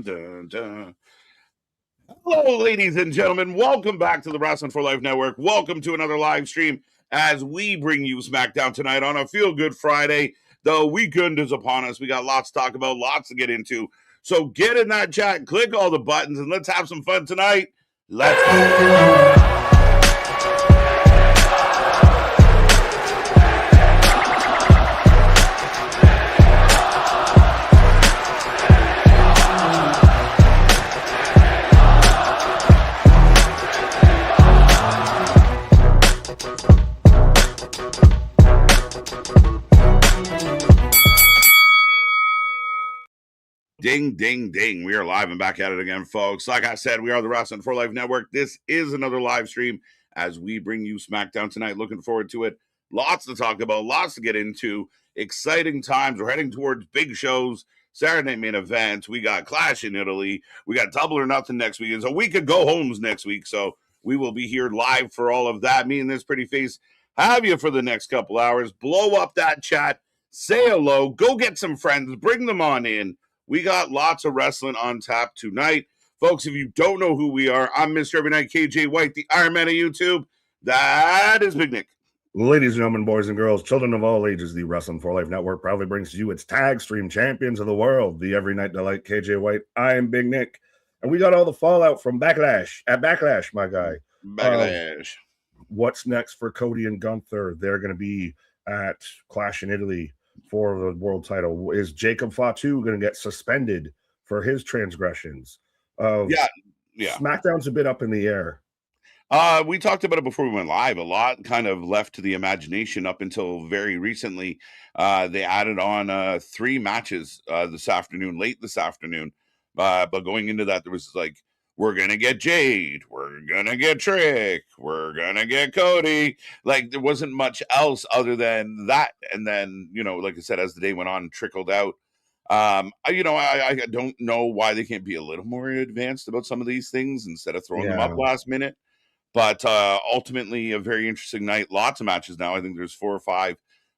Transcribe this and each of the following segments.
dun, dun, dun. Hello, ladies and gentlemen. Welcome back to the Wrestling for Life Network. Welcome to another live stream as we bring you Smackdown tonight on a Feel Good Friday. The weekend is upon us. We got lots to talk about, lots to get into. So get in that chat, click all the buttons, and let's have some fun tonight. Let's go. Ding, ding, ding. We are live and back at it again, folks. Like I said, we are the Wrestling for Life Network. This is another live stream as we bring you Smackdown tonight. Looking forward to it. Lots to talk about, lots to get into. Exciting times. We're heading towards big shows, Saturday Night Main Event. We got Clash in Italy. We got Double or Nothing next week. It's a week of go-homes next week, so we will be here live for all of that. Me and this pretty face have you for the next couple hours. Blow up that chat. Say hello. Go get some friends. Bring them on in. We got lots of wrestling on tap tonight. Folks, if you don't know who we are, I'm Mr. Every Night KJ White, the Iron Man of YouTube. That is Big Nick. Ladies and gentlemen, boys and girls, children of all ages, the Wrestling for Life Network proudly brings to you its tag stream champions of the world, the Every Night Delight KJ White. I am Big Nick. And we got all the fallout from Backlash. At Backlash, my guy. Backlash. What's next for Cody and Gunther? They're going to be at Clash in Italy for the world title. Is Jacob Fatu going to get suspended for his transgressions? Yeah. SmackDown's a bit up in the air. We talked about it before we went live. A lot kind of left to the imagination up until very recently. They added on 3 matches late this afternoon. But going into that, there was like, we're going to get Jade. We're going to get Trick. We're going to get Cody. Like, there wasn't much else other than that. And then, like I said, as the day went on, trickled out. I don't know why they can't be a little more advanced about some of these things instead of throwing them up last minute. But ultimately, a very interesting night. Lots of matches now. I think there's 4 or 5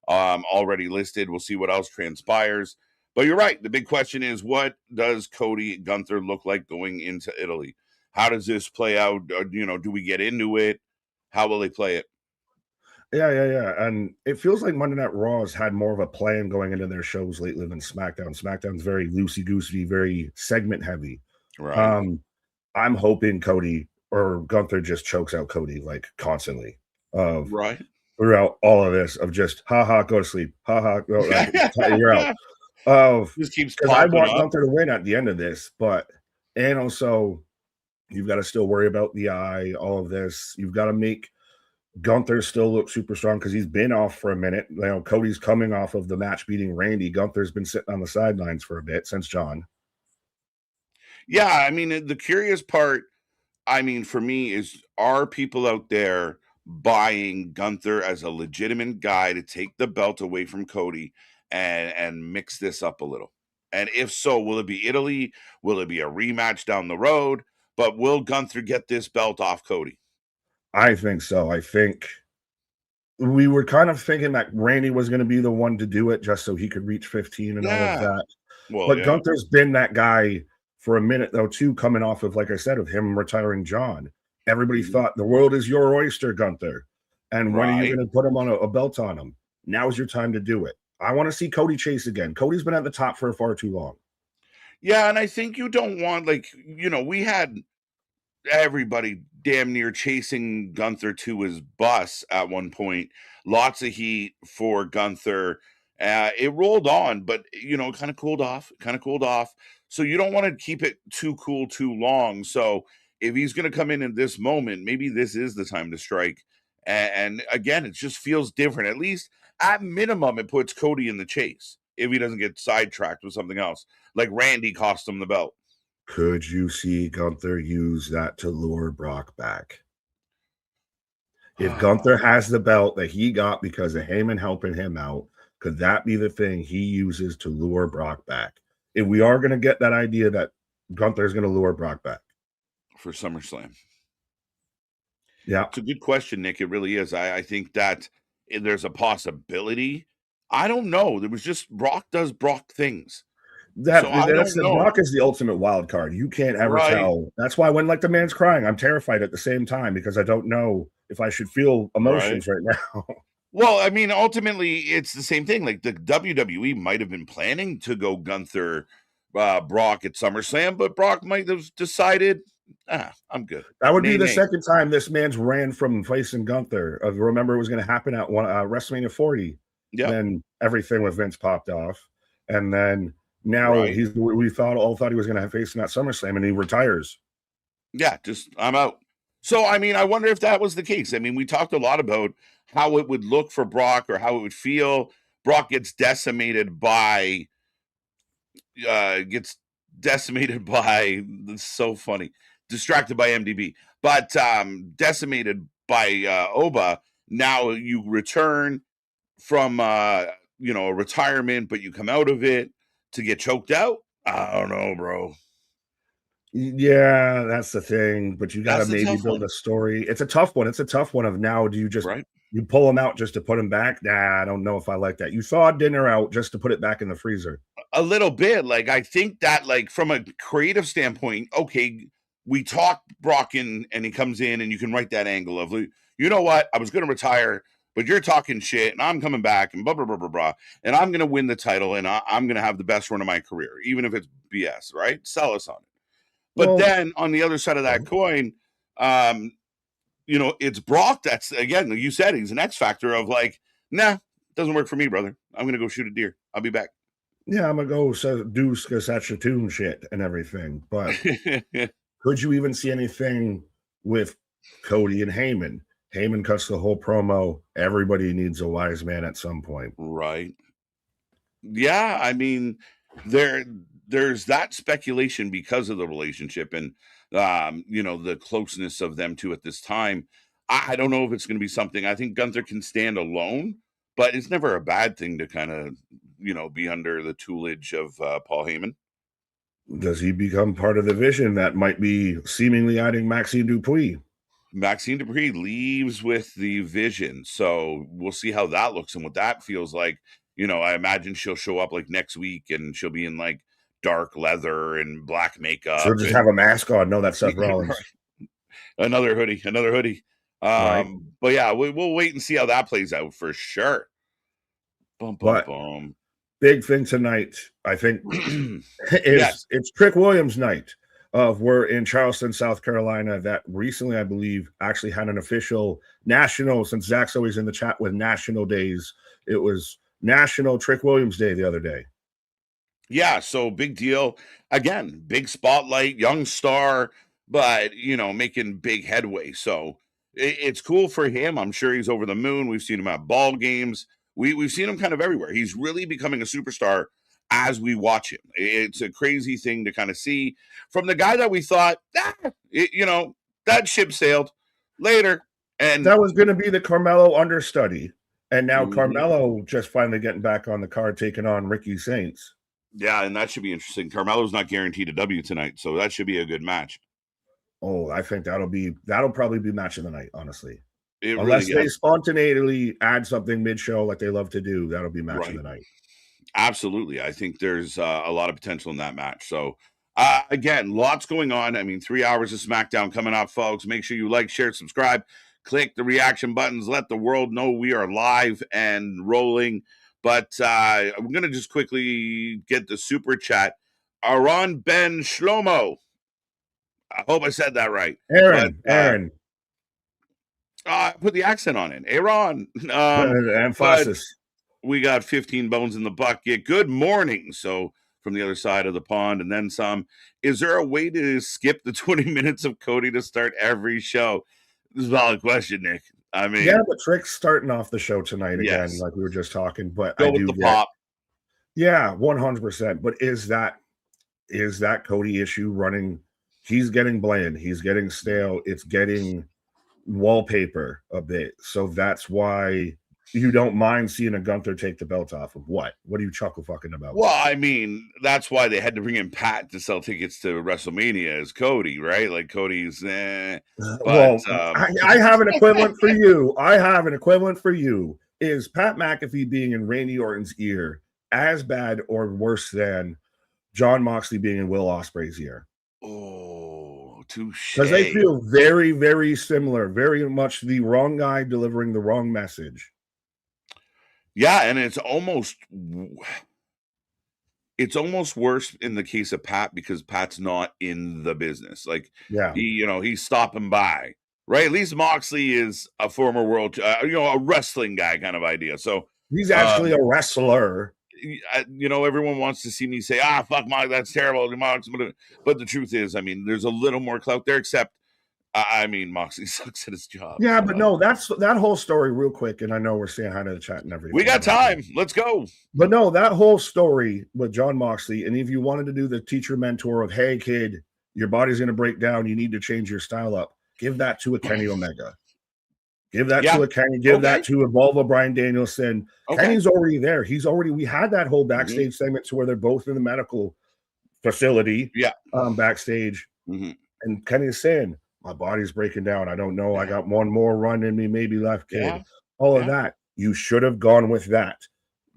already listed. We'll see what else transpires. But you're right. The big question is, what does Cody Gunther look like going into Italy? How does this play out? Do we get into it? How will they play it? Yeah. And it feels like Monday Night Raw has had more of a plan going into their shows lately than SmackDown. SmackDown's very loosey-goosey, very segment-heavy. Right. I'm hoping Cody or Gunther just chokes out Cody, like, constantly. Right. Throughout all of this of just, ha, go to sleep. Ha, go, you're out. This keeps because I want Gunther to win at the end of this, and also you've got to still worry about the eye, all of this. You've got to make Gunther still look super strong because he's been off for a minute. Cody's coming off of the match beating Randy. Gunther's been sitting on the sidelines for a bit since John. Yeah, I mean, the curious part, for me, is, are people out there buying Gunther as a legitimate guy to take the belt away from Cody and mix this up a little? And if so, will it be Italy? Will it be a rematch down the road? But will Gunther get this belt off Cody? I think so. I think we were kind of thinking that Randy was going to be the one to do it just so he could reach 15 and all of that. But Gunther's been that guy for a minute, though, too, coming off of, like I said, of him retiring John. Everybody thought the world is your oyster, Gunther. And when are you going to put him on a belt on him? Now's your time to do it. I want to see Cody chase again. Cody's been at the top for far too long. Yeah, and I think you don't want, we had everybody damn near chasing Gunther to his bus at one point. Lots of heat for Gunther. It rolled on, but, kind of cooled off. So you don't want to keep it too cool too long. So if he's going to come in this moment, maybe this is the time to strike. And again, it just feels different. At least at minimum, it puts Cody in the chase if he doesn't get sidetracked with something else, like Randy cost him the belt. Could you see Gunther use that to lure Brock back? If Gunther has the belt that he got because of Heyman helping him out, could that be the thing he uses to lure Brock back? If we are going to get that idea that Gunther's going to lure Brock back for SummerSlam. Yeah. It's a good question, Nick. It really is. I think that there's a possibility. I don't know. There was just Brock does Brock things. So I don't know. Brock is the ultimate wild card. You can't ever tell. That's why when like the man's crying, I'm terrified at the same time because I don't know if I should feel emotions right now. Well, I mean, ultimately, it's the same thing. Like the WWE might have been planning to go Gunther, Brock at SummerSlam, but Brock might have decided, I'm good. That would be the second time this man's ran from facing Gunther. Remember, it was going to happen at WrestleMania 40. Yeah. Then everything with Vince popped off, and then now we all thought he was going to face him at SummerSlam, and he retires. Yeah, just I'm out. So I mean, I wonder if that was the case. I mean, we talked a lot about how it would look for Brock or how it would feel. Brock gets decimated by It's so funny, distracted by MDB, but decimated by Oba. Now you return from a retirement, but you come out of it to get choked out. I don't know, bro. Yeah, that's the thing. But you got to maybe build a story. It's a tough one. It's a tough one of now. Do you just you pull him out just to put him back? Nah, I don't know if I like that. You thaw dinner out just to put it back in the freezer. A little bit. Like, I think that, like, from a creative standpoint, okay, we talk Brock and he comes in and you can write that angle of, you know what? I was going to retire, but you're talking shit and I'm coming back and blah, blah, blah, blah, blah. And I'm going to win the title and I'm going to have the best run of my career, even if it's BS, right? Sell us on it. But then on the other side of that coin, it's Brock. That's, again, you said he's an X factor of like, nah, doesn't work for me, brother. I'm going to go shoot a deer. I'll be back. Yeah, I'm going to go do Saskatchewan shit and everything. But could you even see anything with Cody and Heyman? Heyman cuts the whole promo. Everybody needs a wise man at some point. Right. Yeah, I mean, there's that speculation because of the relationship and the closeness of them two at this time. I don't know if it's going to be something. I think Gunther can stand alone, but it's never a bad thing to kind of be under the tutelage of Paul Heyman. Does he become part of the vision that might be seemingly adding Maxine Dupree? Maxine Dupree leaves with the vision, so we'll see how that looks and what that feels like. I imagine she'll show up like next week and she'll be in like dark leather and black makeup. She'll just have a mask on. No, that's Seth Rollins. Right. Another hoodie. Right. But yeah, we'll wait and see how that plays out for sure. Boom. Big thing tonight, I think, is it's Trick Williams night. We're in Charleston, South Carolina. That recently, I believe, actually had an official national, since Zach's always in the chat with national days. It was National Trick Williams Day the other day. Yeah, so big deal. Again, big spotlight, young star, but, making big headway. So it's cool for him. I'm sure he's over the moon. We've seen him at ball games. We've seen him kind of everywhere. He's really becoming a superstar as we watch him. It's a crazy thing to kind of see from the guy that we thought, that ship sailed later. And that was going to be the Carmelo understudy. And now Carmelo just finally getting back on the card, taking on Ricky Saints. Yeah, and that should be interesting. Carmelo's not guaranteed a W tonight, so that should be a good match. Oh, I think that'll probably be match of the night, honestly. Unless they spontaneously add something mid-show like they love to do, that'll be match of the night. Absolutely. I think there's a lot of potential in that match. So, again, lots going on. I mean, 3 hours of SmackDown coming up, folks. Make sure you like, share, subscribe, click the reaction buttons. Let the world know we are live and rolling. But I'm going to just quickly get the super chat. Aaron Ben Shlomo. I hope I said that right. Aaron. I put the accent on it. Aaron. Emphasis. We got 15 bones in the bucket. Good morning. So from the other side of the pond and then some. Is there a way to skip the 20 minutes of Cody to start every show? This is a valid question, Nick. I mean, yeah, the Trick's starting off the show tonight again, like we were just talking. But go with the pop. Yeah, 100%. But is that Cody issue running? He's getting bland. He's getting stale. It's getting wallpaper a bit. So that's why you don't mind seeing a Gunther take the belt off of what? What are you chuckle fucking about? Well, I mean, that's why they had to bring in Pat to sell tickets to WrestleMania as Cody, right? Like Cody's But, I have an equivalent for you. Is Pat McAfee being in Randy Orton's ear as bad or worse than John Moxley being in Will Ospreay's ear. Oh, touche. Because they feel very, very similar. Very much the wrong guy delivering the wrong message. Yeah, and it's almost worse in the case of Pat because Pat's not in the business. Like, yeah, he's stopping by, right? At least Moxley is a former world, a wrestling guy kind of idea. So he's actually a wrestler. Everyone wants to see me say, fuck Mox, that's terrible. But the truth is, I mean, there's a little more clout there, except, Moxley sucks at his job. Yeah, but no, that's that whole story real quick. And I know we're saying hi to the chat and everything. We got time. Let's go. But no, that whole story with John Moxley, and if you wanted to do the teacher mentor of, hey, kid, your body's going to break down, you need to change your style up, give that to a Kenny Omega. Give that to a Kenny. Give that to Evolve Bryan Danielson. Kenny's already there. We had that whole backstage segment to where they're both in the medical facility. Yeah. Backstage. And Kenny's saying, my body's breaking down. I don't know. I got one more run in me, maybe left, kid. Yeah. All of that. You should have gone with that.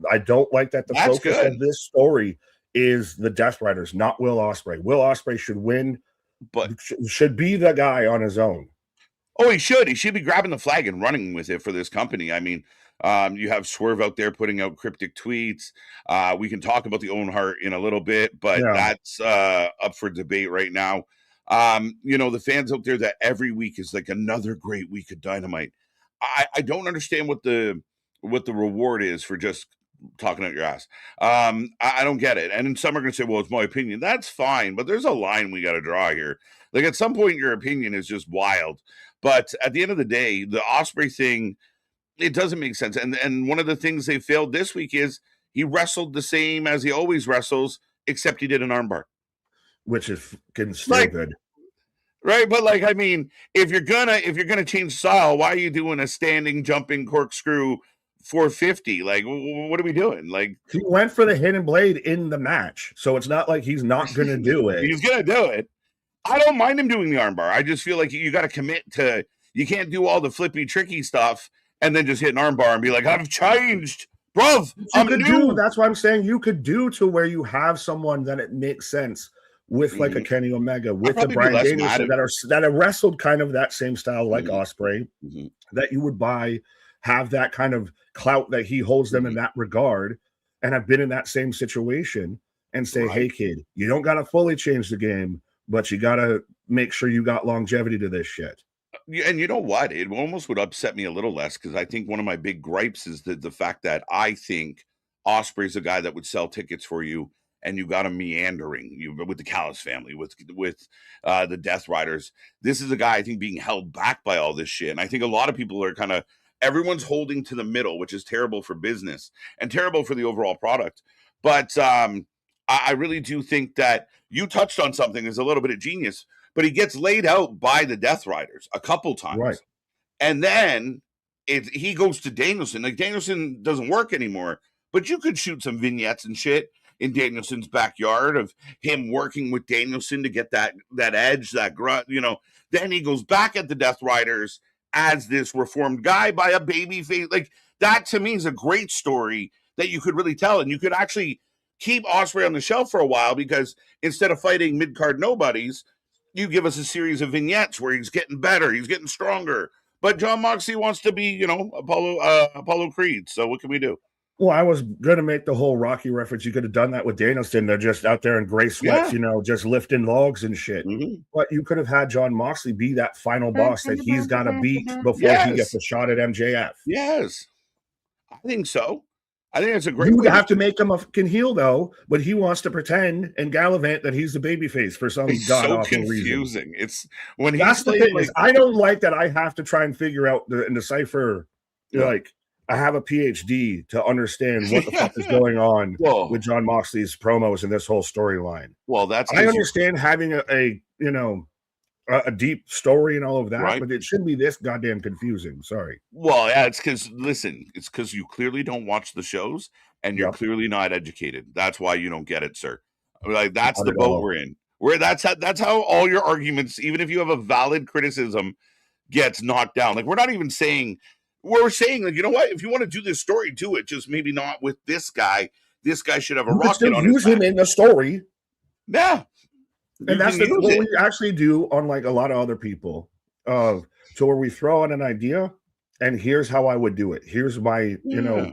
I don't like that the focus of this story is the Death Riders, not Will Ospreay. Will Ospreay should win, but should be the guy on his own. Oh, he should. He should be grabbing the flag and running with it for this company. I mean, you have Swerve out there putting out cryptic tweets. We can talk about the Owen Hart in a little bit, but that's up for debate right now. The fans out there that every week is like another great week of Dynamite. I don't understand what the reward is for just talking out your ass. I don't get it. And some are going to say, well, it's my opinion. That's fine, but there's a line we got to draw here. Like at some point, your opinion is just wild. But at the end of the day, the Ospreay thing, it doesn't make sense. And one of the things they failed this week is he wrestled the same as he always wrestles, except he did an armbar. Which is still good. Right, but if you're gonna change style, why are you doing a standing jumping corkscrew 450? Like, what are we doing? Like, he went for the hidden blade in the match, so it's not like he's not gonna do it. He's gonna do it. I don't mind him doing the armbar. I just feel like you got to commit to. You can't do all the flippy, tricky stuff and then just hit an armbar and be like, "I've changed, bro." That's why I'm saying you could do to where you have someone that it makes sense with, like a Kenny Omega, with a Bryan Danielson that are wrestled kind of that same style, like Ospreay, that you would have that kind of clout that he holds them in that regard, and have been in that same situation, and say, "Hey, kid, you don't got to fully change the game, but you got to make sure you got longevity to this shit." And you know what? It almost would upset me a little less because I think one of my big gripes is the fact that I think Ospreay's a guy that would sell tickets for you, and you got him meandering with the Callis family, with the Death Riders. This is a guy I think being held back by all this shit, and I think a lot of people are kind of everyone's holding to the middle, which is terrible for business and terrible for the overall product. But I really do think that you touched on something is a little bit of genius, but he gets laid out by the Death Riders a couple times. Right. And then he goes to Danielson. Like, Danielson doesn't work anymore, but you could shoot some vignettes and shit in Danielson's backyard of him working with Danielson to get that edge, that grunt, Then he goes back at the Death Riders as this reformed guy by a baby face. Like, that to me is a great story that you could really tell. And you could actually keep Ospreay on the shelf for a while, because instead of fighting mid-card nobodies, you give us a series of vignettes where he's getting better, he's getting stronger. But John Moxley wants to be, Apollo Creed. So what can we do? Well, I was going to make the whole Rocky reference. You could have done that with Danielson. They're just out there in gray sweats, just lifting logs and shit. But you could have had John Moxley be that final boss that he's got to beat before he gets a shot at MJF. Yes, I think so. I think it's a great. You would have to make him a fucking heel, though, but he wants to pretend and gallivant that he's the babyface for some god-awful reason. It's when that's the thing. I don't like that I have to try and figure out and decipher. Like, I have a PhD to understand what the fuck is going on with John Moxley's promos and this whole storyline. Well, I understand having a deep story and all of that, but it shouldn't be this goddamn confusing. Sorry. Well, yeah, it's because you clearly don't watch the shows and you're clearly not educated. That's why you don't get it, sir. Like, that's the boat we're in. That's how all your arguments, even if you have a valid criticism, gets knocked down. Like, we're not even saying. We're saying, like, you know what? If you want to do this story, do it. Just maybe not with this guy. This guy should have a rocket on his back. Use him in the story. Yeah. And that's what we actually do, unlike a lot of other people. So where we throw out an idea, and here's how I would do it. Here's my,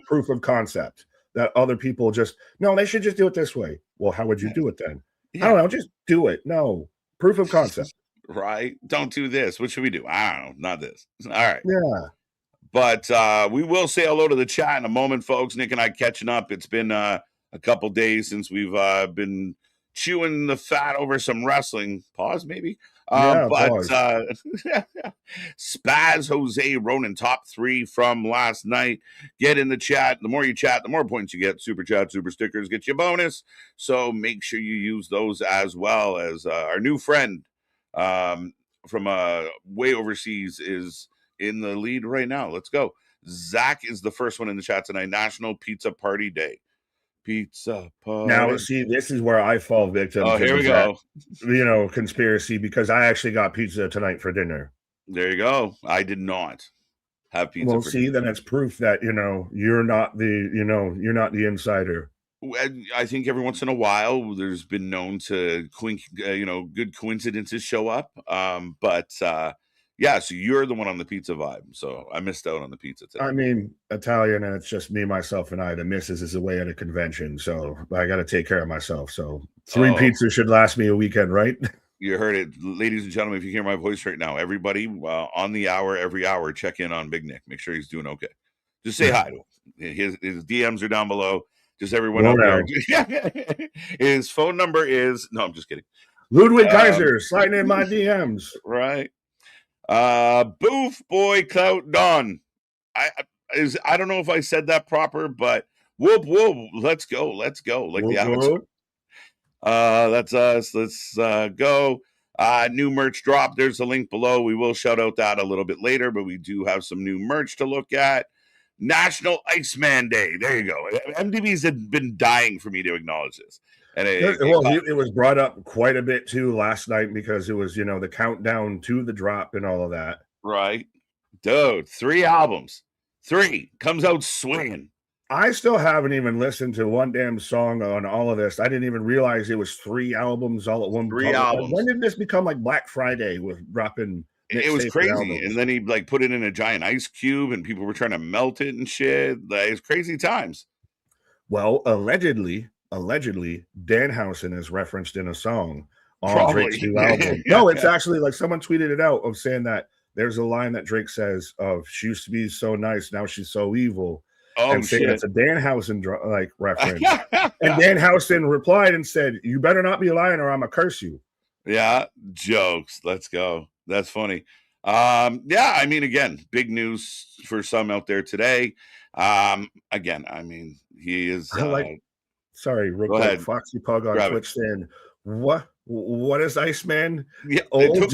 proof of concept that other people no, they should just do it this way. Well, how would you do it then? Yeah. I don't know. Just do it. No, proof of concept. Right. Don't do this. What should we do? I don't know. Not this. All right. Yeah. But we will say hello to the chat in a moment, folks. Nick and I catching up. It's been a couple days since we've been chewing the fat over some wrestling. Pause, maybe. Pause. Spaz Jose Ronan, top 3 from last night. Get in the chat. The more you chat, the more points you get. Super chat, super stickers get you a bonus. So make sure you use those as well. As our new friend from way overseas is in the lead right now. Let's go. Zach is the first one in the chat tonight. National Pizza Party Day. Pizza party. Now, see, this is where I fall victim to here we go. Conspiracy, because I actually got pizza tonight for dinner. There you go. I did not have pizza. Well, see, then it's proof that you're not the insider. I think every once in a while there's been known to good coincidences show up. Yeah, so you're the one on the pizza vibe. So I missed out on the pizza today. I mean, Italian, and it's just me, myself, and I. The missus is away at a convention, so I got to take care of myself. So 3 pizzas should last me a weekend, right? You heard it. Ladies and gentlemen, if you hear my voice right now, everybody on the hour, every hour, check in on Big Nick. Make sure he's doing okay. Just say hi to him. His DMs are down below. Just everyone out there. His phone number is... No, I'm just kidding. Ludwig Kaiser, sliding in my DMs. Right. Boof boy Clout Don. I don't know if I said that proper, but whoop whoop, let's go. Like whoop, the avatar. That's us. Let's go. New merch drop. There's a link below. We will shout out that a little bit later, but we do have some new merch to look at. National Iceman Day. There you go. MDB's had been dying for me to acknowledge this. And it was brought up quite a bit too last night because it was, the countdown to the drop and all of that. Right. Dude, 3 albums. 3 comes out swinging. I still haven't even listened to one damn song on all of this. I didn't even realize it was 3 albums all at one. 3 albums. When did this become like Black Friday with dropping? It was crazy. Albums? And then he put it in a giant ice cube and people were trying to melt it and shit. It's crazy times. Well, allegedly, Danhausen is referenced in a song on Drake's new album. No, it's actually like someone tweeted it out of saying that there's a line that Drake says of "She used to be so nice, now she's so evil." And saying it's a Danhausen reference. And Danhausen replied and said, "You better not be lying or I'm gonna curse you." Yeah, jokes. Let's go. That's funny. I mean, again, big news for some out there today. Again, I mean, he is. Sorry, real quick. Foxy Pug on Twitch saying, "What is Iceman?" Yeah, old.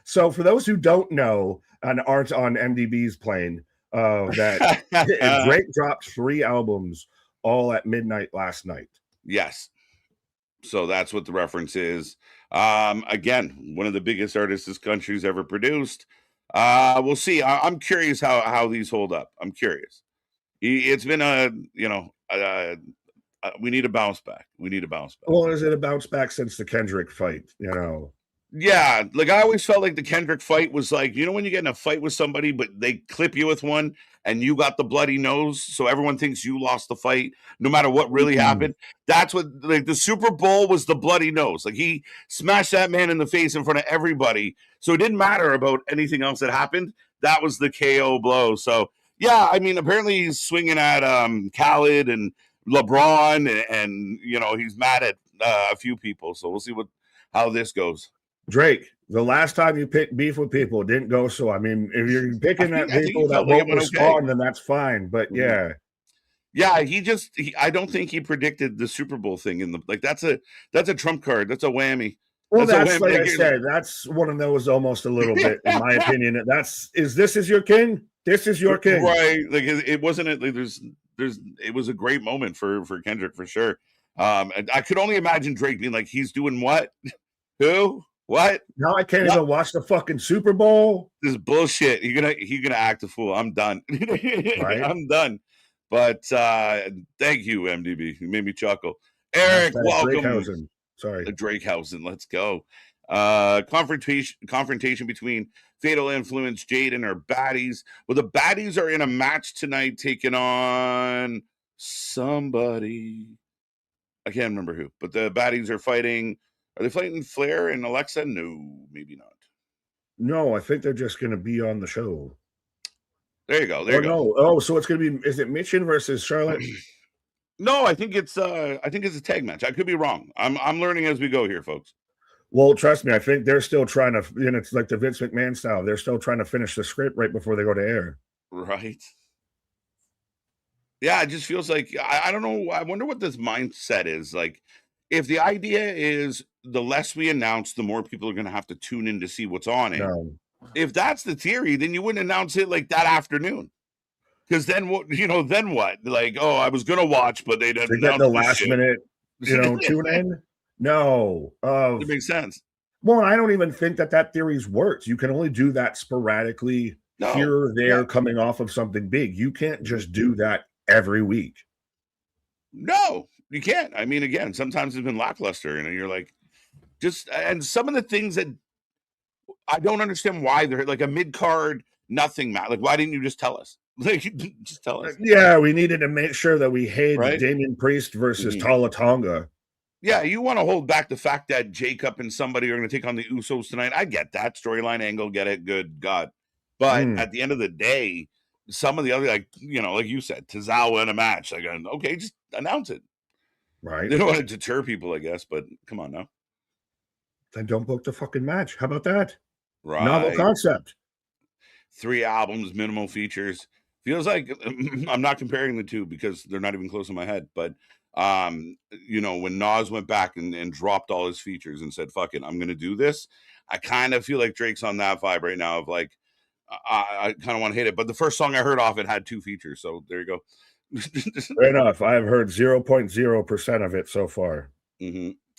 So, for those who don't know and aren't on MDB's plane, that Drake dropped 3 albums all at midnight last night. Yes. So that's what the reference is. Again, one of the biggest artists this country's ever produced. We'll see. I'm curious how these hold up. I'm curious. It's been we need a bounce back. Well, is it a bounce back since the Kendrick fight? Yeah, like I always felt like the Kendrick fight was like, when you get in a fight with somebody, but they clip you with one and you got the bloody nose, so everyone thinks you lost the fight, no matter what really happened. That's what, like, the Super Bowl was the bloody nose. Like, he smashed that man in the face in front of everybody, so it didn't matter about anything else that happened. That was the KO blow. So, yeah, I mean, apparently he's swinging at Khaled and LeBron, and he's mad at a few people. So we'll see how this goes. Drake, the last time you picked beef with people, it didn't go so. I mean, if you're picking at people that won't respond, then that's fine. But yeah. I don't think he predicted the Super Bowl thing that's a trump card. That's a whammy. Well, that's like I said, that's one of those almost a little bit, in my opinion. This is your king? This is your king. Right. Like it wasn't like it was a great moment for Kendrick for sure. I could only imagine Drake being like, he's doing what? Who? What? Now I can't even watch the fucking Super Bowl. This is bullshit. You're gonna act a fool. I'm done. Right? I'm done. But thank you, MDB. You made me chuckle. Eric, welcome. Sorry. Drakehausen, let's go. Confrontation between Fatal Influence, Jade, and her baddies. Well, the baddies are in a match tonight taking on somebody. I can't remember who, but the baddies are fighting. Are they fighting Flair and Alexa? No, maybe not. No, I think they're just going to be on the show. There you go. There you go. No. Oh, so it's going to be, is it Mitchin versus Charlotte? No, I think it's a tag match. I could be wrong. I'm learning as we go here, folks. Well, trust me, I think they're still trying to, it's like the Vince McMahon style. They're still trying to finish the script right before they go to air. Right. Yeah, it just feels like, I don't know. I wonder what this mindset is. Like, if the idea is the less we announce, the more people are going to have to tune in to see what's on it. No. If that's the theory, then you wouldn't announce it like that afternoon. Because then what? Then what? Like, oh, I was going to watch, but they didn't. They get the last minute, tune in. No, it makes sense. Well, I don't even think that theory's works. You can only do that sporadically, here or there, coming off of something big. You can't just do that every week. No, you can't. I mean, again, sometimes it's been lackluster, and you're like, and some of the things that I don't understand why they're like a mid-card nothing match. Like, why didn't you just tell us? Like, just tell us. Yeah, we needed to make sure that we had Damian Priest versus Tala Tonga. Yeah, you want to hold back the fact that Jacob and somebody are going to take on the Usos tonight. I get that storyline angle, get it, good God. But at the end of the day, some of the other, like you said, Tozawa in a match. Like, okay, just announce it. Right. They don't want to deter people, I guess, but come on now. Then don't book the fucking match. How about that? Right. Novel concept. 3 albums, minimal features. Feels like I'm not comparing the two because they're not even close in my head. But, when Nas went back and dropped all his features and said, fuck it, I'm going to do this. I kind of feel like Drake's on that vibe right now of like, I kind of want to hit it. But the first song I heard off it had 2 features. So there you go. Fair enough. I've heard 0.0% of it so far.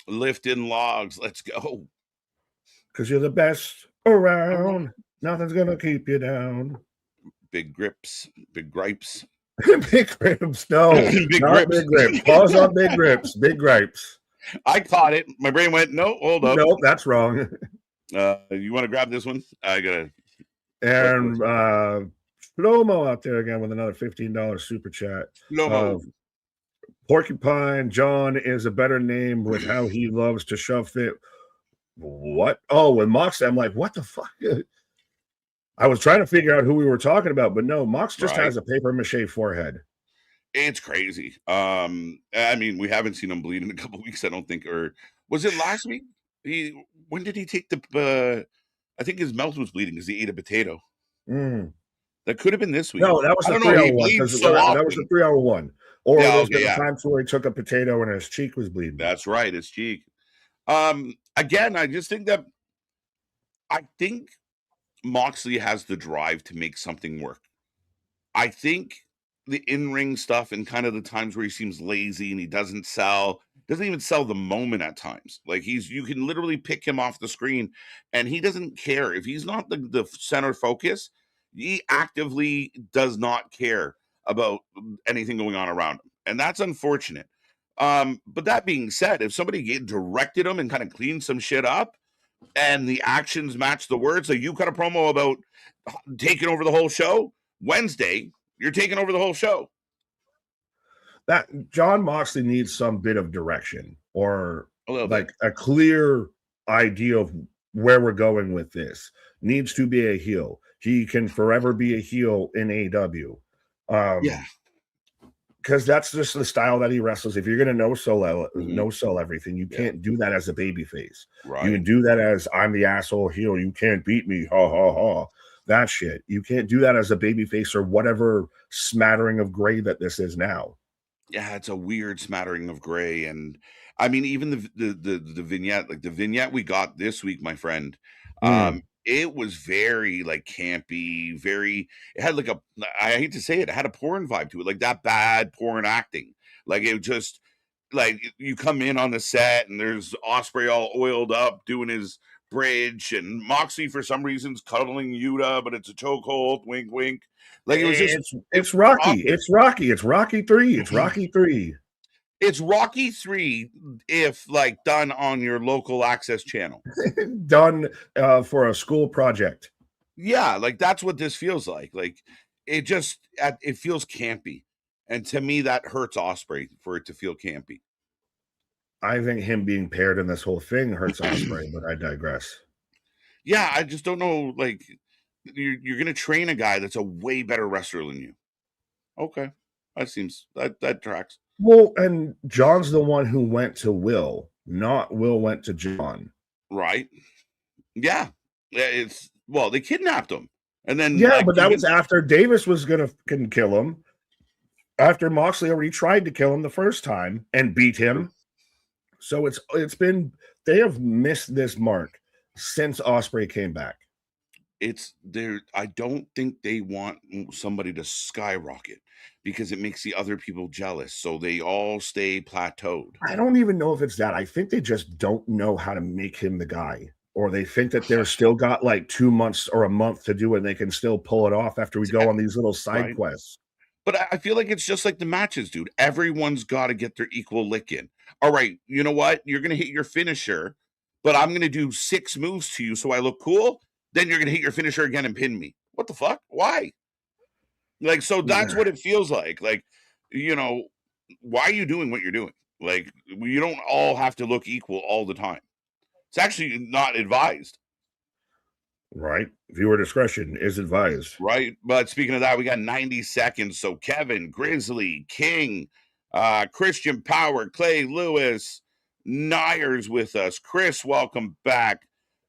Lifting logs. Let's go. Because you're the best around. Nothing's going to keep you down. Big grips. Big gripes. Big grips. No. Big grips. Big grips. Pause on big grips. Big gripes. I caught it. My brain went, no, hold up. Nope, that's wrong. You want to grab this one? I got to. And Flomo out there again with another $15 super chat. Flomo. Porcupine John is a better name with how he loves to shove it. What? Oh, with Mox, I'm like, what the fuck? I was trying to figure out who we were talking about, but no, Mox just has a paper mache forehead. It's crazy. I mean, we haven't seen him bleed in a couple weeks, I don't think. Or was it last week? When did he take the? I think his mouth was bleeding because he ate a potato. That could have been this week. No, that was the 3-hour one. That was the 3-hour one. Or those times where he took a potato and his cheek was bleeding. That's right, his cheek. Again, I just think that I think Moxley has the drive to make something work. I think the in-ring stuff and kind of the times where he seems lazy and he doesn't even sell the moment at times. Like you can literally pick him off the screen and he doesn't care. If he's not the center focus, he actively does not care about anything going on around him. And that's unfortunate. But that being said, if somebody directed him and kind of cleaned some shit up and the actions match the words, like you cut a promo about taking over the whole show, Wednesday, you're taking over the whole show. That John Moxley needs some bit of direction or a clear idea of where we're going with this. Needs to be a heel. He can forever be a heel in AEW. Because that's just the style that he wrestles. If you're going to no-sell everything, you can't do that as a babyface. Right. You can do that as I'm the asshole heel. You can't beat me. Ha, ha, ha. That shit. You can't do that as a babyface or whatever smattering of gray that this is now. Yeah, it's a weird smattering of gray. And I mean, even the vignette, like the vignette we got this week, my friend, it was very like campy, it had like I hate to say it had a porn vibe to it, like that bad porn acting. Like it just like you come in on the set and there's Osprey all oiled up doing his bridge and Moxley for some reason's cuddling Yuta, but it's a chokehold, wink, wink. Like it was just it's Rocky. Awkward. It's Rocky 3. It's Rocky 3. It's Rocky 3 if like done on your local access channel. Done for a school project. Yeah, like that's what this feels like. Like it just it feels campy. And to me that hurts Ospreay for it to feel campy. I think him being paired in this whole thing hurts Ospreay, but I digress. Yeah, I just don't know. Like you're gonna train a guy that's a way better wrestler than you. Okay, that tracks. Well, and John's the one who went to Will, not Will went to John. Right? Yeah. It's they kidnapped him, and then but that was after Davis was gonna kill him. After Moxley already tried to kill him the first time and beat him. So it's been, they have missed this mark since Ospreay came back. It's there. I don't think they want somebody to skyrocket because it makes the other people jealous. So they all stay plateaued. I don't even know if it's that. I think they just don't know how to make him the guy, or they think that they're still got like 2 months or a month to do it and they can still pull it off after we go on these little side quests. But I feel like it's just like the matches, dude. Everyone's got to get their equal lick in. All right, you know what? You're going to hit your finisher, but I'm going to do 6 moves to you so I look cool. Then you're going to hit your finisher again and pin me. What the fuck? Why? Like, so that's what it feels like. Like, why are you doing what you're doing? Like, you don't all have to look equal all the time. It's actually not advised. Right. Viewer discretion is advised. Right. But speaking of that, we got 90 seconds. So Kevin, Grizzly, King, Christian Power, Clay Lewis, Nyers with us. Chris, welcome back.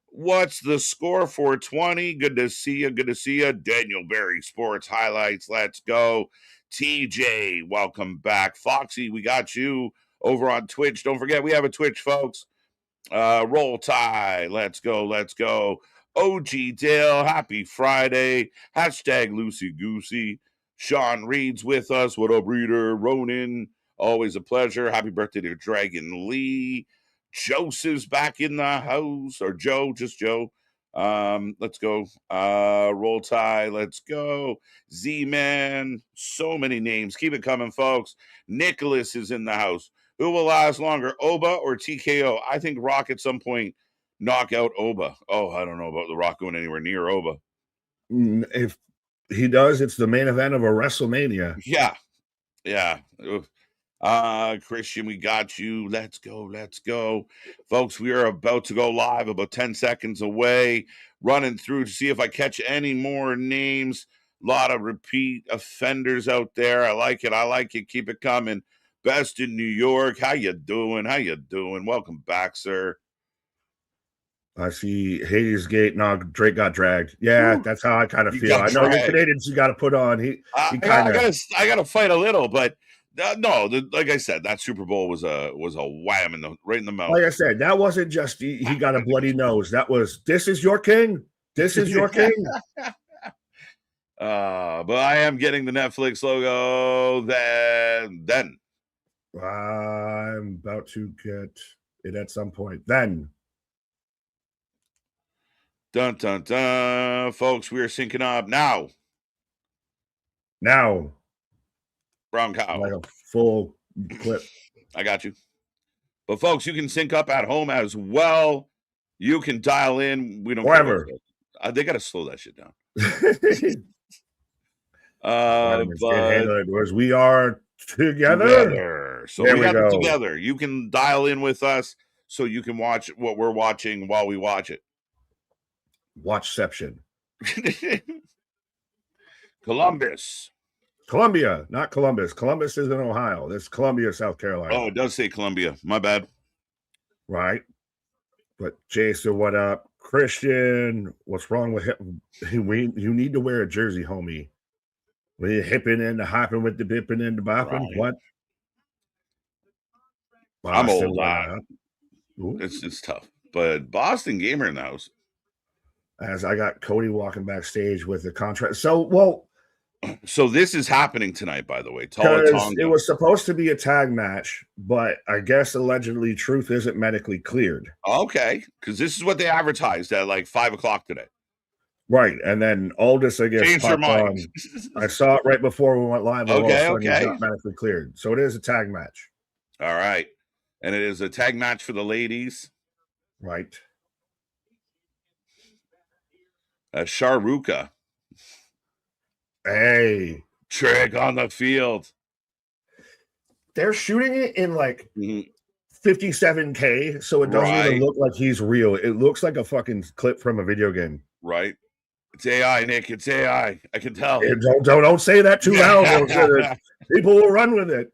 What's the score for 20? Good to see you. Good to see you. Daniel Berry Sports Highlights. Let's go. TJ, welcome back. Foxy, we got you over on Twitch. Don't forget, we have a Twitch, folks. Roll Tide. Let's go. Let's go. OG Dale, happy Friday. Hashtag Loosey Goosey. Sean Reed's with us. What up, Reader? Ronan, always a pleasure. Happy birthday to Dragon Lee. Joseph's back in the house. Or Joe, just Joe. Let's go. Roll Tide. Let's go. Z-Man. So many names. Keep it coming, folks. Nicholas is in the house. Who will last longer, Oba or TKO? I think Rock at some point knock out Oba. Oh, I don't know about The Rock going anywhere near Oba. If he does, it's the main event of a WrestleMania. Yeah. Christian, we got you. Let's go. Let's go. Folks, we are about to go live, about 10 seconds away, running through to see if I catch any more names. A lot of repeat offenders out there. I like it. I like it. Keep it coming. Best in New York. How you doing? How you doing? Welcome back, sir. I see Hades Gate. No, Drake got dragged. Yeah, that's how I kind of feel. I know the Canadians you got to put on. I got to fight a little, but no. Like I said, that Super Bowl was a wham right in the mouth. Like I said, that wasn't just he got a bloody nose. That was, this is your king. This is your king. But I am getting the Netflix logo. Then. I'm about to get it at some point. Then. Dun, dun, dun. Folks, we are syncing up now. Brown cow. Like a full clip. I got you. But folks, you can sync up at home as well. You can dial in. We don't Whatever. They got to slow that shit down. Whereas we are together. So we got it together. You can dial in with us so you can watch what we're watching while we watch it. Watchception. Columbia, not Columbus. Columbus is in Ohio. This is Columbia, South Carolina. Oh, it does say Columbia. My bad. Right. But Jason, what up? Christian, what's wrong with him? You need to wear a jersey, homie. We're hipping and the hopping with the bipping and the bopping. Right. What? Boston, I'm old. It's tough. But Boston Gamer in the house. As I got Cody walking backstage with the contract. So this is happening tonight, by the way. It was supposed to be a tag match, but I guess allegedly Truth isn't medically cleared. Okay, because this is what they advertised at like 5:00 today. Right, and then Aldis, I guess, popped on. I saw it right before we went live. Okay. He's not medically cleared, so it is a tag match. All right. And it is a tag match for the ladies. Right. Sharuka. Hey. Trick on the field. They're shooting it in like 57K, so it doesn't even look like he's real. It looks like a fucking clip from a video game. Right. It's AI, Nick. It's AI. I can tell. Don't say that too loud. People will run with it.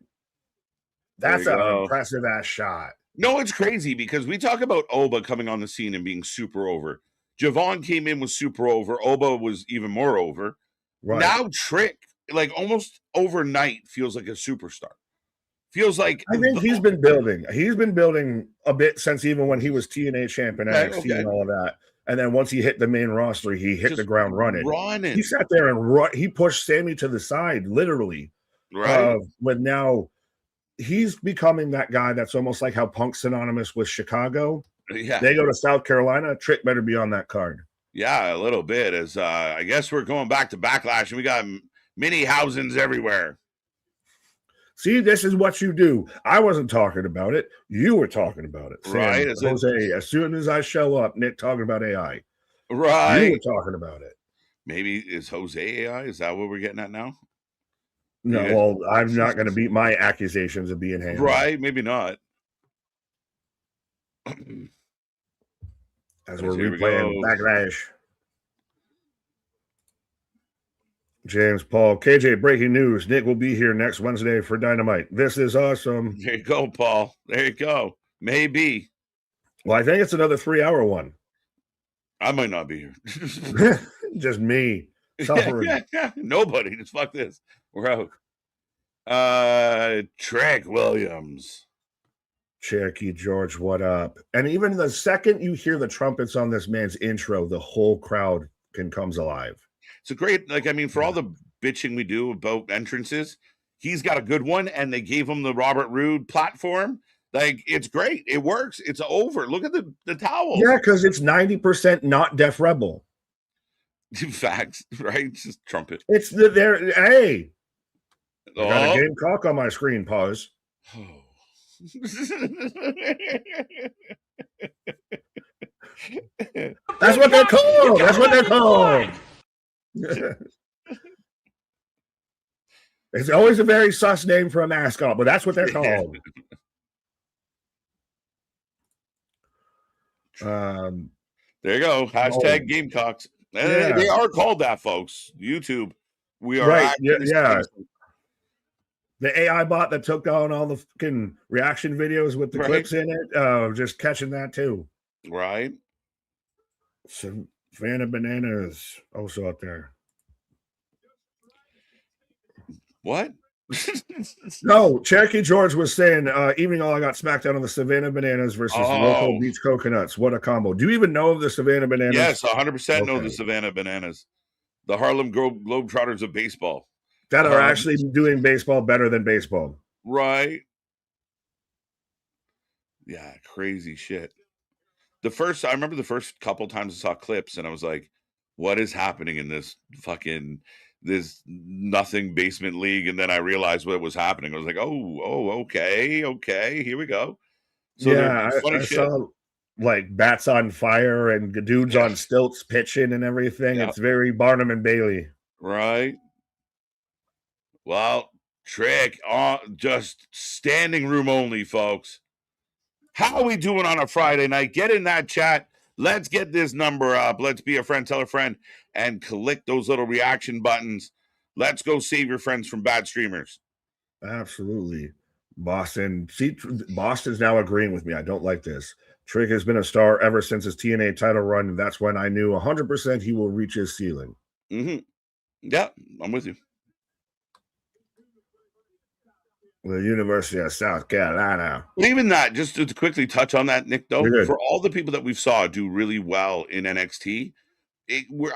That's an impressive ass shot. No, it's crazy because we talk about Oba coming on the scene and being super over. Javon came in, was super over. Oba was even more over. Right. Now Trick, like almost overnight, feels like a superstar. Feels like I think he's been building. He's been building a bit since even when he was TNA champ in NXT and all of that. And then once he hit the main roster, he hit the ground running. He sat there and he pushed Sammy to the side, literally. Right. But now he's becoming that guy that's almost like how Punk's synonymous with Chicago. Yeah. They go to South Carolina. Trick better be on that card. Yeah, a little bit. As I guess we're going back to Backlash, and we got mini housings everywhere. See, this is what you do. I wasn't talking about it. You were talking about it. Right. Jose, as soon as I show up, Nick talking about AI. Right. You were talking about it. Maybe is Jose AI? Is that what we're getting at now? No, well, I'm not going to beat my accusations of being handled. Right. Maybe not. As we're replaying Backlash. James Paul, KJ, breaking news. Nick will be here next Wednesday for Dynamite. This is awesome. There you go, Paul. There you go. Maybe. Well, I think it's another 3-hour one. I might not be here. Just me. Suffering. Nobody. Just fuck this. We're out. Trick Williams. Cherokee George, what up? And even the second you hear the trumpets on this man's intro, the whole crowd comes alive. It's a great, for all the bitching we do about entrances, he's got a good one, and they gave him the Robert Roode platform. Like, it's great. It works. It's over. Look at the towel. Yeah, because it's 90% not Def Rebel. Facts, right? It's just trumpet. It's hey. I got a Gamecock on my screen. Pause. That's what they're called. That's what they're called. It's always a very sus name for a mascot, but that's what they're called. There you go. Hashtag Gamecocks. Yeah. They are called that, folks. YouTube. We are right. Yeah. The AI bot that took down all the fucking reaction videos with the clips in it, just catching that too. Right. Savannah Bananas also out there. What? No, Cherokee George was saying, evening all I got Smackdown on the Savannah Bananas versus local beach coconuts. What a combo. Do you even know of the Savannah Bananas? Yes, 100% know the Savannah Bananas. The Harlem Globetrotters of baseball. That are actually doing baseball better than baseball. Right. Yeah, crazy shit. I remember the first couple times I saw clips and I was like, what is happening in this nothing basement league? And then I realized what was happening. I was like, okay, here we go. So yeah, I saw like bats on fire and dudes on stilts pitching and everything. Yeah. It's very Barnum and Bailey. Right. Well, Trick, just standing room only, folks. How are we doing on a Friday night? Get in that chat. Let's get this number up. Let's be a friend, tell a friend, and click those little reaction buttons. Let's go save your friends from bad streamers. Absolutely. Boston. See, Boston's now agreeing with me. I don't like this. Trick has been a star ever since his TNA title run, and that's when I knew 100% he will reach his ceiling. Mm-hmm. Yeah, I'm with you. The University of South Carolina. But even that, just to quickly touch on that, Nick, though, for all the people that we saw do really well in NXT,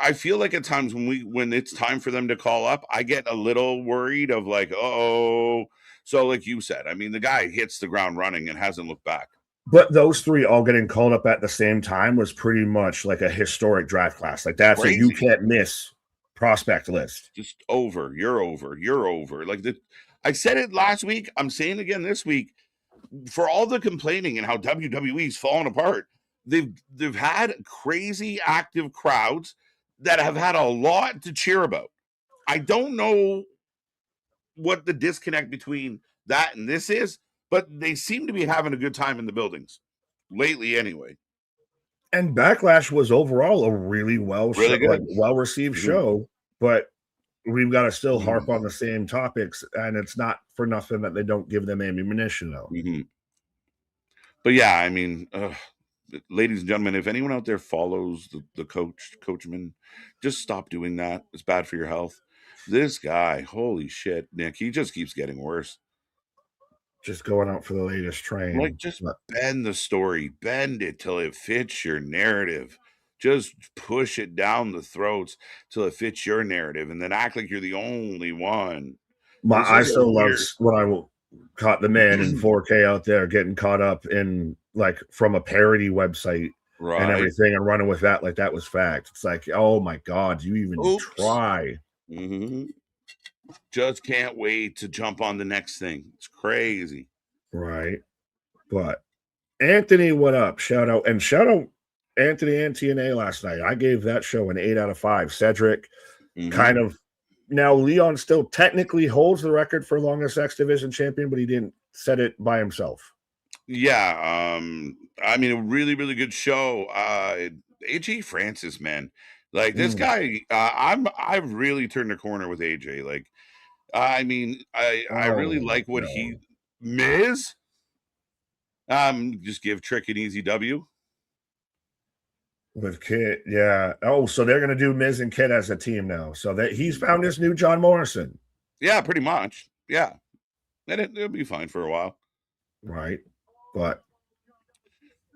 I feel like at times when it's time for them to call up, I get a little worried of like, so like you said, I mean, the guy hits the ground running and hasn't looked back. But those three all getting called up at the same time was pretty much like a historic draft class. Like that's a you can't miss prospect list. Just over. You're over. Like I said it last week. I'm saying it again this week. for all the complaining and how WWE's fallen apart, they've had crazy active crowds that have had a lot to cheer about. I don't know what the disconnect between that and this is, but they seem to be having a good time in the buildings lately anyway. And Backlash was overall a really good. well-received show, but we've got to still harp on the same topics, and it's not for nothing that they don't give them ammunition, though. But yeah, I mean, ladies and gentlemen, if anyone out there follows the coachman, just stop doing that. It's bad for your health. This guy, holy shit, Nick, he just keeps getting worse. Just going out for the latest train. Like, just bend the story, bend it till it fits your narrative. Just push it down the throats till it fits your narrative, and then act like you're the only one. I still love when I caught the man in 4K out there getting caught up in like from a parody website and everything and running with that like that was fact. It's like, oh my God, you even try. Just can't wait to jump on the next thing. It's crazy. Right. But Anthony, what up? Shout out Anthony and TNA last night. I gave that show an 8 out of 5. Cedric kind of now Leon still technically holds the record for longest X Division champion, but he didn't set it by himself. Yeah. I mean, a really, really good show. AJ Francis, man. Like this guy, I've really turned a corner with AJ. Like, I mean, I really like what he Miz. Just give Trick an easy W. With Kit, yeah. Oh, so they're gonna do Miz and Kit as a team now. So that he's found his new John Morrison. Yeah, pretty much. Yeah. And it'll be fine for a while. Right. But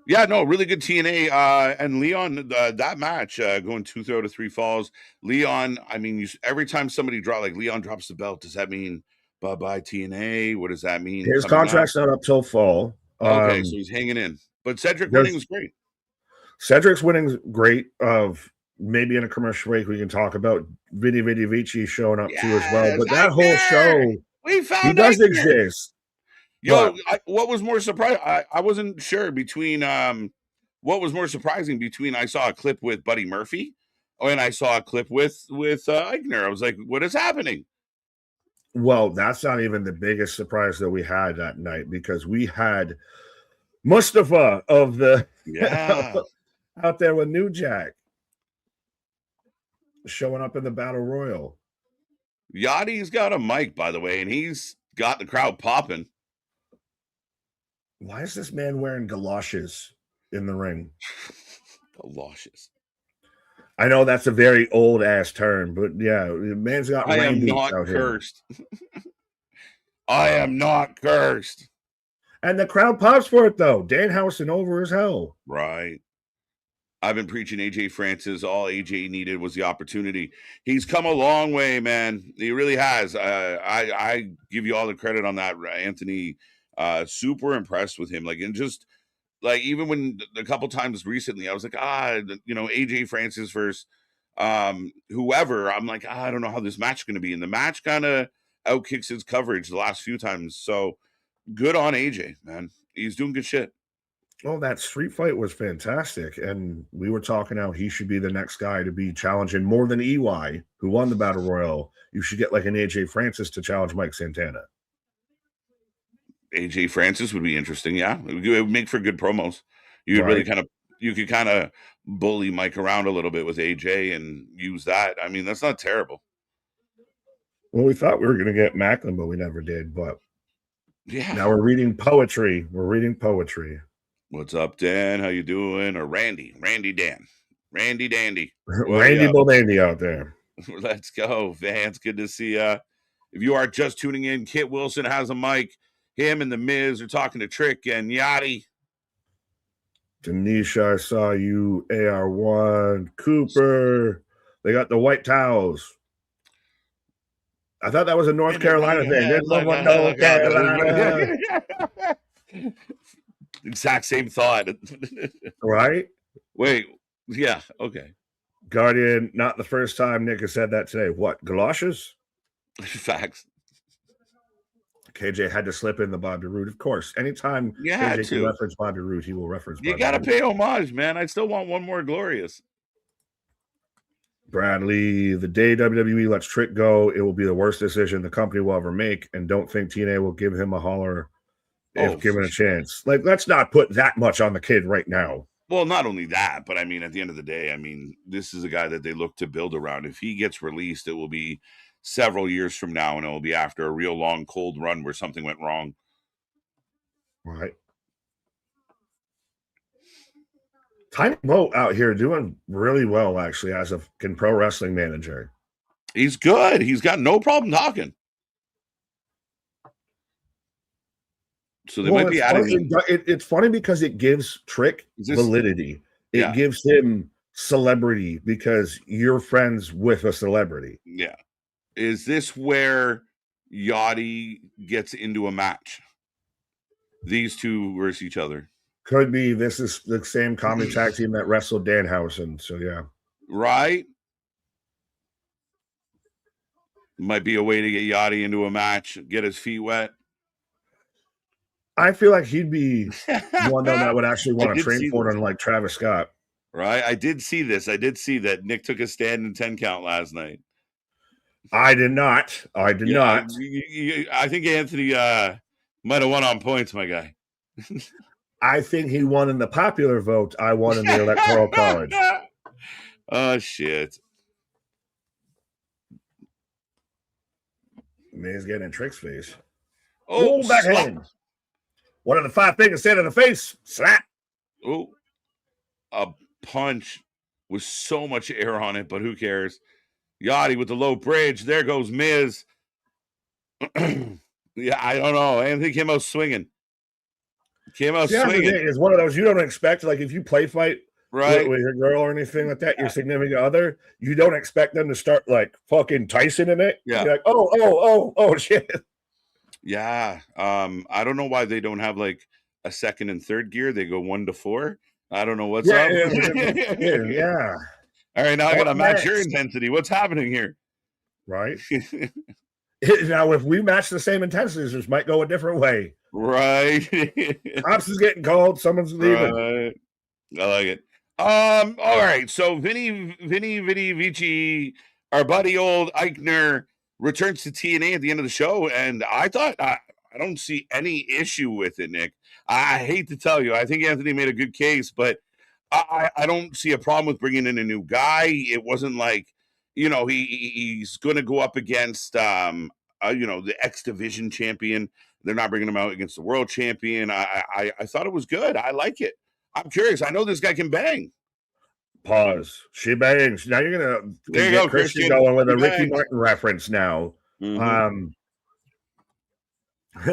yeah, no, really good TNA. And Leon, that match going 2 throw to 3 falls. Leon, I mean, every time somebody Leon drops the belt, does that mean bye-bye TNA? What does that mean? His contract's not up till fall. Okay, so he's hanging in. But Cedric winning was great. Cedric's winning's great. Maybe in a commercial break we can talk about Vinny Vici showing up too as well. But that whole show, he does exist. Yo, what was more surprising? I wasn't sure between what was more surprising between I saw a clip with Buddy Murphy and I saw a clip with Eichner. I was like, what is happening? Well, that's not even the biggest surprise that we had that night because we had Mustafa of the out there with New Jack showing up in the Battle Royal. Yachty's got a mic, by the way, and he's got the crowd popping. Why is this man wearing galoshes in the ring? Galoshes. I know that's a very old ass term, but yeah, the man's got rain boots out cursed. I am not cursed. And the crowd pops for it though. Danhausen over as hell. Right. I've been preaching AJ Francis. All AJ needed was the opportunity. He's come a long way, man. He really has. I give you all the credit on that, Anthony. Super impressed with him. Like, and just like even when a couple times recently, I was like, AJ Francis versus whoever. I'm like, I don't know how this match is going to be. And the match kind of outkicks his coverage the last few times. So good on AJ, man. He's doing good shit. Oh, that street fight was fantastic. And we were talking how he should be the next guy to be challenging more than EY, who won the Battle Royal. You should get like an AJ Francis to challenge Mike Santana. AJ Francis would be interesting. Yeah. It would make for good promos. You would really you could kind of bully Mike around a little bit with AJ and use that. I mean, that's not terrible. Well, we thought we were going to get Macklin, but we never did. But yeah, now we're reading poetry. What's up, Dan? How you doing? Or Randy Dan. Randy Dandy. Randy Bolandy out there. Let's go, Vance. Good to see you. If you are just tuning in, Kit Wilson has a mic. Him and the Miz are talking to Trick and Yachty. Denisha, I saw you. AR1, Cooper. They got the white towels. I thought that was a North Carolina thing. North Carolina. Exact same thought. Right? Wait. Yeah. Okay. Guardian, not the first time Nick has said that today. What? Galoshes? Facts. KJ had to slip in the Bobby Roode, of course. Anytime KJ can reference Bobby Roode, he will reference Bobby Roode. You got to pay homage, man. I still want one more Glorious. Bradley, the day WWE lets Trick go, it will be the worst decision the company will ever make, and don't think TNA will give him a holler if given a chance. Like, let's not put that much on the kid right now. Well, not only that, but I mean, at the end of the day, I mean, this is a guy that they look to build around. If he gets released, it will be several years from now, and it will be after a real long, cold run where something went wrong. Right. Tiny Mo out here doing really well, actually, as a pro wrestling manager. He's good. He's got no problem talking. So they might be adding. It's funny because it gives Trick validity. It gives him celebrity because you're friends with a celebrity. Yeah. Is this where Yachty gets into a match? These two versus each other. Could be. This is the same comedy tag team that wrestled Danhausen. So, yeah. Right? Might be a way to get Yachty into a match, get his feet wet. I feel like he'd be one that would actually want to train for it, unlike Travis Scott. Right? I did see this. I did see that Nick took a stand in 10 count last night. I did not. I think Anthony might have won on points, my guy. I think he won in the popular vote. I won in the Electoral College. Oh, shit. Man's getting in Trick's face. Oh, backhand. One of the 5 fingers set in the face. Slap. Oh, a punch with so much air on it, but who cares? Yachty with the low bridge. There goes Miz. Yeah, I don't know. Anthony came out swinging. It's one of those you don't expect. Like if you play fight right with your girl or anything like that, your significant other, you don't expect them to start like fucking Tyson in it. Yeah. You're like, oh, shit. Yeah. I don't know why they don't have like a second and third gear. They go 1 to 4. I don't know what's up. Yeah. All right, now I got to match your intensity. What's happening here? Right. Now, if we match the same intensities, this might go a different way. Right. Cops is getting called. Someone's leaving. Right. I like it. All right. So Vinny Vici, our buddy old Eichner, returns to TNA at the end of the show, and I thought I don't see any issue with it, Nick. I hate to tell you, I think Anthony made a good case, but I don't see a problem with bringing in a new guy. It wasn't like, he's going to go up against, the X Division champion. They're not bringing him out against the world champion. I thought it was good. I like it. I'm curious. I know this guy can bang. Pause. She bangs. Now you're going to get Christian going with a Ricky Martin reference now. Mm-hmm.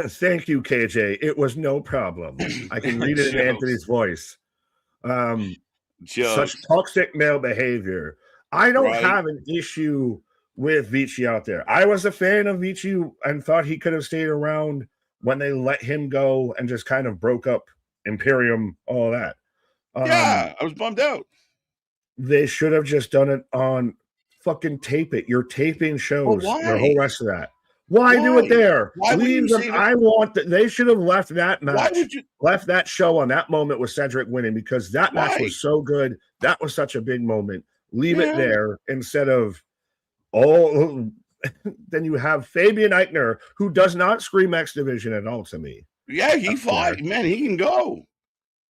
Thank you, KJ. It was no problem. I can read it in Anthony's voice. Such toxic male behavior. I don't have an issue with Vici out there. I was a fan of Vici and thought he could have stayed around when they let him go and just kind of broke up Imperium, all that. I was bummed out. They should have just done it on fucking tape it. You're taping shows, the whole rest of that. Why do it there? Leave them. I want that. They should have left that match, left that show on that moment with Cedric winning, because that match was so good. That was such a big moment. Leave it there instead of then you have Fabian Eichner, who does not scream X Division at all to me. Yeah, he fought. Man, he can go.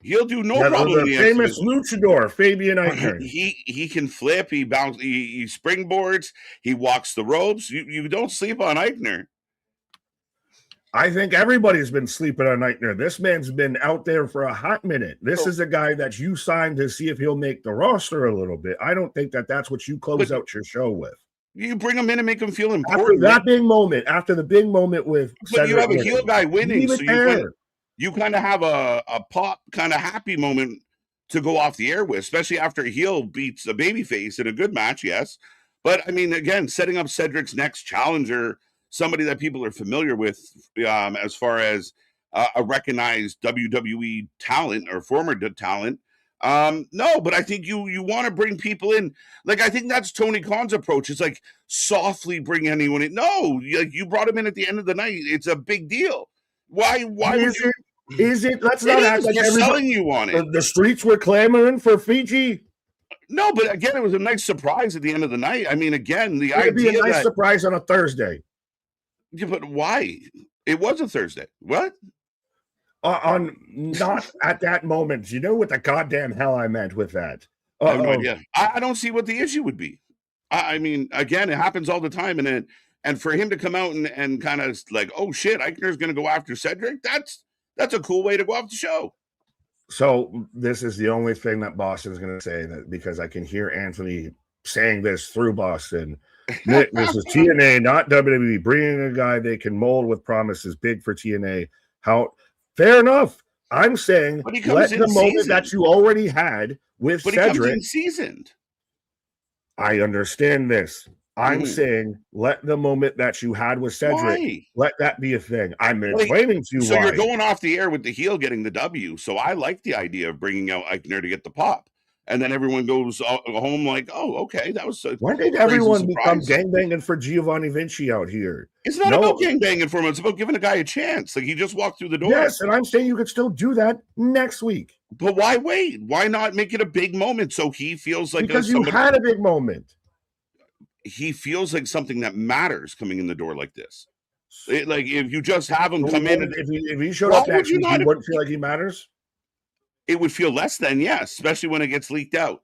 He'll do no problem. The famous luchador, Fabian Eichner. He can flip. He bounce. He springboards. He walks the ropes. You don't sleep on Eichner. I think everybody's been sleeping on Eichner. This man's been out there for a hot minute. This is a guy that you signed to see if he'll make the roster a little bit. I don't think that's what you close out your show with. You bring him in and make him feel important. After the big moment with Cedric you have a heel guy winning, so you kind of have a pop kind of happy moment to go off the air with, especially after a heel beats a babyface in a good match, yes. But, I mean, again, setting up Cedric's next challenger, somebody that people are familiar with as far as a recognized WWE talent or former talent, No, but I think you want to bring people in. Like, I think that's Tony Khan's approach. It's like softly bring anyone in. No, you brought him in at the end of the night. It's a big deal. Why would you? Is it? Let's not act like they're selling you on it. The streets were clamoring for Fiji. No, but again, it was a nice surprise at the end of the night. I mean, again, the idea be a nice surprise on a Thursday. Yeah, but why? It was a Thursday. What? On not at that moment. You know what the goddamn hell I meant with that? I have no idea. I don't see what the issue would be. I mean, again, it happens all the time, and for him to come out and kind of like, oh shit, Eichner's going to go after Cedric. That's a cool way to go off the show. So this is the only thing that Boston's going to say, that because I can hear Anthony saying this through Boston. Nick, this is TNA, not WWE. Bringing a guy they can mold with promise is big for TNA. How? Fair enough. I'm saying let the moment that you already had with Cedric. He comes in seasoned. I understand this. I'm saying let the moment that you had with Cedric, let that be a thing. I'm explaining to you so why. You're going off the air with the heel getting the W. So I like the idea of bringing out Eichner to get the pop. And then everyone goes home like, oh, okay, that was when did everyone become gangbanging for Giovanni Vinci out here? It's not about gangbanging for him. It's about giving a guy a chance. Like, he just walked through the door. Yes, and I'm saying you could still do that next week. But why wait? Why not make it a big moment so he feels like because you had a big moment. He feels like something that matters coming in the door like this. Like, if you just have him come in, if he showed up next week, he wouldn't feel like he matters. It would feel less than, yes, especially when it gets leaked out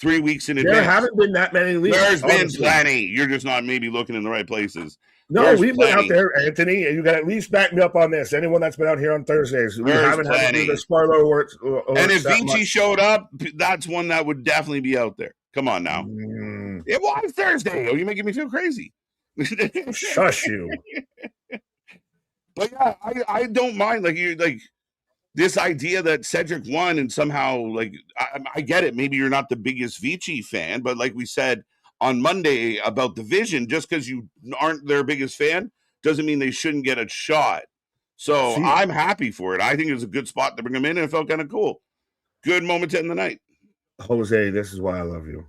3 weeks in advance. There haven't been that many leaks. There's been plenty. You're just not maybe looking in the right places. No, we've been out there, Anthony, and you got to at least back me up on this. Anyone that's been out here on Thursdays, we haven't had to do the spoiler alerts. And if Vinci showed up, that's one that would definitely be out there. Come on now. It was Thursday. Oh, you're making me feel crazy. Shush you. But yeah, I don't mind. Like this idea that Cedric won and somehow, like, I get it. Maybe you're not the biggest Vici fan, but like we said on Monday about the Vision, just because you aren't their biggest fan doesn't mean they shouldn't get a shot. So I'm happy for it. I think it was a good spot to bring them in, and it felt kind of cool. Good moment to end the night. Jose, this is why I love you.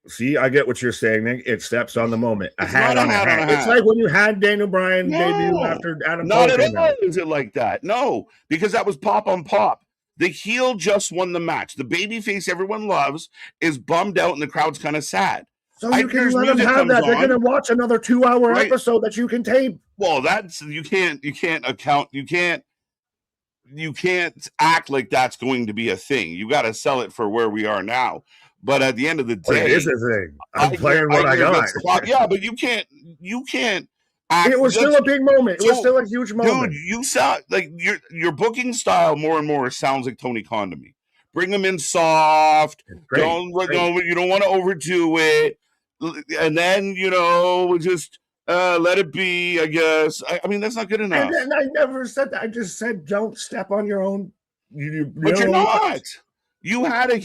See, I get what you're saying, Nick. It steps on the moment. A hat on a hat. It's like when you had Daniel Bryan debut after Adam Cole. Not at all is it like that. No, because that was pop on pop. The heel just won the match. The babyface everyone loves is bummed out, and the crowd's kind of sad. So you can let them have that. They're going to watch another 2-hour episode that you can tape. Well, that's you can't act like that's going to be a thing. You got to sell it for where we are now. But at the end of the day, it is a thing. I'm playing what I got. Yeah, but you can't act. It was still a big moment. It was still a huge moment. Dude, you sound like your booking style more and more sounds like Tony Khan to me. Bring them in soft. You don't want to overdo it. And then, just let it be, I guess. I mean, that's not good enough. And I never said that. I just said don't step on your own. But you're not. You had a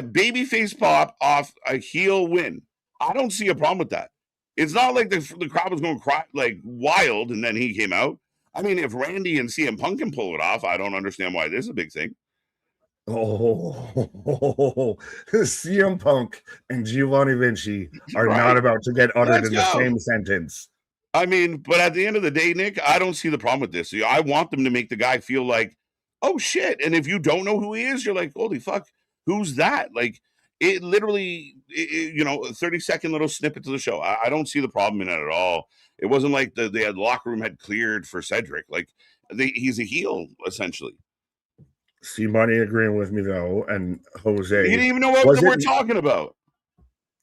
babyface pop off a heel win. I don't see a problem with that. It's not like the crowd was going to cry like wild and then he came out. I mean, if Randy and CM Punk can pull it off, I don't understand why this is a big thing. CM Punk and Giovanni Vinci are not about to get uttered in the same sentence. I mean, but at the end of the day, Nick, I don't see the problem with this. I want them to make the guy feel like, oh shit. And if you don't know who he is, you're like, holy fuck, who's that? Like, it literally, a 30-second little snippet to the show. I don't see the problem in it at all. It wasn't like the locker room had cleared for Cedric. Like, he's a heel, essentially. See, Money agreeing with me, though, and Jose. He didn't even know what we're talking about.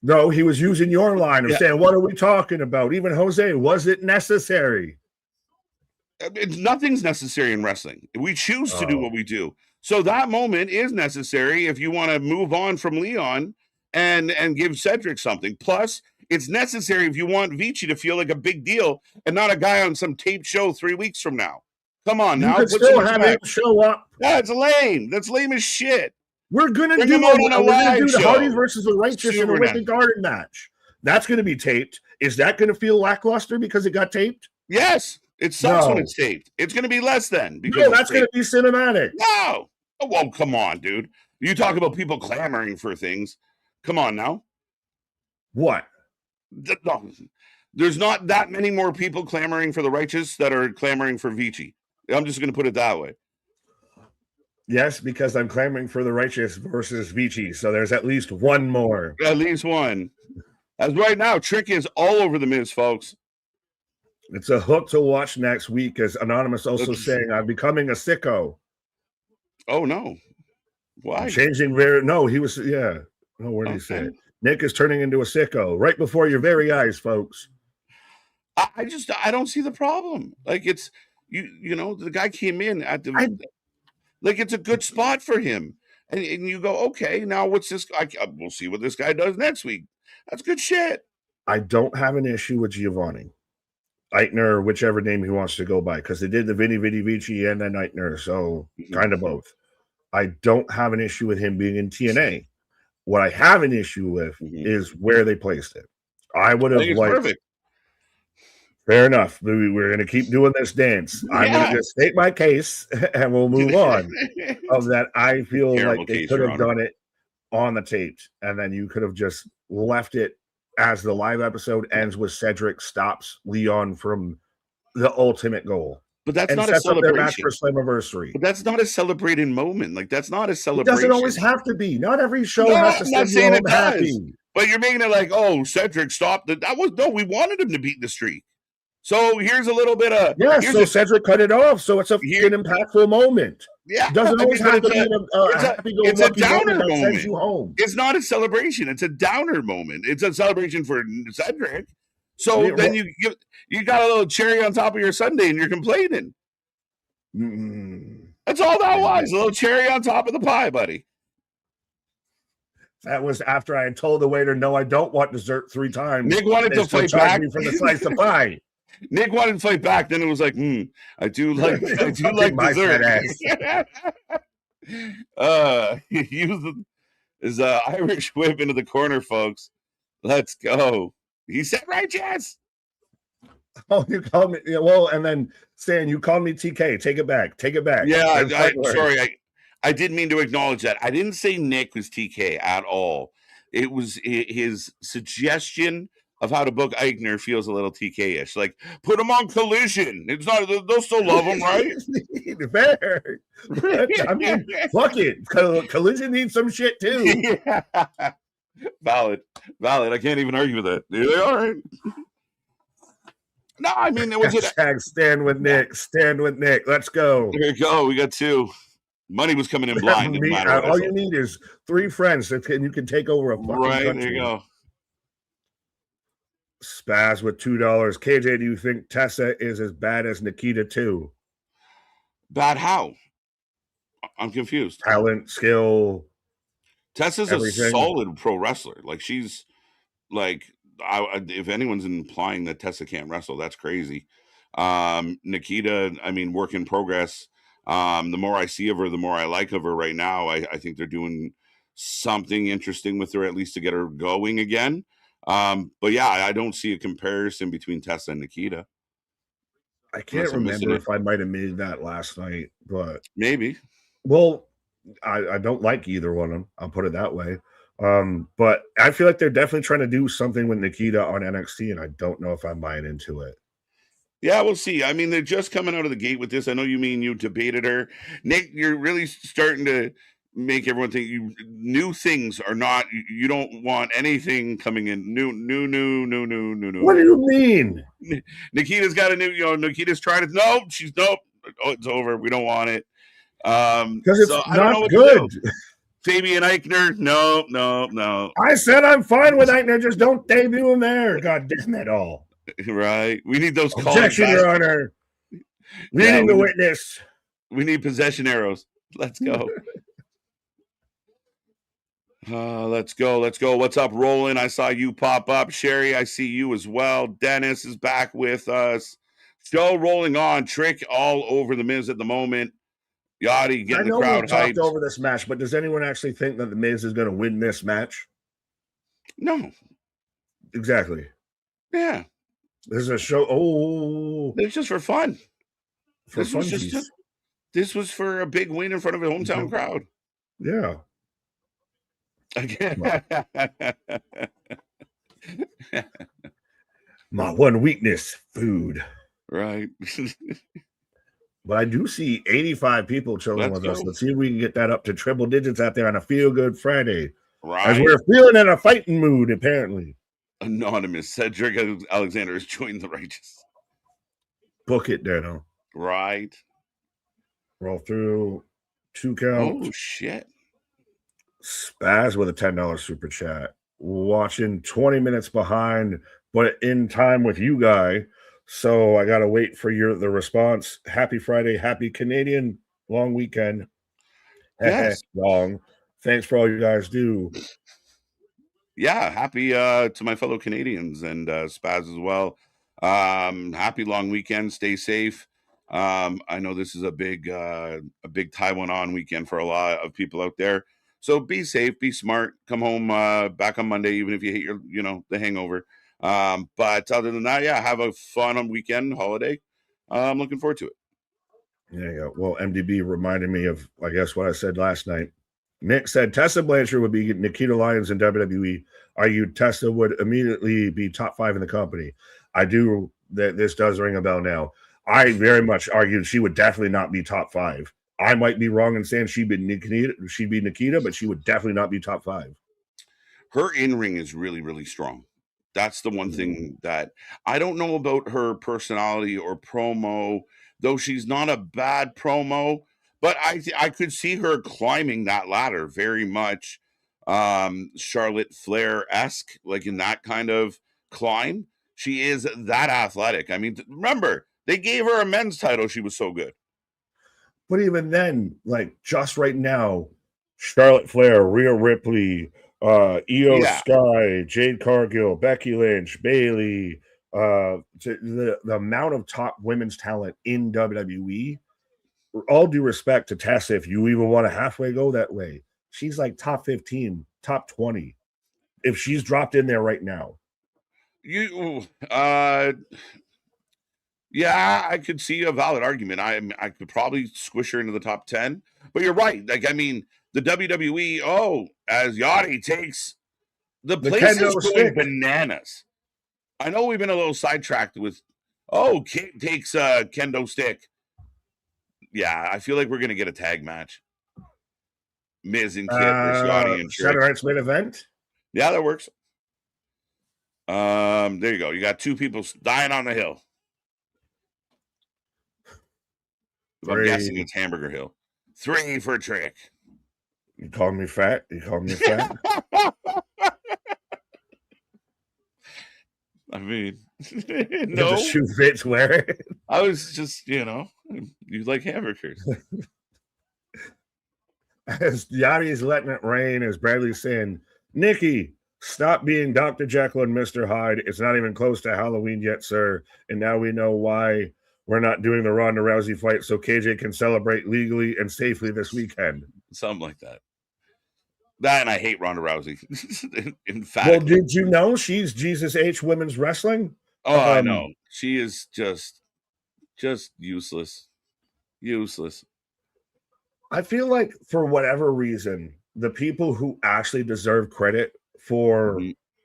No, he was using your line of saying, what are we talking about? Even Jose, was it necessary? Nothing's necessary in wrestling. We choose to do what we do. So that moment is necessary if you want to move on from Leon and give Cedric something. Plus, it's necessary if you want Vici to feel like a big deal and not a guy on some taped show 3 weeks from now. Come on now. You could still have him show up. That's lame. That's lame as shit. We're going to do the Hardys versus the Righteous in a Wicked Garden match. That's going to be taped. Is that going to feel lackluster because it got taped? Yes. It sucks when it's taped. It's going to be less than. Because that's going to be cinematic. No. Oh, well, come on, dude. You talk about people clamoring for things. Come on now. What? No, there's not that many more people clamoring for the righteous that are clamoring for Vici. I'm just going to put it that way. Yes, because I'm clamoring for the righteous versus Vici. So there's at least one more. At least one. As right now, Trick is all over the Miz, folks. It's a hook to watch next week, as Anonymous also saying, I'm becoming a sicko. Oh, no. Why? I'm changing no, he was, yeah. No, what did he say? Nick is turning into a sicko right before your very eyes, folks. I don't see the problem. Like, it's, you know, the guy came in at the, like, it's a good spot for him. And you go, okay, now what's this? We'll see what this guy does next week. That's good shit. I don't have an issue with Giovanni. Eichner, whichever name he wants to go by, because they did the Vinny Vici and then Eichner, so kind of both. I don't have an issue with him being in TNA. What I have an issue with is where they placed it. I would have liked. Perfect. Fair enough. We're going to keep doing this dance. Yeah. I'm going to just state my case, and we'll move on. Of that, I feel like they could have done it on the tape, and then you could have just left it as the live episode ends with Cedric stops Leon from the ultimate goal. But that's not a celebration. Their match for Slammiversary. But that's not a celebrating moment. Like, that's not a celebration. It doesn't always have to be. Not every show has to send you home happy. But you're making it like, oh, Cedric stopped. We wanted him to beat the streak. So here's a little bit of... Yeah, so Cedric cut it off, so it's an impactful moment. Yeah. It doesn't always have to be a happy-go-lucky moment that sends you home. It's not a celebration. It's a downer moment. It's a celebration for Cedric. So then you got a little cherry on top of your sundae and you're complaining. That's all that was. A little cherry on top of the pie, buddy. That was after I had told the waiter, no, I don't want dessert 3 times. Nick wanted to fight back for the slice of pie. Nick wanted to fight back. Then it was like, I do like dessert. He used his Irish whip into the corner, folks. Let's go. He said righteous. Oh, you called me. Yeah, well, and then saying you called me TK. Take it back. Take it back. Yeah, sorry. I didn't mean to acknowledge that. I didn't say Nick was TK at all. It was his suggestion of how to book Eichner feels a little TK-ish. Like, put him on Collision. It's not. They'll still love him, right? Fair. I mean, fuck it. Collision needs some shit too. Yeah. Valid. I can't even argue with that. Yeah, all right. No, I mean, it was stand with Nick. Stand with Nick. Let's go. There you go. We got 2. Money was coming in blind. All you need is 3 friends that you can take over a fucking country. There you go. Spaz with $2. KJ, do you think Tessa is as bad as Nikita too? Bad how? I'm confused. Talent, skill. Tessa's everything. A solid pro wrestler. Like, she's like, if anyone's implying that Tessa can't wrestle, that's crazy. Nikita, I mean, work in progress. The more I see of her, the more I like of her right now. I think they're doing something interesting with her, at least to get her going again. But yeah, I don't see a comparison between Tessa and Nikita. I can't remember if I might have made that last night, but maybe. Well, I don't like either one of them. I'll put it that way. But I feel like they're definitely trying to do something with Nikita on NXT, and I don't know if I'm buying into it. Yeah, we'll see. I mean, they're just coming out of the gate with this. I know you debated her. Nick, you're really starting to make everyone think new things are not, you don't want anything coming in new. What do you mean? Nikita's got a new, Nikita's trying to, nope, it's over. We don't want it. Because it's not good. Fabian Eichner, no. I said I'm fine with Eichner, just don't debut him there. God damn it all. Right. We need those calls. Objection, Your Honor. Reading the witness. We need possession arrows. Let's go. Let's go. What's up, Roland? I saw you pop up. Sherry, I see you as well. Dennis is back with us. Show rolling on. Trick all over the Miz at the moment. Yachty getting the crowd hyped. I know we talked over this match, but does anyone actually think that the Miz is going to win this match? No. Exactly. Yeah. This is a show. Oh. It's just for fun. This was for a big win in front of a hometown crowd. Yeah. My one weakness, food. Right. But I do see 85 people chilling with us. Go. Let's see if we can get that up to triple digits out there on a Feel Good Friday. Right. As we're feeling in a fighting mood, apparently. Anonymous. Cedric Alexander has joined the Righteous. Book it, Dano. Right. Roll through 2 count. Oh, shit. Spaz with a $10 super chat. Watching 20 minutes behind, but in time with you guy. So I gotta wait for the response. Happy Friday, happy Canadian long weekend. Yes. Long. Thanks for all you guys do. Yeah, happy to my fellow Canadians and Spaz as well. Happy long weekend. Stay safe. I know this is a big Taiwan on weekend for a lot of people out there. So be safe, be smart. Come home back on Monday, even if you hate the hangover. But other than that, yeah, have a fun weekend holiday. I'm looking forward to it. Yeah. Well, MDB reminded me of, I guess, what I said last night. Nick said Tessa Blanchard would be Nikita Lyons in WWE. Argued Tessa would immediately be top 5 in the company. I do. This does ring a bell now. I very much argued she would definitely not be top 5. I might be wrong in saying she'd be Nikita, but she would definitely not be top 5. Her in-ring is really, really strong. That's the one thing that I don't know about her personality or promo, though she's not a bad promo, but I could see her climbing that ladder very much Charlotte Flair-esque, like in that kind of climb. She is that athletic. I mean, remember, they gave her a men's title. She was so good. But even then, like just right now, Charlotte Flair, Rhea Ripley, Io Sky, Jade Cargill, Becky Lynch, Bayley, the amount of top women's talent in WWE, all due respect to Tessa, if you even want to halfway go that way, she's like top 15, top 20. If she's dropped in there right now. Yeah, I could see a valid argument. I could probably squish her into the top 10, but you're right. Like, I mean, the WWE, as Yachty takes the place is going bananas. I know we've been a little sidetracked with, Kate takes a kendo stick. Yeah, I feel like we're gonna get a tag match. Miz and Kit versus Yachty and Shadow Rights main event. Yeah, that works. There you go. You got 2 people dying on the hill. I'm guessing it's Hamburger Hill. 3 for Trick. You called me fat? I mean, no. The shoe fits where? I was just, you like hamburgers. As Yachty is letting it rain, as Bradley's saying, Nikki, stop being Dr. Jekyll and Mr. Hyde. It's not even close to Halloween yet, sir. And now we know why we're not doing the Ronda Rousey fight so KJ can celebrate legally and safely this weekend. Something like that. That, and I hate Ronda Rousey. In fact, well, did you know she's Jesus H Women's Wrestling? Oh, I know. She is just useless. I feel like for whatever reason, the people who actually deserve credit for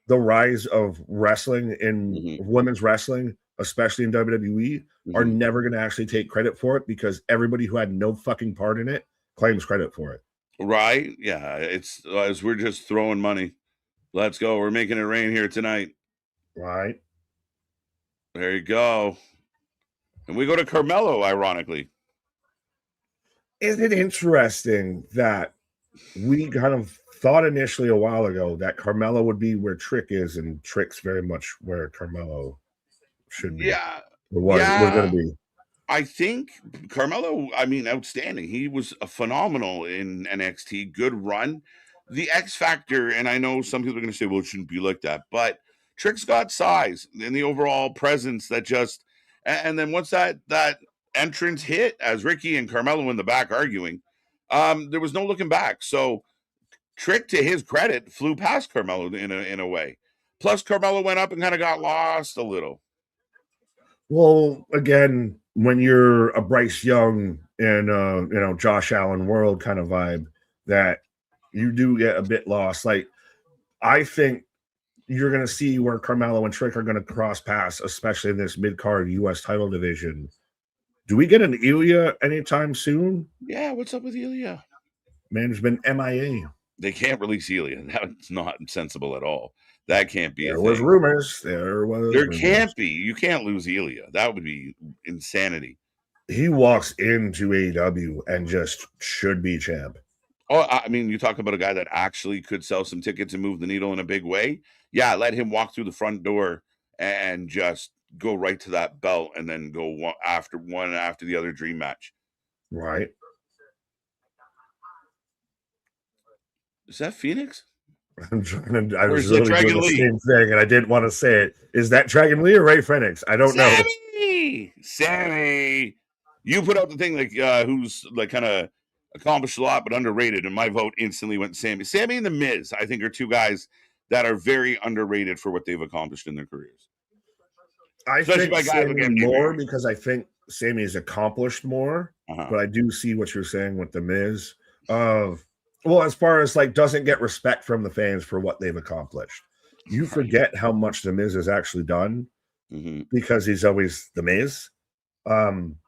the rise of wrestling in women's wrestling, especially in WWE, are never going to actually take credit for it because everybody who had no fucking part in it claims credit for it. Right? Yeah. It's as we're just throwing money. Let's go. We're making it rain here tonight. Right. There you go. And we go to Carmelo, ironically. Isn't it interesting that we kind of thought initially a while ago that Carmelo would be where Trick is, and Trick's very much where Carmelo should be. Yeah. We're going to be. I think Carmelo, outstanding. He was phenomenal in NXT. Good run. The X Factor, and I know some people are going to say, well, it shouldn't be like that, but Trick's got size and the overall presence that just, and then once that entrance hit as Ricky and Carmelo in the back arguing, there was no looking back. So Trick, to his credit, flew past Carmelo in a way. Plus, Carmelo went up and kind of got lost a little. Well, again, when you're a Bryce Young and Josh Allen world kind of vibe, that you do get a bit lost. Like, I think you're going to see where Carmelo and Trick are going to cross paths, especially in this mid-card U.S. title division. Do we get an Ilya anytime soon? Yeah, what's up with Ilya? Man, has been MIA. They can't release Ilya. That's not sensible at all. That can't be there a was thing. rumors. There can't be. You can't lose Ilya. That would be insanity. He walks into AEW and just should be champ. Oh, I mean, you talk about a guy that actually could sell some tickets and move the needle in a big way. Yeah, let him walk through the front door and just go right to that belt and then go one after the other dream match. Right. Is that Phoenix? I was literally doing the same thing, and I didn't want to say it. Is that Dragon Lee or Ray Phoenix? I don't know. Sammy, you put out the thing like who's like kind of accomplished a lot but underrated, and my vote instantly went to Sammy. Sammy and The Miz, I think, are two guys that are very underrated for what they've accomplished in their careers. I think Sammy more because I think Sammy's accomplished more, but I do see what you're saying with The Miz. Well, as far as like doesn't get respect from the fans for what they've accomplished. You forget how much The Miz has actually done because he's always The Miz. Who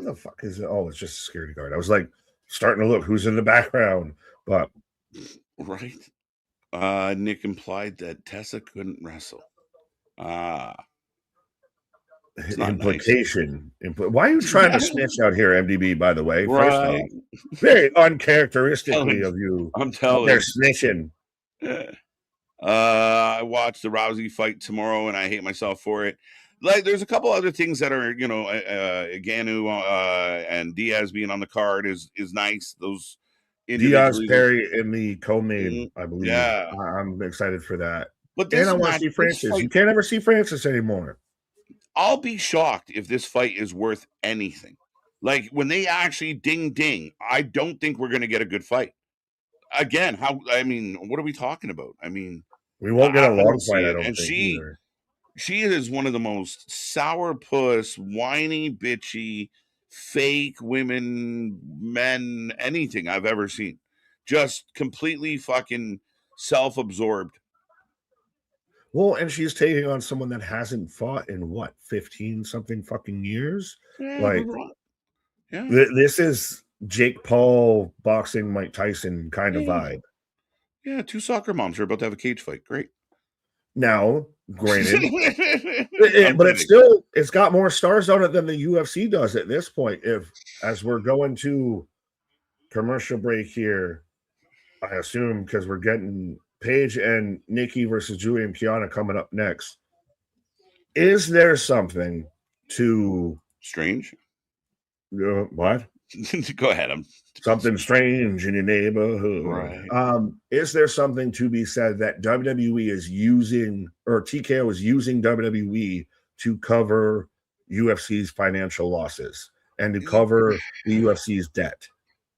the fuck is it? Oh, it's just a security guard. I was like starting to look who's in the background, but right. Nick implied that Tessa couldn't wrestle. Implication. Nice. Why are you trying to snitch out here, MDB, by the way? First of all, very uncharacteristically of you. I'm telling you. They're snitching. I watched the Rousey fight tomorrow, and I hate myself for it. Like, there's a couple other things that are, Ganu and Diaz being on the card is nice. Those Diaz, Perry, and the co-main, I believe. Yeah, I'm excited for that. But I want to see Francis. You can't ever see Francis anymore. I'll be shocked if this fight is worth anything. Like, when they actually ding, I don't think we're going to get a good fight. Again, what are we talking about? I mean, we won't get a long fight, I don't think. She is one of the most sourpuss, whiny, bitchy, fake women, men, anything I've ever seen. Just completely fucking self-absorbed. Well, and she's taking on someone that hasn't fought in 15 something fucking years. Yeah, this is Jake Paul boxing Mike Tyson kind of vibe. Yeah, two soccer moms are about to have a cage fight. Great. Now, granted, but it's got more stars on it than the UFC does at this point. As we're going to commercial break here, I assume because we're getting Paige and Nikki versus Julie and Kiana coming up next. Is there something to strange? What? Go ahead. Something strange in your neighborhood. Right. Is there something to be said that WWE is using, or TKO is using WWE to cover UFC's financial losses and to cover the UFC's debt?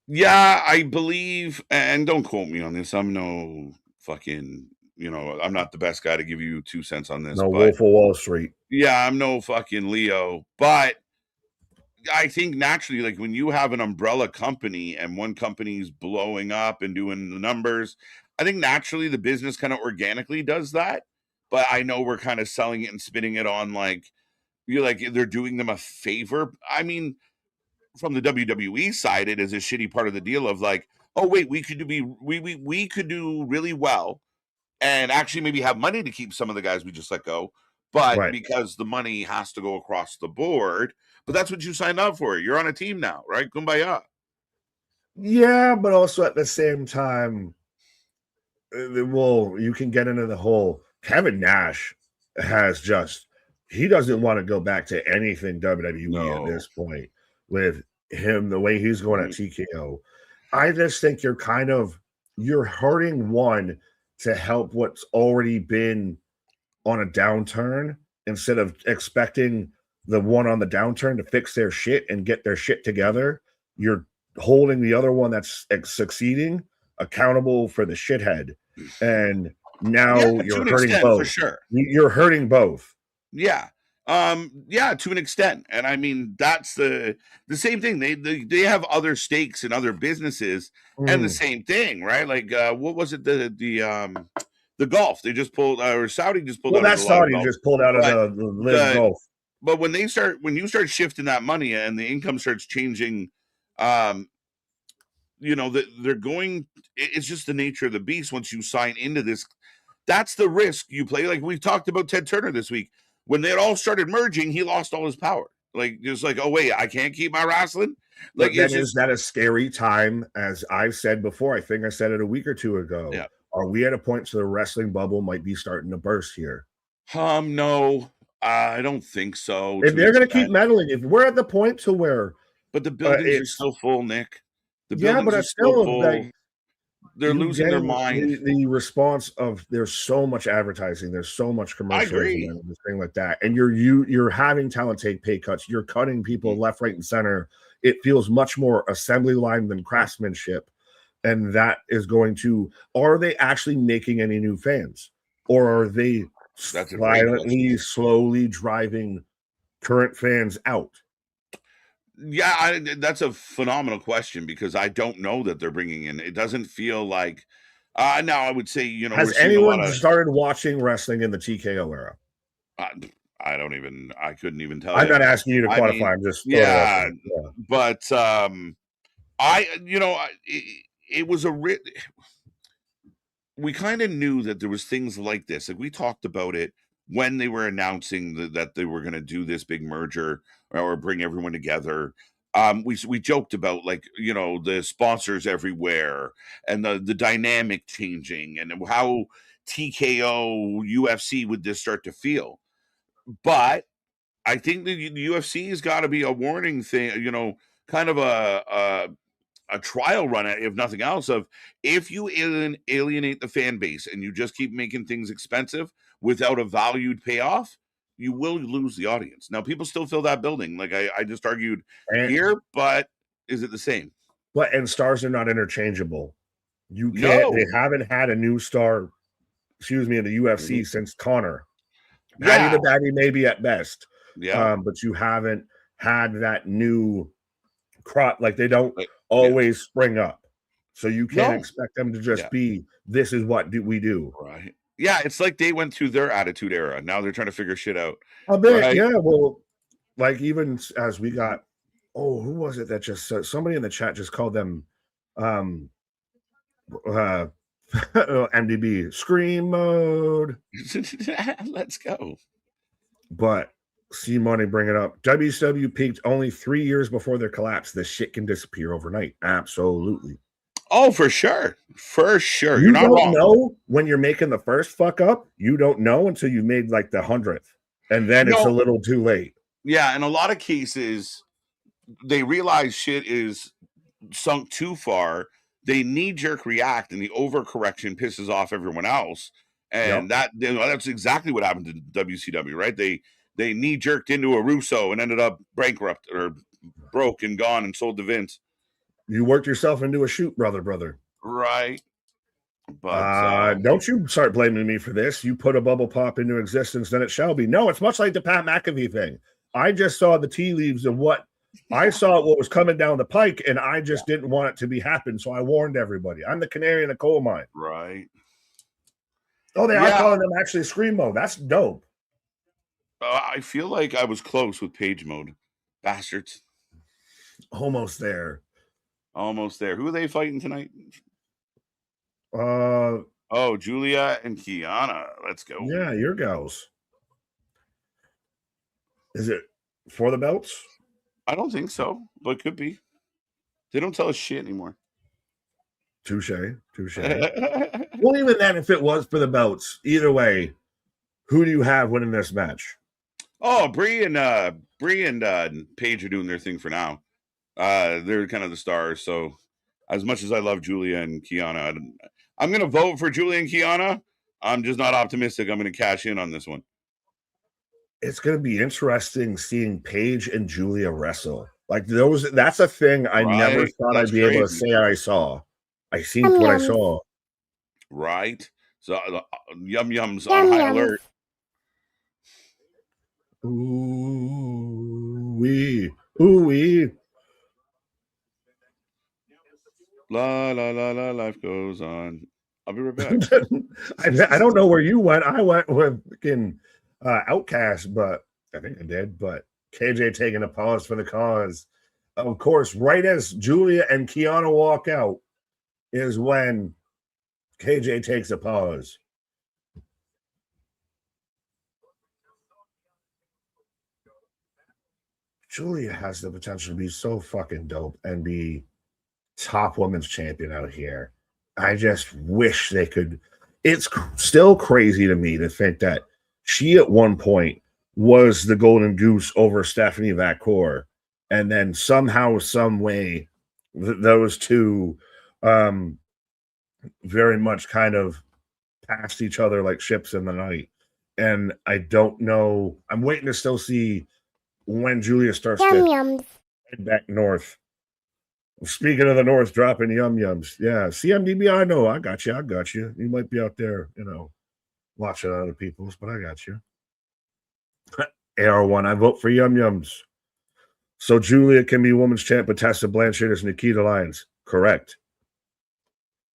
Yeah, I believe, and don't quote me on this. I'm no fucking, I'm not the best guy to give you 2 cents on this. No Wolf of Wall Street. Yeah, I'm no fucking Leo, but I think naturally, like when you have an umbrella company and one company's blowing up and doing the numbers, I think naturally the business kind of organically does that. But I know we're kind of selling it and spinning it on like they're doing them a favor. I mean, from the WWE side, it is a shitty part of the deal of like, oh wait, we could do really well and actually maybe have money to keep some of the guys we just let go. But because the money has to go across the board, but that's what you signed up for. You're on a team now, right? Kumbaya. Yeah, but also at the same time, you can get into the whole Kevin Nash he doesn't want to go back to anything WWE at this point with him, the way he's going at TKO. I just think you're hurting one to help what's already been on a downturn instead of expecting the one on the downturn to fix their shit and get their shit together. You're holding the other one that's succeeding accountable for the shithead. And now you're hurting both. For sure. You're hurting both. Yeah. Yeah, to an extent. And I mean, that's the same thing. They have other stakes in other businesses and the same thing, right? Like what was it, the golf they just pulled, or Saudi just pulled out of that a lot of Saudi golf. just pulled out of But the live golf. But when you start shifting that money and the income starts changing, um they're going, it's just the nature of the beast once you sign into this. That's the risk you play. Like we've talked about Ted Turner this week. When they all started merging, he lost all his power. Like just like, oh wait, I can't keep my wrestling. Like, but then is that a scary time? As I've said before, I think I said it a week or two ago. Yeah. Are we at a point so the wrestling bubble might be starting to burst here? No, I don't think so. If they're going to keep meddling, if we're at the point to where, but the buildings are still full, Nick. The buildings but are it's still full. like, they're losing their mind. The response of there's so much advertising, there's so much commercialism and everything like that, and you're having talent take pay cuts, you're cutting people left, right, and center. It feels much more assembly line than craftsmanship, and that is going to. Are they actually making any new fans, or are they silently, slowly driving current fans out? Yeah, that's a phenomenal question because I don't know that they're bringing in. It doesn't feel like. Now I would say, has anyone started watching wrestling in the TKO era? I couldn't even tell I'm you. not asking you to quantify. I'm just but it was we kind of knew that there was things like this. Like we talked about it when they were announcing that they were going to do this big merger or bring everyone together. We joked about, like, the sponsors everywhere and the dynamic changing and how TKO UFC would just start to feel. But I think the UFC has got to be a warning thing, kind of a trial run, if nothing else, of if you alienate the fan base and you just keep making things expensive without a valued payoff, you will lose the audience. Now, people still fill that building. Like I just argued here, but is it the same? And stars are not interchangeable. You can't. No. They haven't had a new star, in the UFC since Connor. Patty the Batty, maybe at best. Yeah. But you haven't had that new crop. Like they don't always spring up. So you can't expect them to just be, this is what we do. Right. Yeah, it's like they went through their attitude era. Now they're trying to figure shit out. A bit, right? Yeah. Well, like even as we got, who was it that just somebody in the chat just called them MDB scream mode. Let's go. But C Money bring it up. WCW peaked only 3 years before their collapse. This shit can disappear overnight. Absolutely. Oh, for sure. For sure. You don't know when you're making the first fuck up. You don't know until you made like the 100th. And then it's a little too late. Yeah. In a lot of cases, they realize shit is sunk too far. They knee-jerk react, and the overcorrection pisses off everyone else. And that's exactly what happened to WCW, right? They knee-jerked into a Russo and ended up bankrupt or broke and gone and sold to Vince. You worked yourself into a shoot, brother. Right. But don't you start blaming me for this. You put a bubble pop into existence, then it shall be. No, it's much like the Pat McAfee thing. I just saw the tea leaves of what was coming down the pike, and I just didn't want it to be happen. So I warned everybody. I'm the canary in the coal mine. Right. Oh, they are calling them actually scream mode. That's dope. I feel like I was close with page mode. Bastards. Almost there. Who are they fighting tonight? Julia and Kiana. Let's go. Yeah, your gals. Is it for the belts? I don't think so, but could be. They don't tell us shit anymore. Touche. Well, even then, if it was for the belts, either way, who do you have winning this match? Oh, Bree and Paige are doing their thing for now. They're kind of the stars. So, as much as I love Julia and Kiana, I'm going to vote for Julia and Kiana. I'm just not optimistic I'm going to cash in on this one. It's going to be interesting seeing Paige and Julia wrestle. Like those, that's a thing I never thought I'd be able to say I saw. I seen what I saw. Right. So yum yums on high alert. Ooh wee. Ooh wee. La la la la, life goes on. I'll be right back. I don't know where you went. I went with fucking Outcast, but I think I did. But KJ taking a pause for the cause. Of course, right as Julia and Kiana walk out is when KJ takes a pause. Julia has the potential to be so fucking dope and be top women's champion out here. I just wish they could. It's still crazy to me to think that she at one point was the golden goose over Stephanie Vacour, and then somehow, some way, those two very much kind of passed each other like ships in the night. And I don't know. I'm waiting to still see when Julia starts to head back north. Speaking of the North, dropping yum yums. Yeah, CMDB, I know. I got you. I got you. You might be out there, watching other people's, but I got you. AR1, I vote for yum yums. So Julia can be women's champ, but Tessa Blanchard is Nikita Lyons. Correct.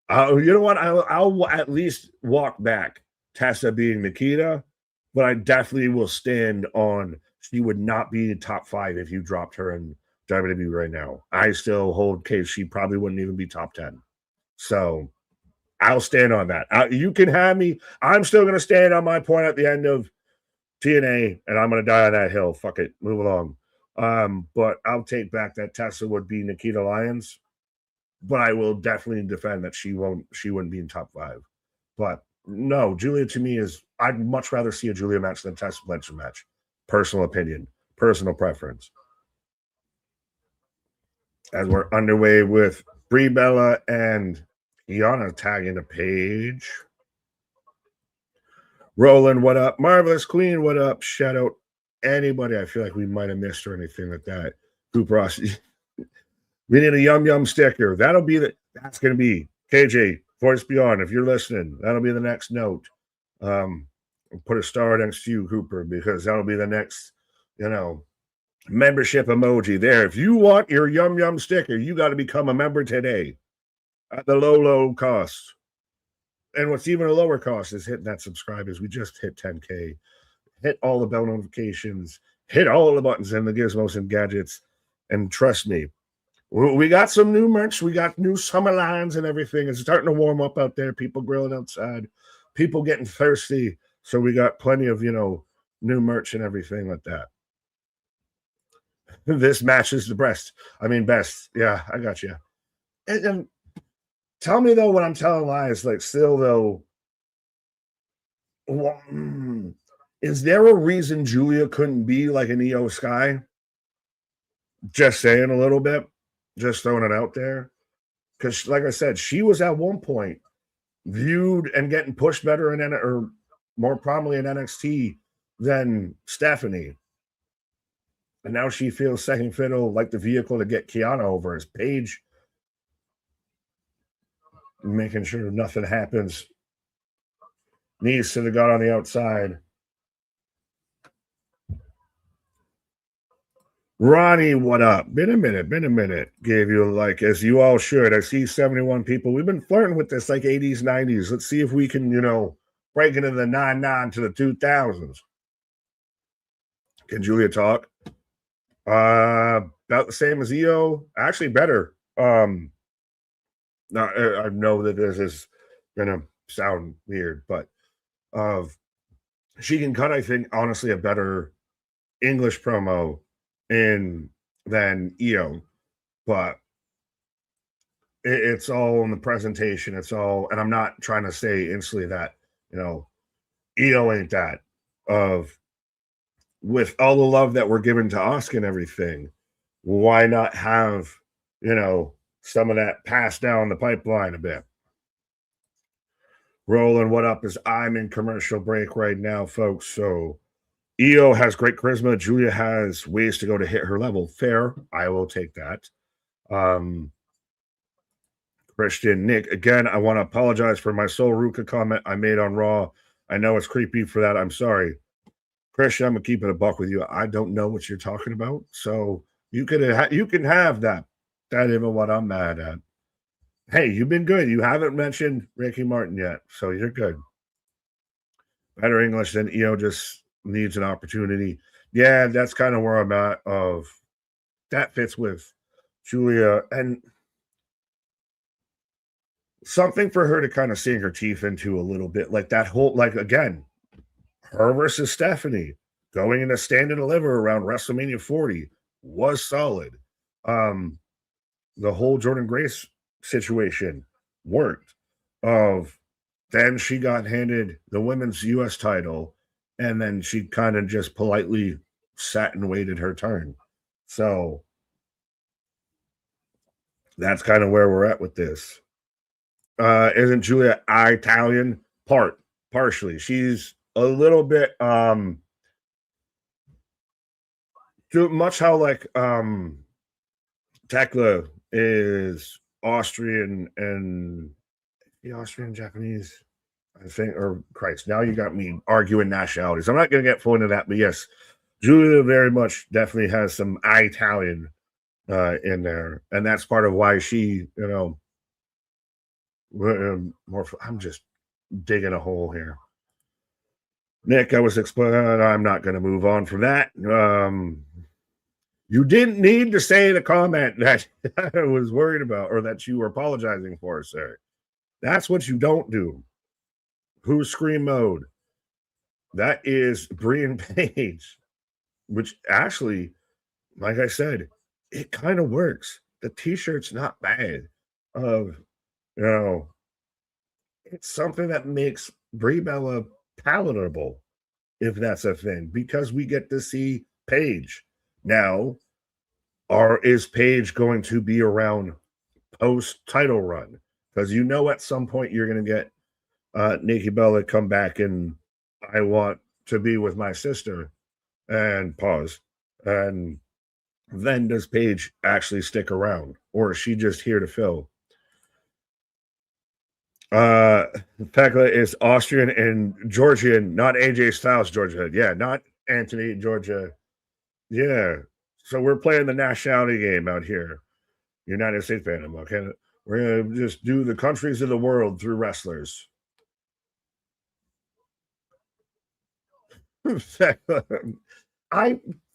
You know what? I'll at least walk back Tessa being Nikita, but I definitely will stand on she would not be in top 5 if you dropped her in WWE right now. I still hold case she probably wouldn't even be top 10. So I'll stand on that. You can have me. I'm still going to stand on my point at the end of TNA, and I'm going to die on that hill. Fuck it. Move along. But I'll take back that Tessa would be Nikita Lyons, but I will definitely defend that she wouldn't be in top 5. But no, Julia to me is, I'd much rather see a Julia match than a Tessa Blanchard match. Personal opinion, personal preference. As we're underway with Brie Bella and Kiana tagging a page. Roland, what up? Marvelous Queen, what up? Shout out anybody I feel like we might have missed or anything like that. Group Ross. We need a yum yum sticker. That's gonna be KJ, Voice Beyond. If you're listening, that'll be the next note. Put a star next to you, Cooper, because that'll be the next, membership emoji there. If you want your yum yum sticker, you got to become a member today at the low cost. And what's even a lower cost is hitting that subscribe. As we just hit 10K. Hit all the bell notifications, hit all the buttons and the gizmos and gadgets, and trust me, we got some new merch. We got new summer lines and everything. It's starting to warm up out there. People grilling outside, people getting thirsty. So we got plenty of new merch and everything like that. This matches the best. Yeah, I got you. And tell me though, when I'm telling lies, like still though, is there a reason Julia couldn't be like an Io Sky? Just saying a little bit, just throwing it out there. Because, like I said, she was at one point viewed and getting pushed better or more prominently in NXT than Stephanie. And now she feels second fiddle, like the vehicle to get Kiana over as Paige, making sure nothing happens. Knees to the god on the outside. Ronnie, what up? Been a minute. Gave you a like, as you all should. I see 71 people. We've been flirting with this like 80s, 90s. Let's see if we can, break into the 99 to the 2000s. Can Julia talk? About the same as Io. Actually, better. Now, I know that this is going to sound weird, but she can cut, I think, honestly, a better English promo than Io, but it's all in the presentation. It's all, and I'm not trying to say instantly that, Io ain't that. With all the love that we're giving to Asuka and everything, why not have, some of that passed down the pipeline a bit? Roland, what up? Is I'm in commercial break right now, folks. So Io has great charisma. Julia has ways to go to hit her level. Fair. I will take that. Christian, Nick, again, I want to apologize for my Sol Ruka comment I made on Raw. I know it's creepy for that. I'm sorry. Christian, I'm gonna keep it a buck with you. I don't know what you're talking about, so you can have that. That isn't what I'm mad at. Hey, you've been good. You haven't mentioned Ricky Martin yet, so you're good. Better English than Io just needs an opportunity. Yeah, that's kind of where I'm at. Of that fits with Julia and something for her to kind of sink her teeth into a little bit, like that whole again, her versus Stephanie going in a stand and deliver around WrestleMania 40 was solid. The whole Jordan Grace situation worked. Of then she got handed the women's US title, and then she kind of just politely sat and waited her turn. So that's kind of where we're at with this. Isn't Julia Italian? Partially. She's a little bit much how Tekla is Austrian and the Austrian Japanese, I think, or Christ, now you got me arguing nationalities. I'm not going to get full into that, but yes, Julia very much definitely has some Italian in there, and that's part of why she, I'm just digging a hole here. Nick, I was explaining. I'm not going to move on from that. You didn't need to say the comment that I was worried about or that you were apologizing for, sir. That's what you don't do. Who's Scream Mode? That is Brian Page, which actually, like I said, it kind of works. The t-shirt's not bad. It's something that makes Brie Bella palatable, if that's a thing, because we get to see Paige. Now, is Paige going to be around post-title run? Because at some point you're going to get Nikki Bella come back and I want to be with my sister and pause. And then does Paige actually stick around? Or is she just here to fill? Tekla is Austrian and Georgian, not AJ Styles, Georgia. Yeah, not Anthony, Georgia. Yeah. So we're playing the nationality game out here. United States fandom. Okay. We're going to just do the countries of the world through wrestlers.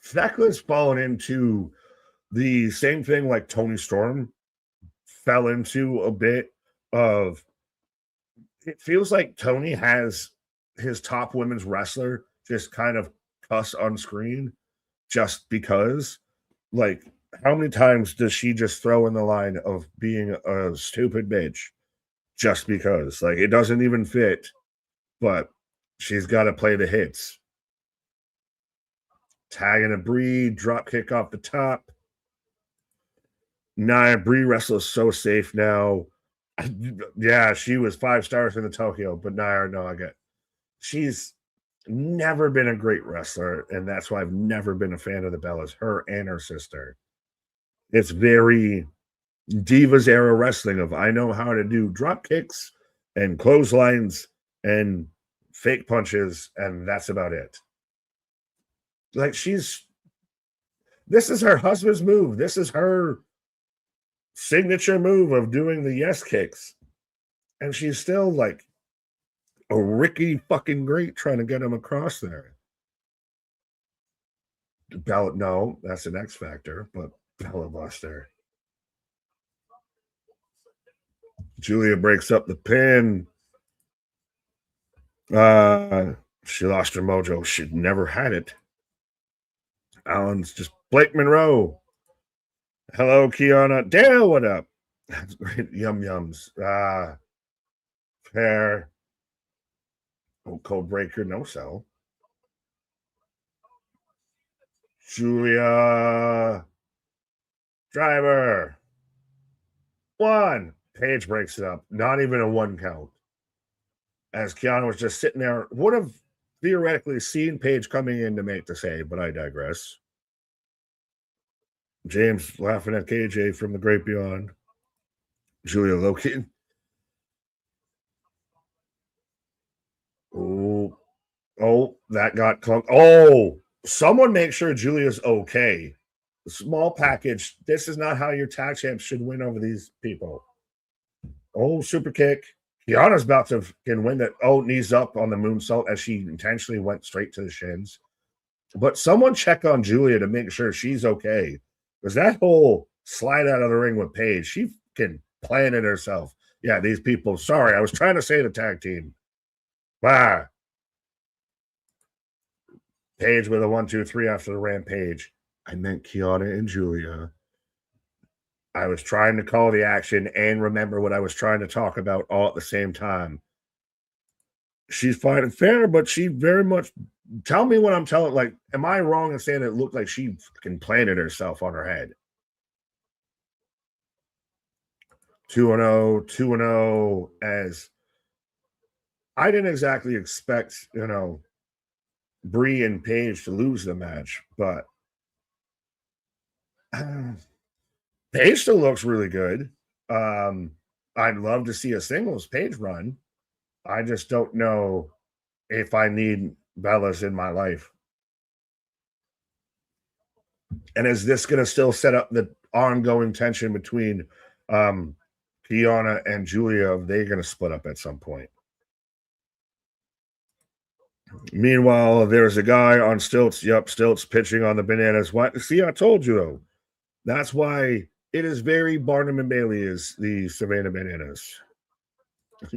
Tekla's fallen into the same thing like Tony Storm fell into a bit of. It feels like Tony has his top women's wrestler just kind of cuss on screen just because. Like, how many times does she just throw in the line of being a stupid bitch just because? Like, it doesn't even fit, but she's got to play the hits. Tagging a Brie, drop kick off the top. Brie wrestles so safe now. Yeah, she was 5 stars in the Tokyo, but she's never been a great wrestler, and that's why I've never been a fan of the Bellas, her and her sister. It's very Divas era wrestling of I know how to do drop kicks and clotheslines and fake punches, and that's about it. Like, this is her husband's move. This is her signature move of doing the yes kicks. And she's still like a Ricky fucking great trying to get him across there. No, that's an X Factor, but Bella Buster. Julia breaks up the pin. She lost her mojo. She never had it. Alan's just Blake Monroe. Hello, Kiana. Dale, what up? That's great. Yums. Fair. Oh, Code Breaker, no sell. Julia. Driver. 1. Paige breaks it up. Not even a 1 count. As Kiana was just sitting there, would have theoretically seen Paige coming in to make the save, but I digress. James laughing at KJ from the Great Beyond. Julia Loki. Oh, Oh, that got clunked. Oh, someone make sure Julia's okay. Small package. This is not how your tag champs should win over these people. Oh, super kick. Kiana's about to can win that. Oh, knees up on the moonsault as she intentionally went straight to the shins. But someone check on Julia to make sure she's okay. Because that whole slide out of the ring with Paige, she can plan it herself. Yeah, these people. Sorry, I was trying to say the tag team. Ah. Paige with a 1, 2, 3 after the rampage. I meant Kiana and Julia. I was trying to call the action and remember what I was trying to talk about all at the same time. She's fighting fair, but she very much tell me what I'm telling. Like, am I wrong in saying it looked like she can planted herself on her head? 2-0, 2-0. As I didn't exactly expect, Brie and Paige to lose the match, but Paige still looks really good. I'd love to see a singles Paige run. I just don't know if I need Bellas in my life. And is this going to still set up the ongoing tension between Kiana and Julia? Are they going to split up at some point? Meanwhile, there's a guy on stilts. Yep, stilts pitching on the bananas. What? See, I told you though. That's why it is very Barnum and Bailey is the Savannah Bananas.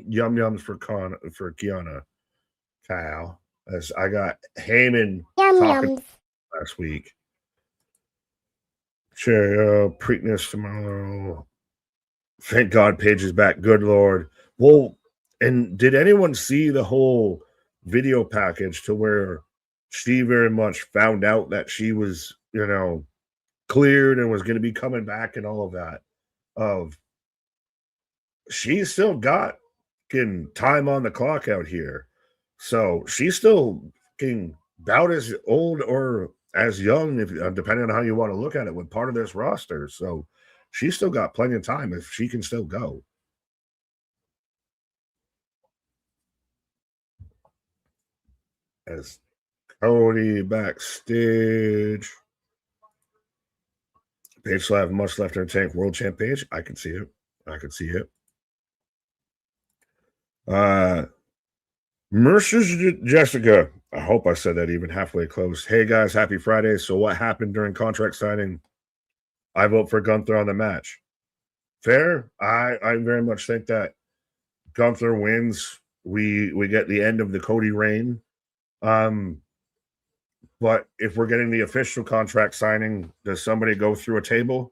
Yum yums for Kiana. Kyle. As I got Heyman talking last week. Sure, Preakness tomorrow. Thank God Paige is back. Good Lord. Well, and did anyone see the whole video package to where she very much found out that she was, cleared and was going to be coming back and all of that? She's still got time on the clock out here. So she's still about as old or as young, if depending on how you want to look at it, with part of this roster. So she's still got plenty of time if she can still go. As Cody backstage. Paige still have much left in her tank. World champ Paige. I can see it. Mercer's Jessica. I hope I said that even halfway close. Hey guys, happy Friday. So what happened during contract signing? I vote for Gunther on the match. Fair. I very much think that Gunther wins. We get the end of the Cody reign. But if we're getting the official contract signing, does somebody go through a table?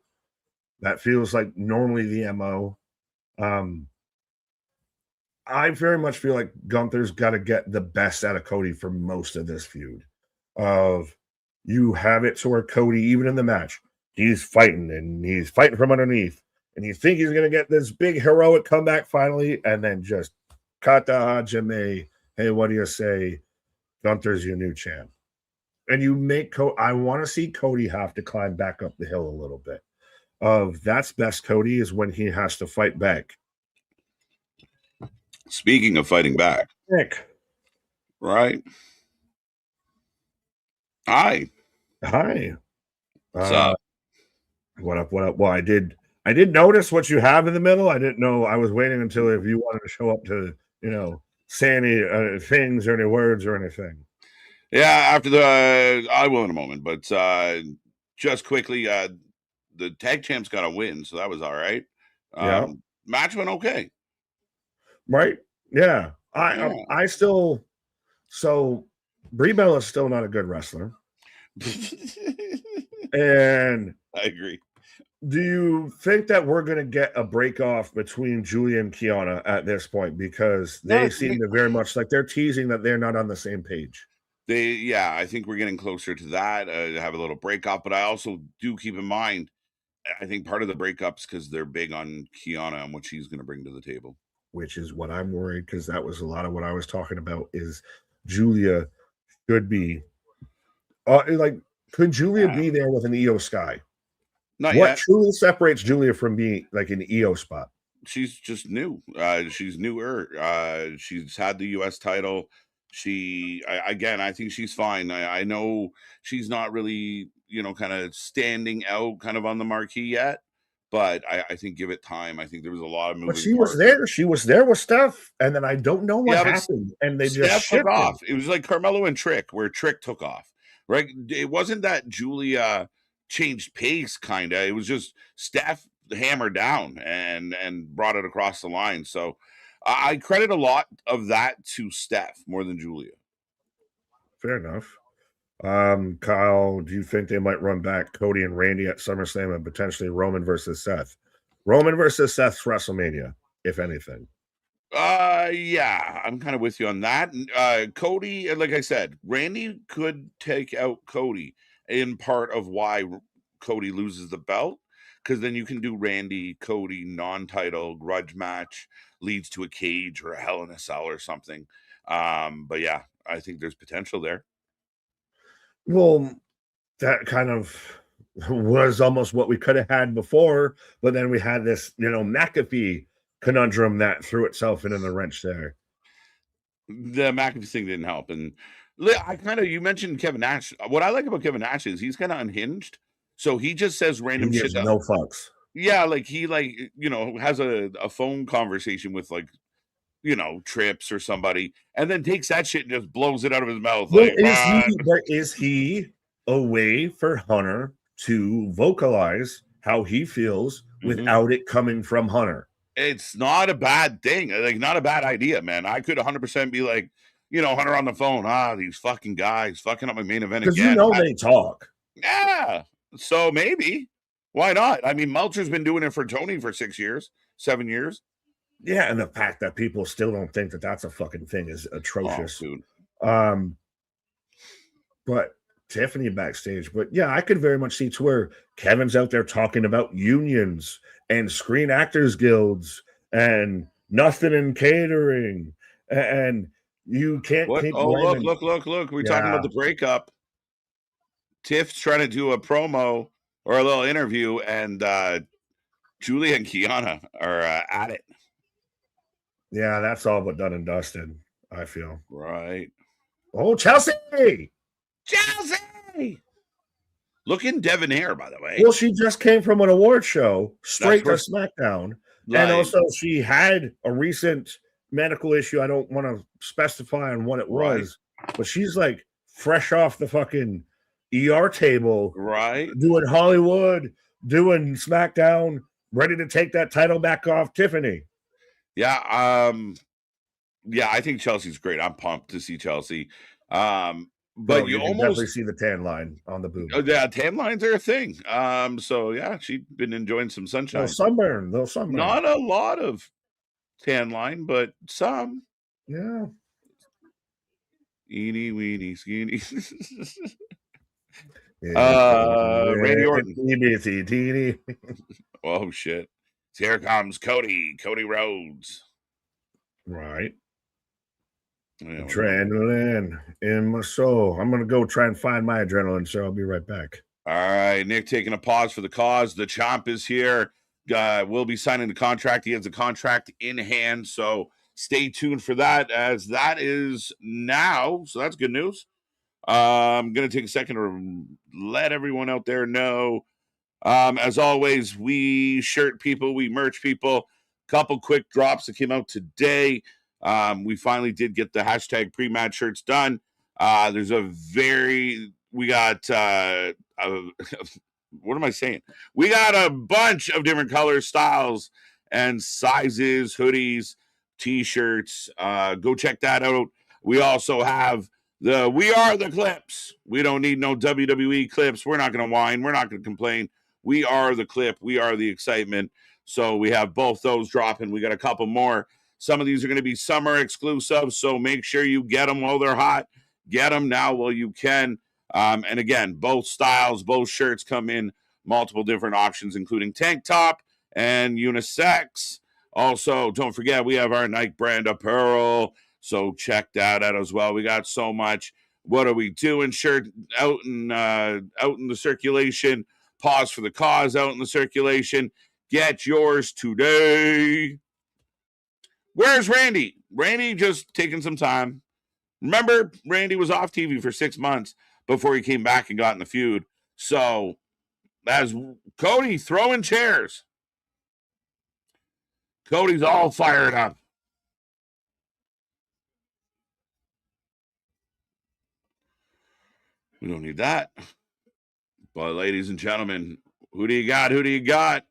That feels like normally the MO. I very much feel like Gunther's got to get the best out of Cody for most of this feud. You have it to where Cody, even in the match, he's fighting from underneath, and you think he's going to get this big heroic comeback finally, and then just kata hajime. Hey, what do you say? Gunther's your new champ. And you make I want to see Cody have to climb back up the hill a little bit. That's best Cody is when he has to fight back. Speaking of fighting back, Nick. Right? Hi. What's up? What up? Well, I did notice what you have in the middle. I didn't know. I was waiting until if you wanted to show up to, say any things or any words or anything. Yeah, after the I will in a moment, but just quickly, the tag champs got a win, so that was all right. Match went okay. Right? Yeah. I still Brie Bella is still not a good wrestler. And I agree. Do you think that we're going to get a break off between Julia and Kiana at this point? Because they seem to very much like they're teasing that they're not on the same page. I think we're getting closer to that, have a little break off. But I also do keep in mind, I think part of the breakups because they're big on Kiana and what she's going to bring to the table. Which is what I'm worried, because that was a lot of what I was talking about is Julia should be could Julia be there with an EO Sky? Not what yet. Truly separates Julia from being like an EO spot? She's just new. She's newer. She's had the US title. I think she's fine. I know she's not really, kind of standing out kind of on the marquee yet, but I think give it time. I think there was a lot of But moving she was parts. there. She was there with Steph, and then I don't know what Yeah, but happened, and they just Steph took shifted. off. It was like Carmelo and Trick, where Trick took off, right? It wasn't that Julia changed pace, kind of. It was just Steph hammered down and brought it across the line. So I credit a lot of that to Steph more than Julia. Fair enough. Kyle, do you think they might run back Cody and Randy at SummerSlam and potentially Roman versus Seth? Roman versus Seth's WrestleMania, if anything. Yeah, I'm kind of with you on that. Cody, like I said, Randy could take out Cody in part of why Cody loses the belt, because then you can do Randy Cody non-title grudge match, leads to a cage or a Hell in a Cell or something. But yeah, I think there's potential there. Well, that kind of was almost what we could have had before, but then we had this, McAfee conundrum that threw itself in the wrench there. The McAfee thing didn't help, and you mentioned Kevin Nash. What I like about Kevin Nash is he's kind of unhinged, so he just says random He shit. gives no fucks. Yeah, like he has a phone conversation with Trips or somebody, and then takes that shit and just blows it out of his mouth. Well, Like, is he a way for Hunter to vocalize how he feels without it coming from Hunter? It's not a bad thing. Like, not a bad idea, man. I could 100% be like, Hunter on the phone. These fucking guys fucking up my main event again. Because they talk. Yeah. So maybe. Why not? I mean, Meltzer's been doing it for Tony for 6 years, 7 years. Yeah, and the fact that people still don't think that that's a fucking thing is atrocious. Oh, but Tiffany backstage. But yeah, I could very much see to where Kevin's out there talking about unions and Screen Actors Guilds and nothing in catering, and you can't. What? Keep look! We're talking about the breakup. Tiff's trying to do a promo or a little interview, and Julia and Kiana are at it. Yeah, that's all but done and dusted, I feel. Right. Oh, Chelsea! Looking debonair, by the way. Well, she just came from an award show straight to SmackDown. And also, she had a recent medical issue. I don't want to specify on what it was, but she's like fresh off the fucking ER table. Right. Doing Hollywood, doing SmackDown, ready to take that title back off Tiffany. Yeah. I think Chelsea's great. I'm pumped to see Chelsea. But you almost definitely see the tan line on the boob. Yeah, tan lines are a thing. So yeah, she's been enjoying some sunshine. Little sunburn. Not a lot of tan line, but some. Yeah. Eeny weeny skinny. Randy Orton. Oh shit. Here comes Cody Rhodes. Right. Adrenaline in my soul. I'm gonna go try and find my adrenaline, so I'll be right back. All right, Nick taking a pause for the cause. The Chomp is here. We'll be signing the contract. He has the contract in hand, so stay tuned for that, as that is now. So that's good news. I'm gonna take a second to let everyone out there know. As always, we shirt people, we merch people. Couple quick drops that came out today. We finally did get the hashtag pre-match shirts done. We got what am I saying? We got a bunch of different colors, styles, and sizes, hoodies, t-shirts. Go check that out. We also have We Are the Clips. We don't need no WWE clips. We're not going to whine. We're not going to complain. We are the clip. We are the excitement. So we have both those dropping. We got a couple more. Some of these are going to be summer exclusive, so make sure you get them while they're hot. Get them now while you can. And again, both styles, both shirts come in multiple different options, including tank top and unisex. Also, don't forget, we have our Nike brand apparel, so check that out as well. We got so much. What are we doing? Shirt out in the circulation. Pause for the cause out in the circulation. Get yours today. Where's Randy? Randy just taking some time. Remember, Randy was off TV for 6 months before he came back and got in the feud. So, as Cody throwing chairs, Cody's all fired up. We don't need that. But, ladies and gentlemen, who do you got? Who do you got?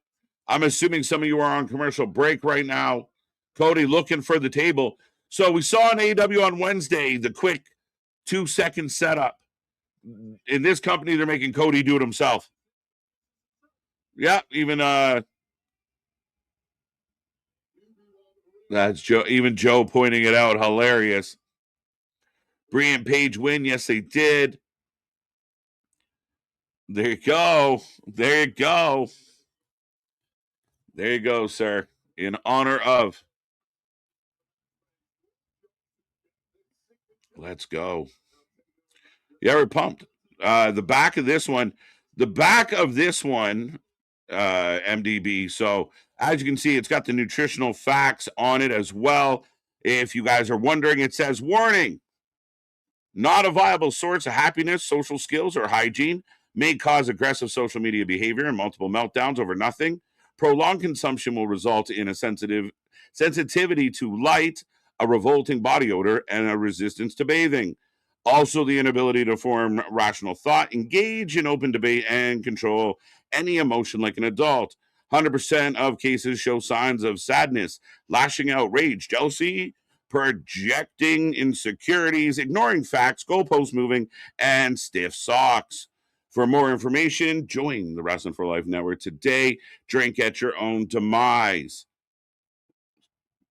I'm assuming some of you are on commercial break right now. Cody looking for the table. So we saw on AEW on Wednesday the quick 2-second setup. In this company, they're making Cody do it himself. Yeah, even that's Joe. Even Joe pointing it out. Hilarious. Brie and Paige win. Yes, they did. There you go. There you go. There you go, sir. In honor of. Let's go. Yeah, we're pumped. The back of this one, MDB. So as you can see, it's got the nutritional facts on it as well. If you guys are wondering, it says, warning, not a viable source of happiness, social skills, or hygiene, may cause aggressive social media behavior and multiple meltdowns over nothing. Prolonged consumption will result in a sensitivity to light, a revolting body odor, and a resistance to bathing. Also, the inability to form rational thought, engage in open debate, and control any emotion like an adult. 100% of cases show signs of sadness, lashing out, rage, jealousy, projecting insecurities, ignoring facts, goalpost moving, and stiff socks. For more information, join the Wrestling for Life Network today. Drink at your own demise.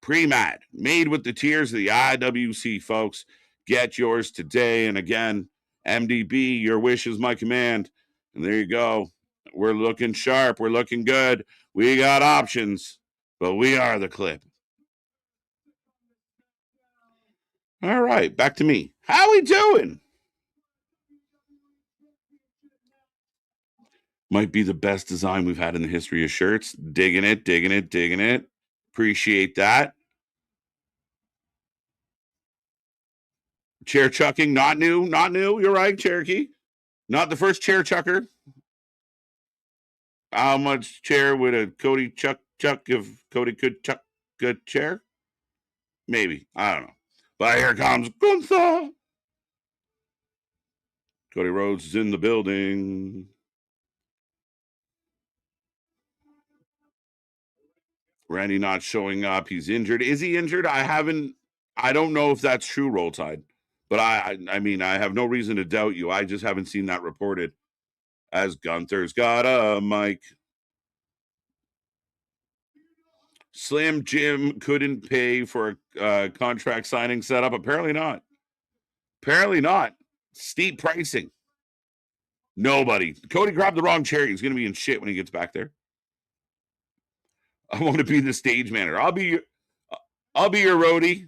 Pre-mat, made with the tears of the IWC, folks. Get yours today. And again, MDB, your wish is my command. And there you go. We're looking sharp. We're looking good. We got options, but we are the clip. All right, back to me. How we doing? Might be the best design we've had in the history of shirts. Digging it, digging it, digging it. Appreciate that. Chair chucking, not new, not new. You're right, Cherokee. Not the first chair chucker. How much chair would a Cody chuck if Cody could chuck a chair? Maybe. I don't know. But here comes Gunther. Cody Rhodes is in the building. Randy not showing up. He's injured. Is he injured? I don't know if that's true, Roll Tide. But I mean, I have no reason to doubt you. I just haven't seen that reported. As Gunther's got a mic. Slim Jim couldn't pay for a contract signing setup. Apparently not. Apparently not. Steep pricing. Nobody. Cody grabbed the wrong chair. He's going to be in shit when he gets back there. I want to be the stage manager. I'll be your roadie.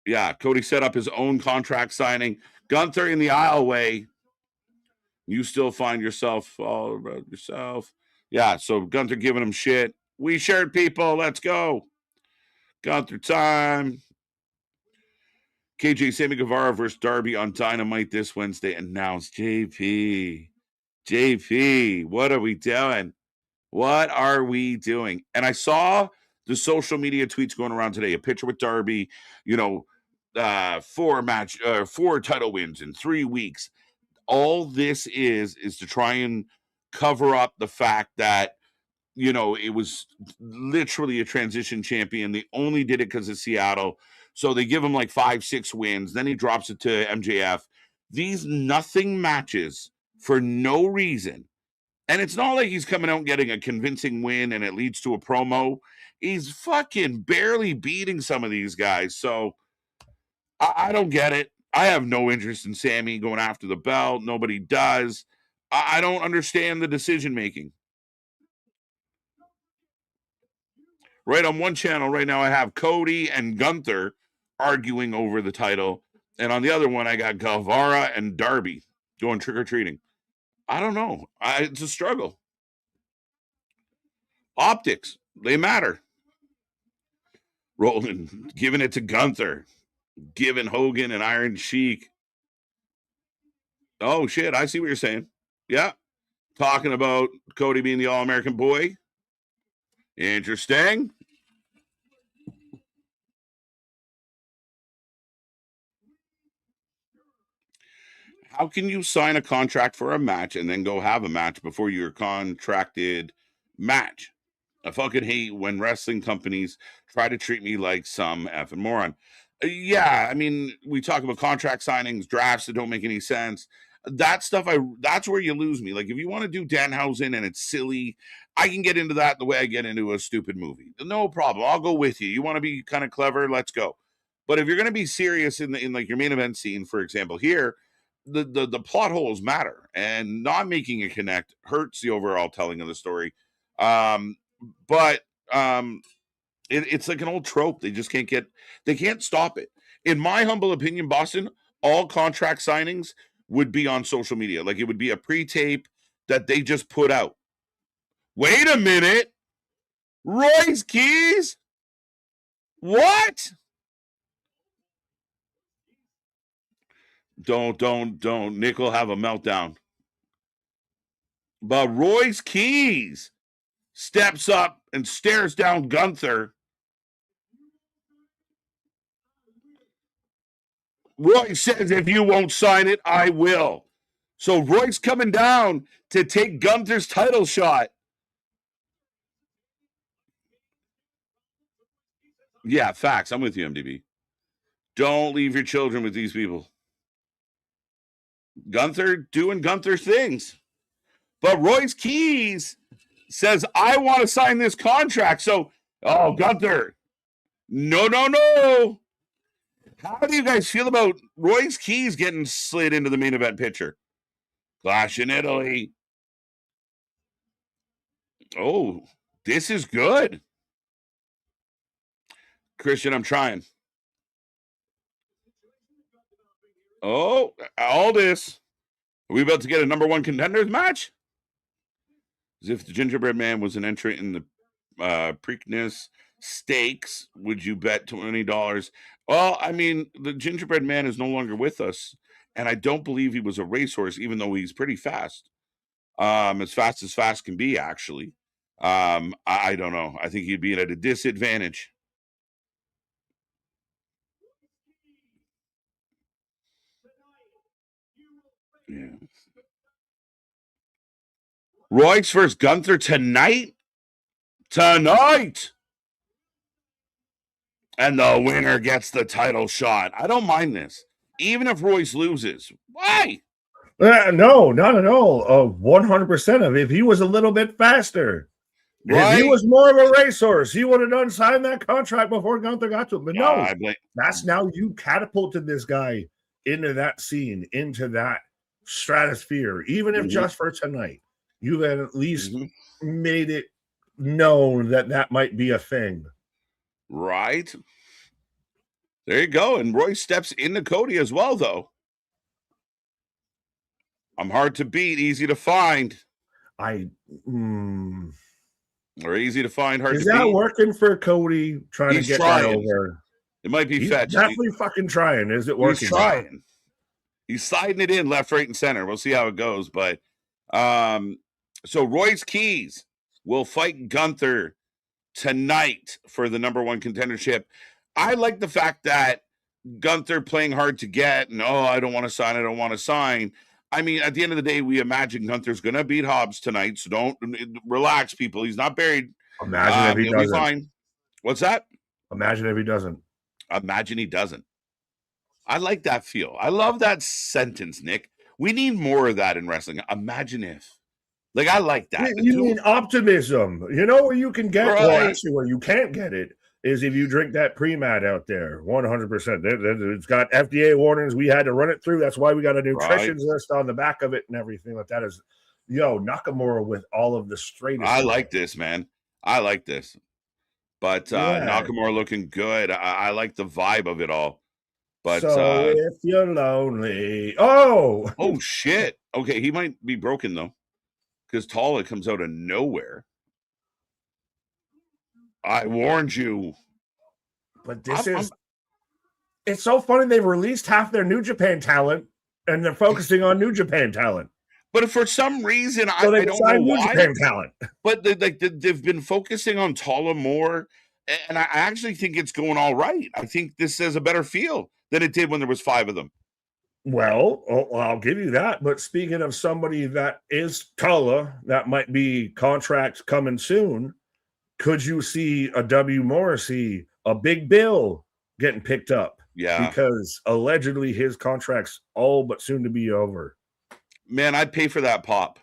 Yeah, Cody set up his own contract signing. Gunther in the aisleway. You still find yourself all about yourself. Yeah, so Gunther giving him shit. We shared people. Let's go. Gunther time. KJ Sammy Guevara versus Darby on Dynamite this Wednesday. Announced. JP, what are we doing? What are we doing? And I saw the social media tweets going around today. A picture with Darby, 4 title wins in 3 weeks. All this is to try and cover up the fact that, it was literally a transition champion. They only did it because of Seattle. So they give him like 5-6 wins. Then he drops it to MJF. These nothing matches for no reason. And it's not like he's coming out and getting a convincing win and it leads to a promo. He's fucking barely beating some of these guys. So I don't get it. I have no interest in Sammy going after the belt. Nobody does. I don't understand the decision making. Right on one channel right now, I have Cody and Gunther arguing over the title. And on the other one, I got Guevara and Darby going trick-or-treating. I don't know. It's a struggle. Optics, they matter. Rolling, giving it to Gunther, giving Hogan and Iron Sheik. Oh, shit. I see what you're saying. Yeah. Talking about Cody being the All-American boy. Interesting. How can you sign a contract for a match and then go have a match before your contracted match? I fucking hate when wrestling companies try to treat me like some effing moron. Yeah, I mean, we talk about contract signings, drafts that don't make any sense. That stuff, that's where you lose me. Like, if you want to do Danhausen and it's silly, I can get into that the way I get into a stupid movie. No problem. I'll go with you. You want to be kind of clever? Let's go. But if you're going to be serious in like your main event scene, for example, here, the plot holes matter, and not making it connect hurts the overall telling of the story. But it's like an old trope. They just they can't stop it. In my humble opinion, Boston, all contract signings would be on social media. Like, it would be a pre-tape that they just put out. Wait a minute. Royce Keys? What? Don't. Nick will have a meltdown. But Royce Keys steps up and stares down Gunther. Royce says, if you won't sign it, I will. So Royce coming down to take Gunther's title shot. Yeah, facts. I'm with you, MDB. Don't leave your children with these people. Gunther doing Gunther things. But Royce Keys says, I want to sign this contract. So, Gunther, no. How do you guys feel about Royce Keys getting slid into the main event picture? Clash in Italy. Oh, this is good. Christian, I'm trying. Oh, all this. Are we about to get a number one contenders match? As if the Gingerbread Man was an entrant in the Preakness Stakes, would you bet $20? Well, I mean, the Gingerbread Man is no longer with us, and I don't believe he was a racehorse, even though he's pretty fast. As fast can be, actually. I don't know. I think he'd be at a disadvantage. Yeah. Royce versus Gunther tonight? Tonight! And the winner gets the title shot. I don't mind this. Even if Royce loses. Why? No, not at all. 100% of it. If he was a little bit faster, right? If he was more of a racehorse, he would have done signed that contract before Gunther got to him. But no, that's now you catapulted this guy into that scene, into that stratosphere, even if just for tonight. You've at least made it known that might be a thing. Right. There you go. And Royce steps into Cody as well, though. I'm hard to beat, easy to find. Or easy to find, hard to beat. Is that working for Cody trying to get that over? It might be fetched. Definitely fucking trying. Is it working? He's trying. He's sliding it in left, right, and center. We'll see how it goes. But so Royce Keys will fight Gunther tonight for the number one contendership. I like the fact that Gunther playing hard to get and I don't want to sign. I mean, at the end of the day, we imagine Gunther's going to beat Hobbs tonight, so don't relax, people. He's not buried. Imagine if he doesn't. Fine. What's that? Imagine if he doesn't. Imagine he doesn't. I like that feel. I love that sentence, Nick. We need more of that in wrestling. Imagine if. Like, I like that. You mean optimism. You know where you can get it? Well, actually, where you can't get it is if you drink that pre-mat out there. 100%. It's got FDA warnings. We had to run it through. That's why we got a nutrition list on the back of it and everything like that. Is Nakamura with all of the straightest. I like this, man. I like this. But Nakamura looking good. I like the vibe of it all. But so if you're lonely. Oh shit. Okay, he might be broken though. Because Tala comes out of nowhere. I warned you. But it's so funny. They've released half their New Japan talent and they're focusing on New Japan talent. But for some reason, I don't know New why. Japan talent. But they've been focusing on Tala more, and I actually think it's going all right. I think this has a better feel than it did when there was 5 of them. Well, I'll give you that. But speaking of somebody that is Tala, that might be contract coming soon, could you see a W. Morrissey, a Big Bill getting picked up? Yeah. Because allegedly his contract's all but soon to be over. Man, I'd pay for that pop.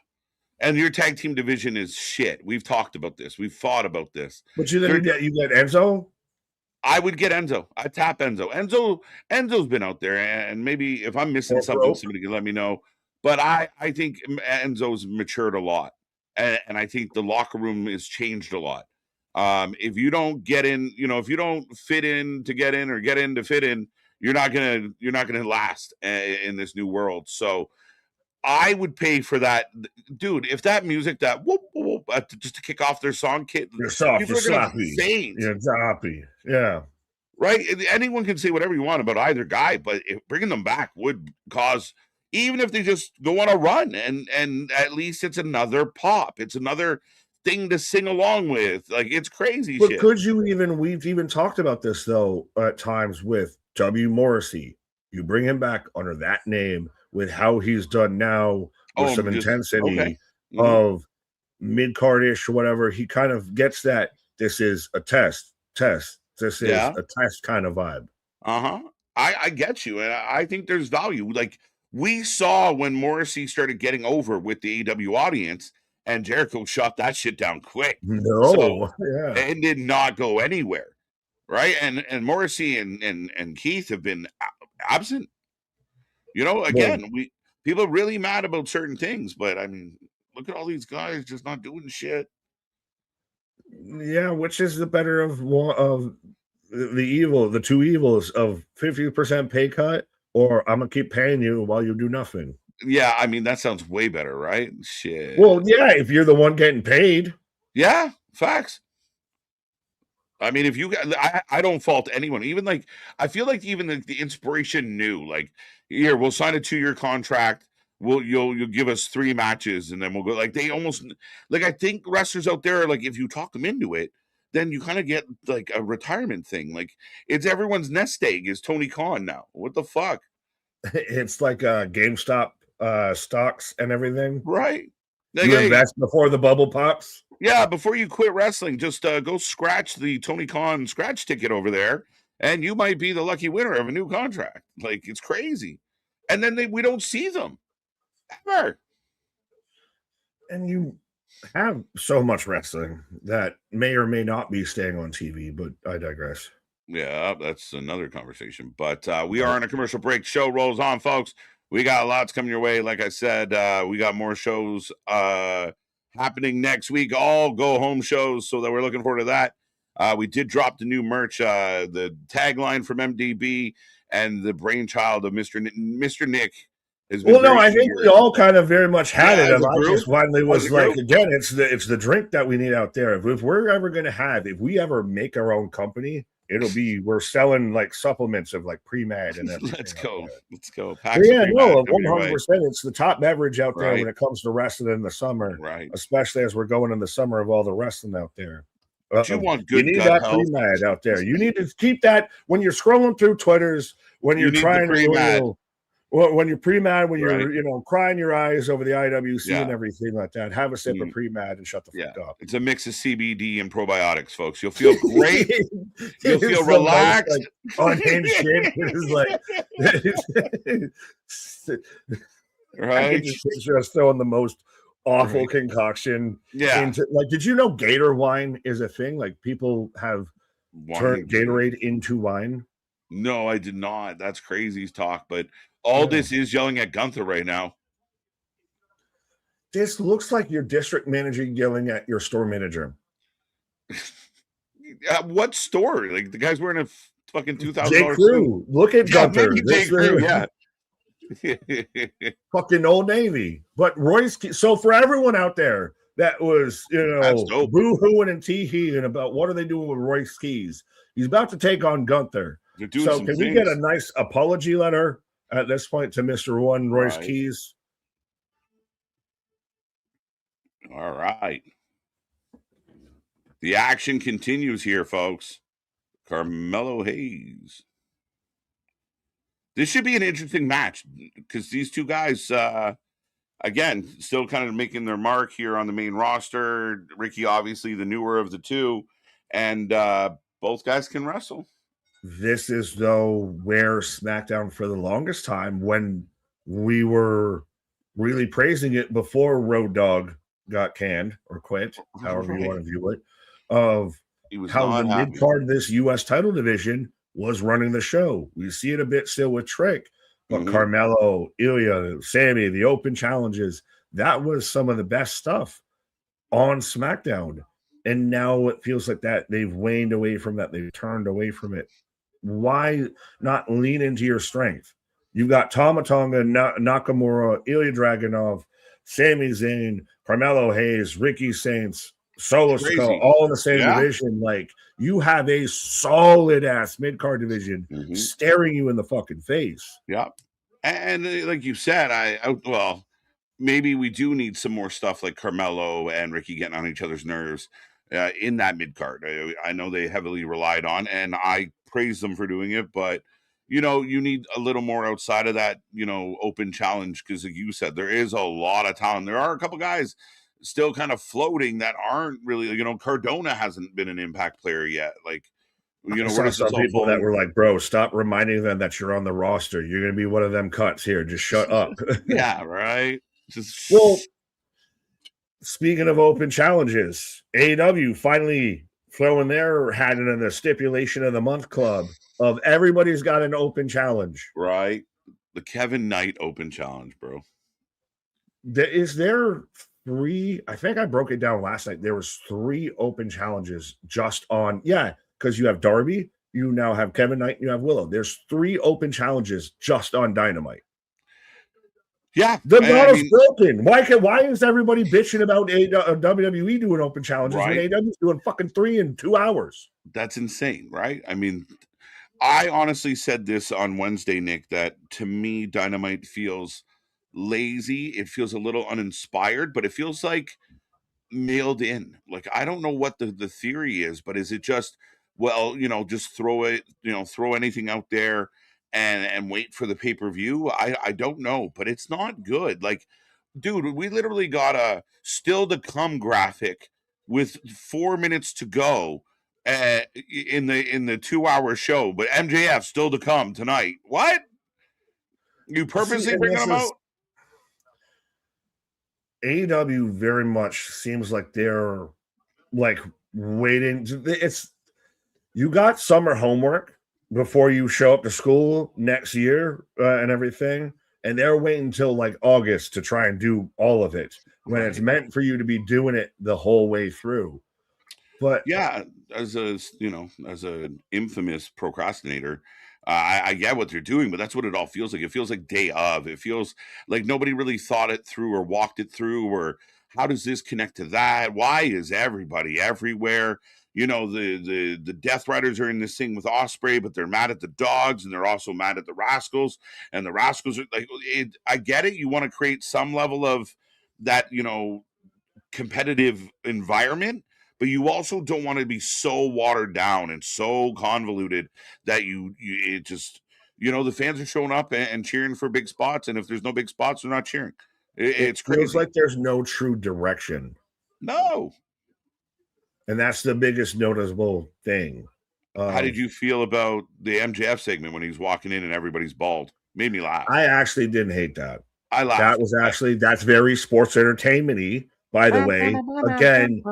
And your tag team division is shit. We've talked about this. We've fought about this. But you get Enzo? I would get Enzo. I'd tap Enzo. Enzo's been out there, and maybe if I'm missing something, somebody can let me know. But I think Enzo's matured a lot. And I think the locker room has changed a lot. If you don't get in, if you don't fit in to get in or get in to fit in, you're not gonna last in this new world. So I would pay for that, dude. If that music, that whoop, whoop, just to kick off their song, you're soft, you're sloppy, you're sloppy, yeah, right. Anyone can say whatever you want about either guy, but bringing them back would cause, even if they just go on a run, and at least it's another pop, it's another thing to sing along with. Like, it's crazy. But shit. Could you even? We've even talked about this though at times with W. Morrissey. You bring him back under that name, with how he's done now, with some intensity of mid-cardish or whatever. He kind of gets that this is a test. This is a test kind of vibe. I get you, and I think there's value. Like, we saw when Morrissey started getting over with the AEW audience, and Jericho shot that shit down quick. It did not go anywhere, right? And Morrissey and Keith have been absent. Again, people are really mad about certain things, but I mean, look at all these guys just not doing shit. Yeah, which is the better of the two evils of 50% pay cut, or I'm gonna keep paying you while you do nothing. Yeah, I mean, that sounds way better, right? Shit. Well, yeah, if you're the one getting paid. Yeah, facts. I mean, if you, I don't fault anyone. Even like, I feel like even the inspiration knew, like, here, we'll sign a 2-year contract. You'll give us 3 matches, and then we'll go. Like, they almost, like, I think wrestlers out there, like, if you talk them into it, then you kind of get like a retirement thing. Like, it's everyone's nest egg is Tony Khan now. What the fuck? It's like GameStop stocks and everything, right? Like, you invest before the bubble pops. Yeah, before you quit wrestling, just go scratch the Tony Khan scratch ticket over there, and you might be the lucky winner of a new contract. Like, it's crazy. And then we don't see them ever. And you have so much wrestling that may or may not be staying on TV, but I digress. Yeah, that's another conversation. But we are on a commercial break. Show rolls on, folks. We got lots coming your way. Like I said, we got more shows happening next week, all go home shows, so that we're looking forward to that. We did drop the new merch, the tagline from MDB and the brainchild of Mr. Nick. I think we all kind of very much had it. And I just finally was like, again, it's the drink that we need out there. If we're ever going to if we ever make our own company, it'll be, we're selling like supplements of like pre-med and everything. Let's go. Yeah, no, 100%. It's the top beverage out there when it comes to wrestling in the summer, right? Especially as we're going in the summer of all the wrestling out there. You want good. You need that pre-med out there. You need to keep that when you're scrolling through Twitters, when you're trying to. When you're pre-mad, when you're crying your eyes over the IWC and everything like that, have a sip of pre-mad and shut the fuck up. It's a mix of CBD and probiotics, folks. You'll feel great. You'll feel relaxed. Unhinged shit. Right? Just throwing the most awful concoction. Yeah. Did you know Gator wine is a thing? Like, people have turned Gatorade into wine. No, I did not. That's crazy talk, but all this is yelling at Gunther right now. This looks like your district manager yelling at your store manager. What store? Like, the guy's wearing a fucking $2,000 suit. Look at Gunther. Fucking Old Navy. But Royce, so for everyone out there that was, boo-hooing and tee-heeing about what are they doing with Royce Keys, He's about to take on Gunther. So can we get a nice apology letter at this point to Mr. One, Royce Keys? All right. The action continues here, folks. Carmelo Hayes. This should be an interesting match because these two guys, again, still kind of making their mark here on the main roster. Ricky, obviously, the newer of the two, and both guys can wrestle. This is, though, where SmackDown for the longest time, when we were really praising it before Road Dogg got canned or quit, however you want to view it, of how the mid card of this U.S. title division was running the show. We see it a bit still with Trick, but Carmelo, Ilya, Sammy, the open challenges, that was some of the best stuff on SmackDown. And now it feels like that they've waned away from that. They've turned away from it. Why not lean into your strength? You've got Tama Tonga, Nakamura, Ilya Dragunov, Sami Zayn, Carmelo Hayes, Ricky Saints, Solo Skull, all in the same division. Like, you have a solid ass mid card division staring you in the fucking face. Yeah. And like you said, well, maybe we do need some more stuff like Carmelo and Ricky getting on each other's nerves in that mid card. I know they heavily relied on, and I praise them for doing it, but you need a little more outside of that, open challenge, because like you said, there is a lot of talent. There are a couple guys still kind of floating that aren't really, Cardona hasn't been an Impact player yet. Like, where does some people that were like, bro, stop reminding them that you're on the roster. You're going to be one of them cuts here. Just shut up. Yeah, right. Well, speaking of open challenges, AEW finally throwing their hat in the stipulation of the month club of everybody's got an open challenge. Right. The Kevin Knight open challenge, bro. Is there 3? I think I broke it down last night. There was 3 open challenges just on, because you have Darby, you now have Kevin Knight, you have Willow. There's 3 open challenges just on Dynamite. Yeah, the model's broken. Why is everybody bitching about WWE doing open challenges when AEW's doing fucking 3 in 2 hours? That's insane, right? I mean, I honestly said this on Wednesday, Nick, that to me, Dynamite feels lazy. It feels a little uninspired, but it feels like mailed in. Like, I don't know what the theory is, but is it just, just throw it, throw anything out there and wait for the pay-per-view? I don't know, but it's not good. Like, dude, we literally got a still to come graphic with 4 minutes to go in the 2-hour show, but MJF still to come tonight. What? You purposely bringing them out? AEW very much seems like they're like waiting. You got summer homework before you show up to school next year and everything, and they're waiting until like August to try and do all of it when it's meant for you to be doing it the whole way through. But yeah, as an infamous procrastinator, I get what they're doing, but that's what it all feels like. It feels like day of. It feels like nobody really thought it through or walked it through, or how does this connect to that? Why is everybody everywhere? The Death Riders are in this thing with Ospreay, but they're mad at the Dogs, and they're also mad at the Rascals. And the Rascals are like, I get it. You want to create some level of that, competitive environment, but you also don't want to be so watered down and so convoluted that it just, the fans are showing up and cheering for big spots. And if there's no big spots, they're not cheering. It's crazy. It feels like there's no true direction. No. And that's the biggest noticeable thing. How did you feel about the MJF segment when he's walking in and everybody's bald? Made me laugh. I actually didn't hate that. I laughed. That was actually, that's very sports entertainment-y, by the way. Again,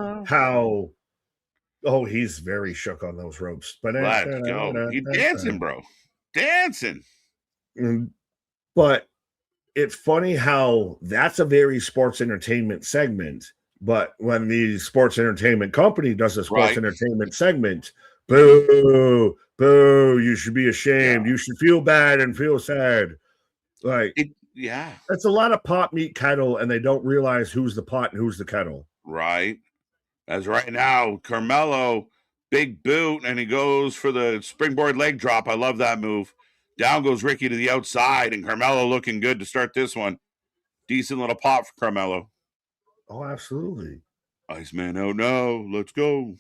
he's very shook on those ropes. But let's go. He's dancing, bro. Dancing. But it's funny how that's a very sports entertainment segment. But when the sports entertainment company does a sports entertainment segment, boo, you should be ashamed. Yeah. You should feel bad and feel sad. Like, that's a lot of pot, meat, kettle, and they don't realize who's the pot and who's the kettle. Right. As right now, Carmelo big boot, and he goes for the springboard leg drop. I love that move. Down goes Ricky to the outside, and Carmelo looking good to start this one. Decent little pop for Carmelo. Oh, absolutely. Iceman out now. Let's go.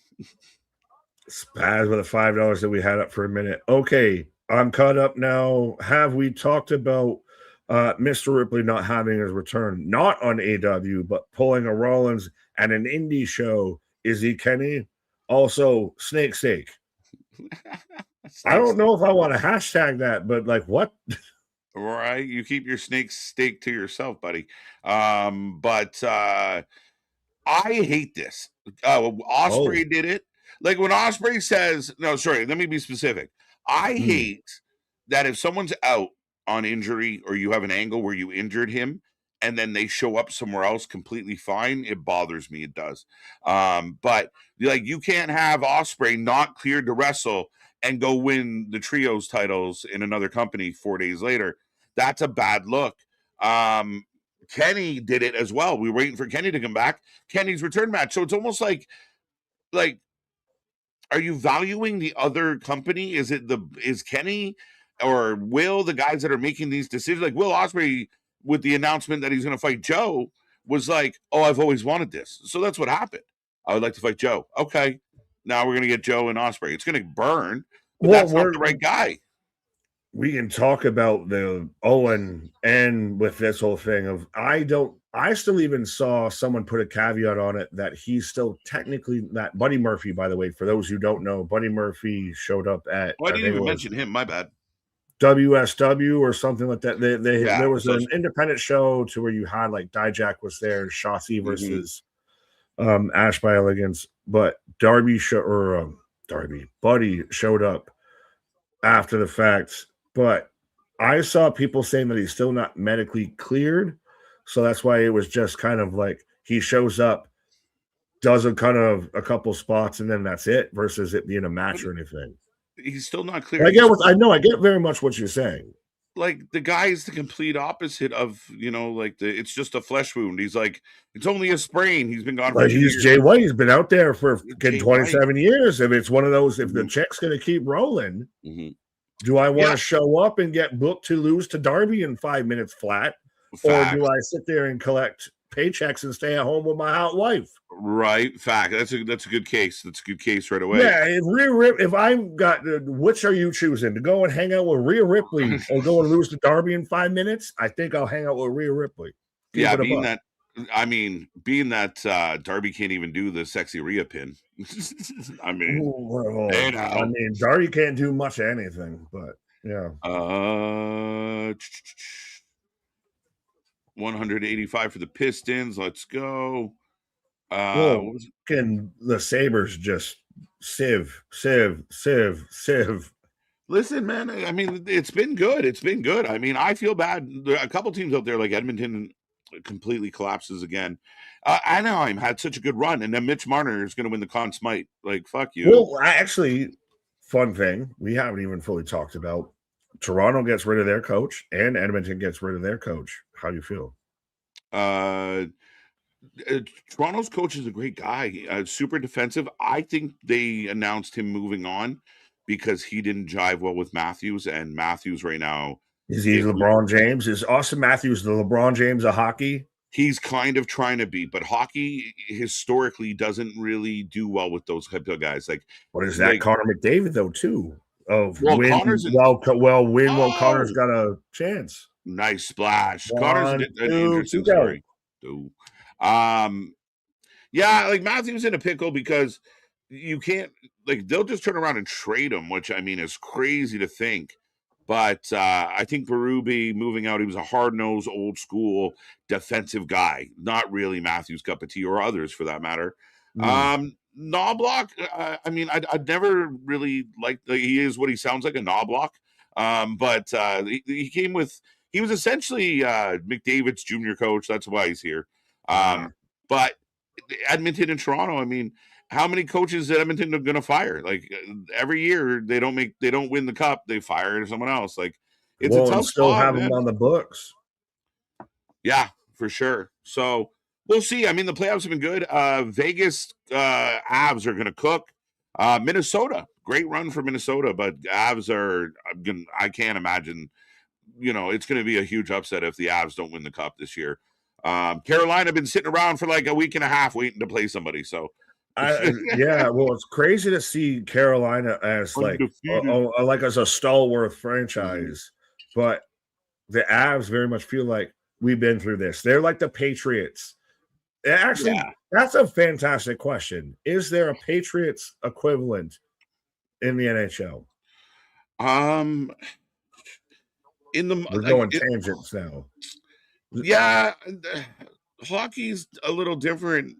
Spaz with the $5 that we had up for a minute. Okay, I'm caught up now. Have we talked about Mr. Ripley not having his return? Not on AW, but pulling a Rollins and an indie show. Is he Kenny? Also, Snake Steak. I don't know if I want to hashtag that, but like what? Right, you keep your snake steak to yourself, buddy. But I hate this. Osprey did it. Like when Osprey says, no, sorry, let me be specific. I hate that if someone's out on injury or you have an angle where you injured him and then they show up somewhere else completely fine, it bothers me. It does. But like you can't have Osprey not cleared to wrestle and go win the trios titles in another company 4 days later. That's a bad look. Kenny did it as well. We were waiting for Kenny to come back. Kenny's return match. So it's almost like, are you valuing the other company? Is Kenny or Will the guys that are making these decisions? Like Will Ospreay with the announcement that he's going to fight Joe was like, oh, I've always wanted this. So that's what happened. I would like to fight Joe. Okay. Now we're going to get Joe and Ospreay. It's going to burn, but that's not the right guy. We can talk about the Owen and with this whole thing of I still even saw someone put a caveat on it that he's still technically that Buddy Murphy, by the way, for those who don't know, Buddy Murphy showed up at I didn't even mention him, my bad. WSW or something like that. There was an independent show to where you had like Dijak was there, Shotzi versus Ash by Elegance, but Buddy showed up after the fact. But I saw people saying that he's still not medically cleared. So that's why it was just kind of like he shows up, does a couple spots, and then that's it versus it being a match or anything. He's still not clear. I get very much what you're saying. Like the guy is the complete opposite of, it's just a flesh wound. He's like, it's only a sprain. He's been gone for 2 years. He's Jay White. He's been out there for 27 years. If it's one of those, if the check's going to keep rolling, do I want to show up and get booked to lose to Darby in 5 minutes flat? Fact. Or do I sit there and collect paychecks and stay at home with my hot wife? Right. Fact. That's a good case. That's a good case right away. Yeah. If I've got, which are you choosing? To go and hang out with Rhea Ripley or go and lose to Darby in 5 minutes? I think I'll hang out with Rhea Ripley. Being that Darby can't even do the sexy Rhea pin. Darby can't do much of anything, but yeah. 185 for the Pistons. Let's go. Can the Sabres just sieve? Listen, man, I mean, it's been good. I mean, I feel bad. There are a couple teams out there like Edmonton completely collapses again. Anaheim had such a good run, and then Mitch Marner is going to win the Conn Smythe. Like, fuck you. Well, actually, fun thing we haven't even fully talked about. Toronto gets rid of their coach, and Edmonton gets rid of their coach. How do you feel? Toronto's coach is a great guy, super defensive. I think they announced him moving on because he didn't jive well with Matthews, and Matthews right now is he LeBron James? Is Austin Matthews the LeBron James of hockey? He's kind of trying to be, but hockey historically doesn't really do well with those type of guys. Like, what is that? Connor McDavid though too. Connor's got a chance. Nice splash. Connor's an interesting story. Like Matthews in a pickle because you can't, like, they'll just turn around and trade him, which I mean is crazy to think. But I think Berube moving out, he was a hard-nosed, old-school defensive guy. Not really Matthews' cup of tea, or others for that matter. Knobloch, I mean, I'd never really liked, he is what he sounds like, a Knobloch. But he came with, he was essentially McDavid's junior coach. That's why he's here. But Edmonton and Toronto, I mean, how many coaches is Edmonton are going to fire? Like every year they don't win the cup, they fire someone else. Like it's a tough still spot, have them on the books. Yeah, for sure. So we'll see. I mean, the playoffs have been good. Vegas Avs are going to cook. Minnesota, great run for Minnesota, but Avs are. I can't imagine. It's going to be a huge upset if the Avs don't win the cup this year. Carolina been sitting around for like a week and a half waiting to play somebody. So, well, it's crazy to see Carolina as like as a stalwart franchise, but the Avs very much feel like we've been through this. They're like the Patriots. Actually, that's a fantastic question. Is there a Patriots equivalent in the NHL? We're going tangents now. Yeah, hockey's a little different.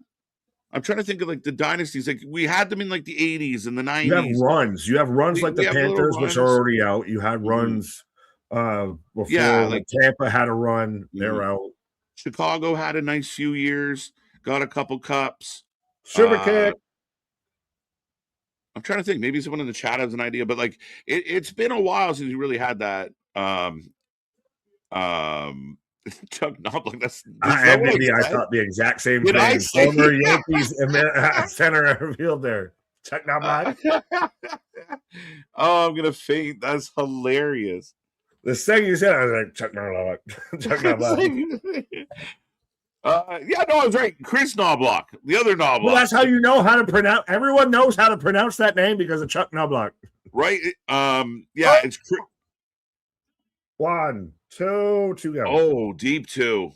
I'm trying to think of like the dynasties. Like we had them in like the 80s and the 90s. You have runs like the Panthers, which are already out. You had runs before like Tampa had a run. They're out. Chicago had a nice few years, got a couple cups. Super kick. I'm trying to think. Maybe someone in the chat has an idea, but like it's been a while since you really had that. Chuck Knobloch. I thought the exact same thing. Former Yankees center field there. Chuck Knobloch. Oh, I'm gonna faint. That's hilarious. The second you said, I was like, Chuck Knobloch. Chuck Knobloch. Yeah, no, I was right. Chris Knobloch, the other Knobloch. Well, that's how you know how to pronounce. Everyone knows how to pronounce that name because of Chuck Knobloch, right? Yeah, it's 1, 2, 2 go. Oh, deep 2.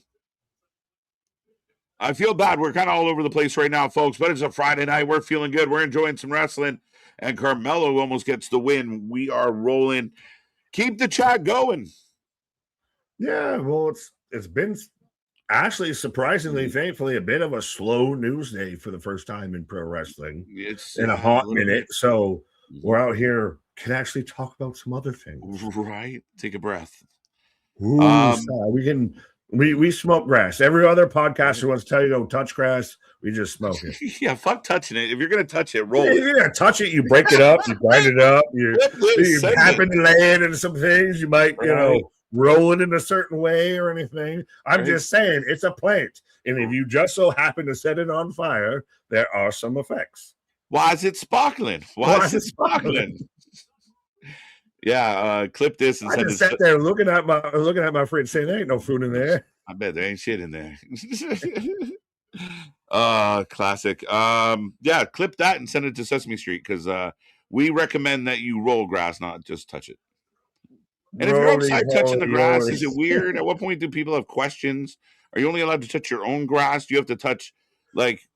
I feel bad. We're kind of all over the place right now, folks, but it's a Friday night. We're feeling good. We're enjoying some wrestling, and Carmelo almost gets the win. We are rolling. Keep the chat going. Yeah, well, it's been actually surprisingly, thankfully, a bit of a slow news day for the first time in pro wrestling. It's in a hot minute. So we're out here can actually talk about some other things. Right. Take a breath. We smoke grass. Every other podcaster wants to tell you to touch grass. We just smoke it. Yeah, fuck touching it. If you're gonna touch it, roll it. If you're gonna touch it, you break it up, you grind it up, you happen to lay it into some things, you might, roll it in a certain way or anything. I'm just saying it's a plant. And if you just so happen to set it on fire, there are some effects. Why is it sparkling? Why is it sparkling? Yeah, clip this and I just sat there looking at my fridge saying there ain't no food in there. I bet there ain't shit in there. Classic. Yeah, clip that and send it to Sesame Street because we recommend that you roll grass, not just touch it. And if you're outside touching the grass, is it weird? At what point do people have questions? Are you only allowed to touch your own grass? Do you have to touch like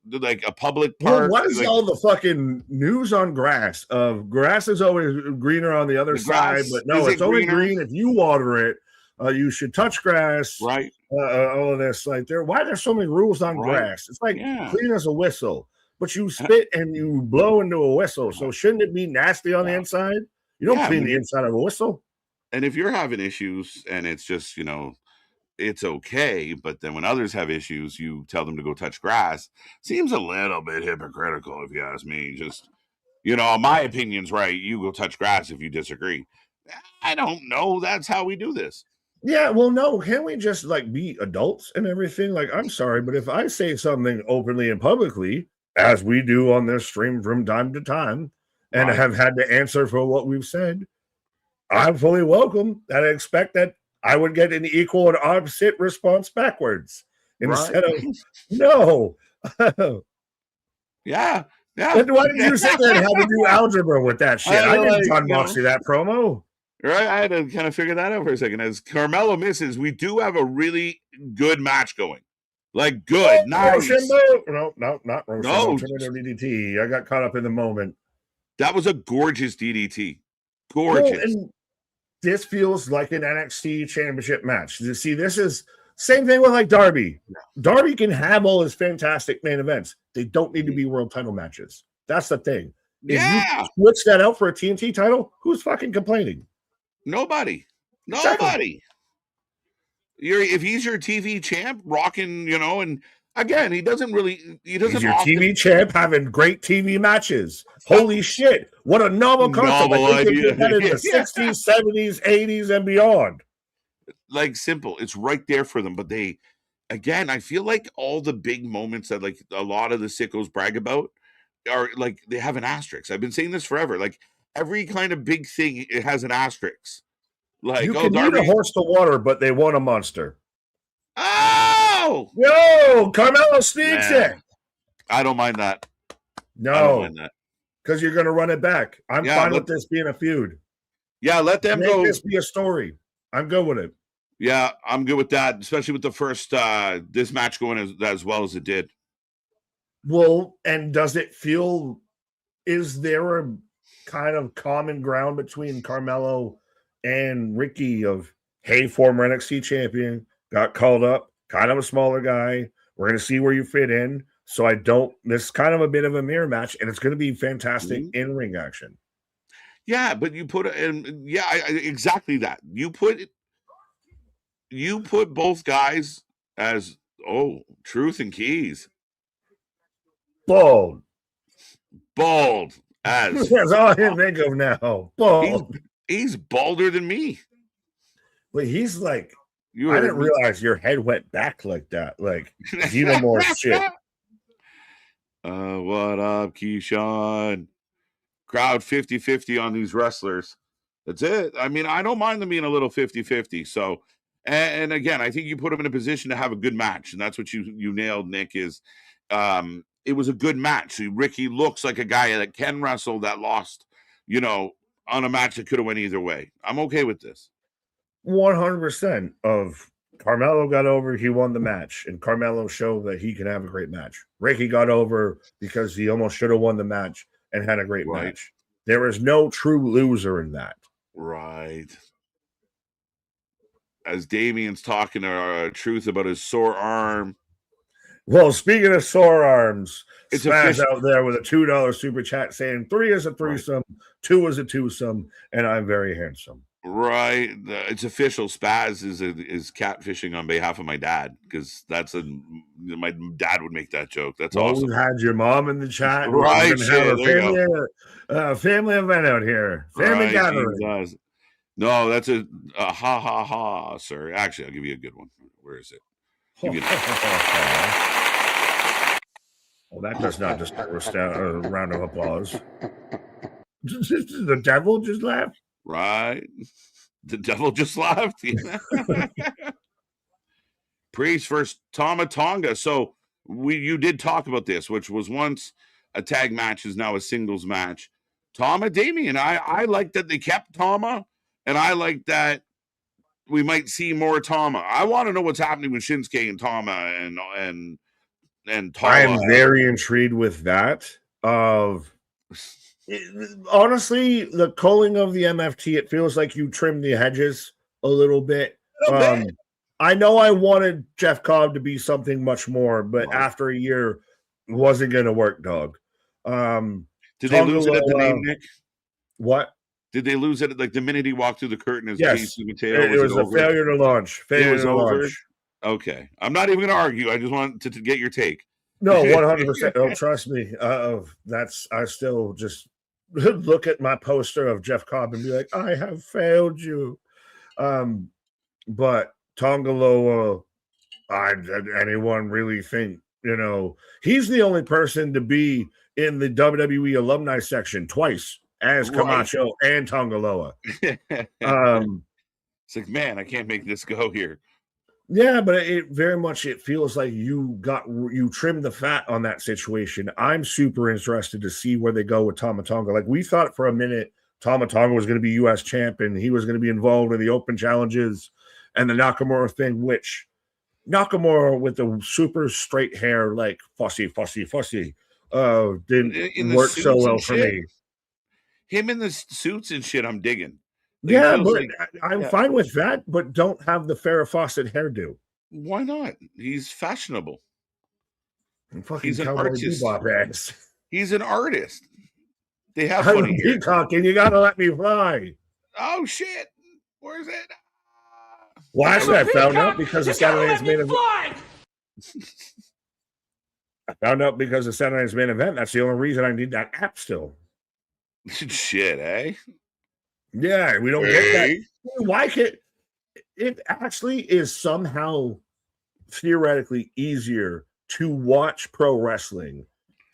a public part? What is all the fucking news on grass? Grass is always greener on the other side, but no, it's only green if you water it. You should touch grass. Right. All of this, like why there's so many rules on grass? It's like clean as a whistle, but you spit and you blow into a whistle. So shouldn't it be nasty on the inside? You don't clean the inside of a whistle. And if you're having issues and it's just, it's okay, but then when others have issues, you tell them to go touch grass. Seems a little bit hypocritical, if you ask me. Just, my opinion's right. You go touch grass if you disagree. I don't know. That's how we do this. Yeah, well, no. Can't we just be adults and everything? Like, I'm sorry, but if I say something openly and publicly, as we do on this stream from time to time, and have had to answer for what we've said, I'm fully welcome. And I expect that I would get an equal and opposite response backwards instead of no. Yeah. And why did you sit there and have to do algebra with that shit? I didn't John Moxley that promo. Right, I had to kind of figure that out for a second. As Carmelo misses, we do have a really good match going. Like good, nice. No, not Roshan. No, DDT. I got caught up in the moment. That was a gorgeous DDT. Gorgeous. Well, and this feels like an NXT championship match. You see, this is same thing with Darby. Darby can have all his fantastic main events. They don't need to be world title matches. That's the thing. If you switch that out for a TNT title, who's fucking complaining? Nobody. Exactly. If he's your TV champ, rocking, and again, he doesn't. He's your TV champ having great TV matches. Holy shit! What a novel concept! I think they did that in the 60s, 70s, 80s, and beyond. Simple. It's right there for them. But I feel like all the big moments that a lot of the sickos brag about, are like they have an asterisk. I've been saying this forever. Like every kind of big thing, it has an asterisk. Like, you can lead a horse to water, but they want a monster. Oh, yo, Carmelo sneaks it. I don't mind that. No, I don't mind that because you're going to run it back. I'm fine with this being a feud. Yeah, let them go. This be a story. I'm good with it. Yeah, I'm good with that, especially with the first this match going as well as it did. Well, and does it feel? Is there a kind of common ground between Carmelo and Ricky of, hey, former NXT champion, got called up, kind of a smaller guy. We're going to see where you fit in. So this is kind of a bit of a mirror match, and it's going to be fantastic in-ring action. Yeah, but you put exactly that. You put both guys as Truth and Keys. Bald as that's all I can think of now. Bald. He's balder than me. But he's like, I didn't realize your head went back like that. Like, more shit. What up, Keyshawn? Crowd 50-50 on these wrestlers. That's it. I mean, I don't mind them being a little 50-50. So, and again, I think you put them in a position to have a good match. And that's what you nailed, Nick, is it was a good match. So Ricky looks like a guy that can wrestle that lost, on a match that could have went either way. I'm okay with this. 100% of Carmelo got over, he won the match, and Carmelo showed that he can have a great match. Ricky got over because he almost should have won the match and had a great match. There is no true loser in that. Right. As Damien's talking Truth about his sore arm. Well, speaking of sore arms, it's Smash out there with a $2 super chat saying 3 is a threesome, 2 is a twosome, and I'm very handsome. Right. It's official. Spaz is catfishing on behalf of my dad because my dad would make that joke. That's awesome. We've had your mom in the chat. Right. We're have a family event out here. Family gathering. No, that's a ha ha ha, sir. Actually, I'll give you a good one. Where is it? Well, that does not deserve a round of applause. The devil just laughed. Right. The devil just laughed. Priest versus Tama Tonga. So you did talk about this, which was once a tag match, is now a singles match. Tama, Damien. I like that they kept Tama, and I like that we might see more Tama. I want to know what's happening with Shinsuke and Tama and Tama. I am very intrigued with that. Honestly, the culling of the MFT, it feels like you trimmed the hedges a little bit. I know I wanted Jeff Cobb to be something much more, but after a year, it wasn't going to work, dog. Did they lose it at the name, Nick? What? Did they lose it like the minute he walked through the curtain as Casey Mateo? It was a failure to launch. Okay. I'm not even going to argue. I just want to get your take. No, 100%. Oh, trust me. I still just look at my poster of Jeff Cobb and be like, I have failed you. But Tongaloa, anyone really think, he's the only person to be in the WWE alumni section twice as Camacho and Tongaloa. It's like, man, I can't make this go here. Yeah, but it feels like you trimmed the fat on that situation. I'm super interested to see where they go with Tama Tonga. Like, we thought for a minute Tama Tonga was going to be U.S. champ and he was going to be involved in the open challenges and the Nakamura thing, which Nakamura with the super straight hair, like fussy, didn't work so well for me. Him in the suits and shit, I'm digging. Like, but I'm fine with that, but don't have the Farrah Fawcett hairdo. Why not? He's fashionable. He's an artist. He's an artist. They have funny peacocking. You gotta let me fly. Oh shit! Where's it? Well, actually, I found out because of Saturday's main event. I found out because of Saturday's main event. That's the only reason I need that app still. Shit, eh? Yeah, we don't get that. Why can't it actually is somehow theoretically easier to watch pro wrestling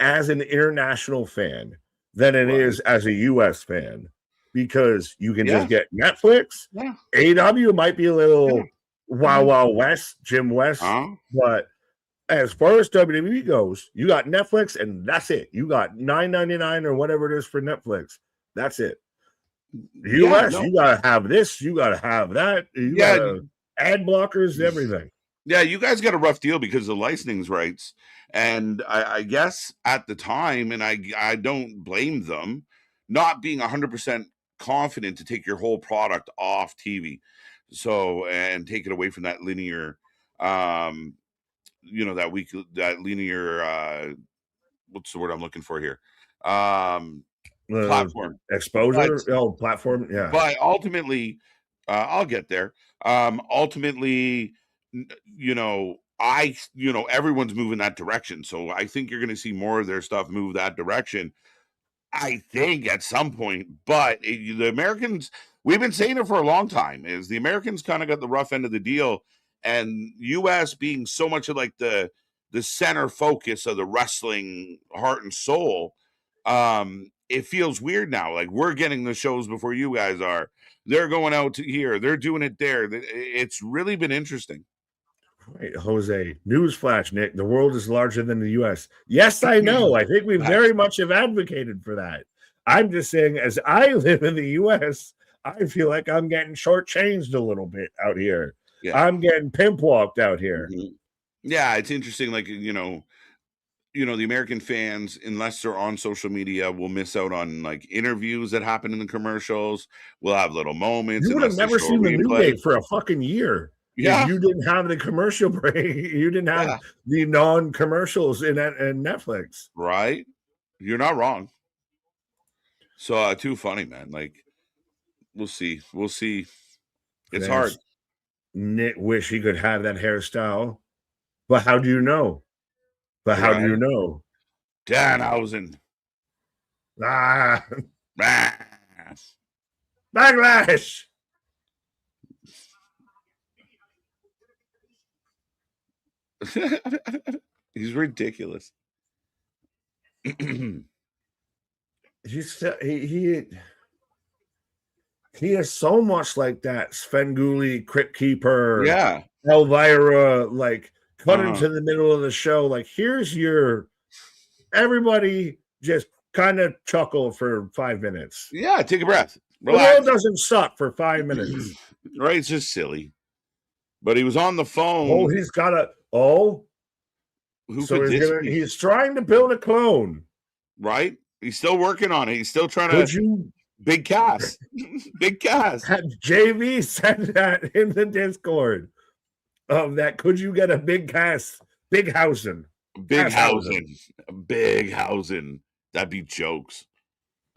as an international fan than it is as a US fan, because you can just get Netflix. AEW might be a little Wild West, Jim West, but as far as WWE goes, you got Netflix and that's it. You got $9.99 or whatever it is for Netflix. That's it. US, you gotta have this, you gotta have that, you gotta ad blockers, everything. Yeah, you guys got a rough deal because of licensing rights. And I guess at the time, and I don't blame them, not being 100% confident to take your whole product off TV. So, and take it away from that linear, that linear, what's the word I'm looking for here? Platform. Exposure? Platform, yeah. But ultimately, I'll get there. Ultimately, everyone's moving that direction. So I think you're going to see more of their stuff move that direction. I think at some point, but the Americans, we've been saying it for a long time, is the Americans kind of got the rough end of the deal, and US being so much of like the center focus of the wrestling heart and soul, it feels weird now. Like we're getting the shows before you guys are. They're going out to here. They're doing it there. It's really been interesting. Right, Jose. Newsflash, Nick. The world is larger than the U.S. Yes, I know. I think we very much have advocated for that. I'm just saying, as I live in the U.S., I feel like I'm getting shortchanged a little bit out here. Yeah. I'm getting pimp walked out here. Yeah, it's interesting. Like, the American fans, unless they're on social media, will miss out on like interviews that happen in the commercials. We'll have little moments. You would have never seen the New Day for a fucking year. Yeah. If you didn't have the commercial break, you didn't have the non-commercials in Netflix. Right. You're not wrong. So too funny, man. Like, we'll see. It's hard. Nick wish he could have that hairstyle. But how do you know? How do you know? Danhausen. Backlash. He's ridiculous. he is so much like that Svengoolie, Crypt Keeper, Elvira, like cut into the middle of the show. Like, here's your everybody just kind of chuckle for 5 minutes. Yeah, take a breath. Relax. The world doesn't suck for 5 minutes. Right, it's just silly. But he was on the phone. Oh, he's got a he's trying to build a clone. Right? He's still working on it. He's still trying to big cast. Big cast. JV said that in the Discord. Of that, could you get a big cast? Big housing. Big housing. That'd be jokes.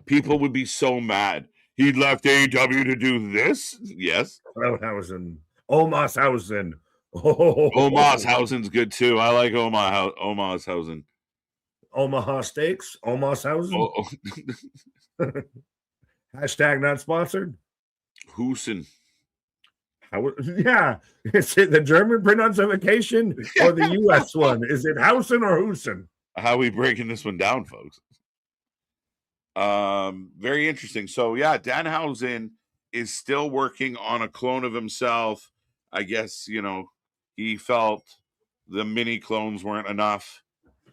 People would be so mad. He left AEW to do this? Yes. Housing. Omashausen. Omashausen's good too. I like Omashausen. Omaha Steaks. Omashausen. Hashtag not sponsored. Husen. Yeah. Is it the German pronunciation or the U.S. one? Is it Hausen or Husen? How are we breaking this one down, folks? Very interesting. So yeah, Danhausen is still working on a clone of himself. I guess, he felt the mini clones weren't enough,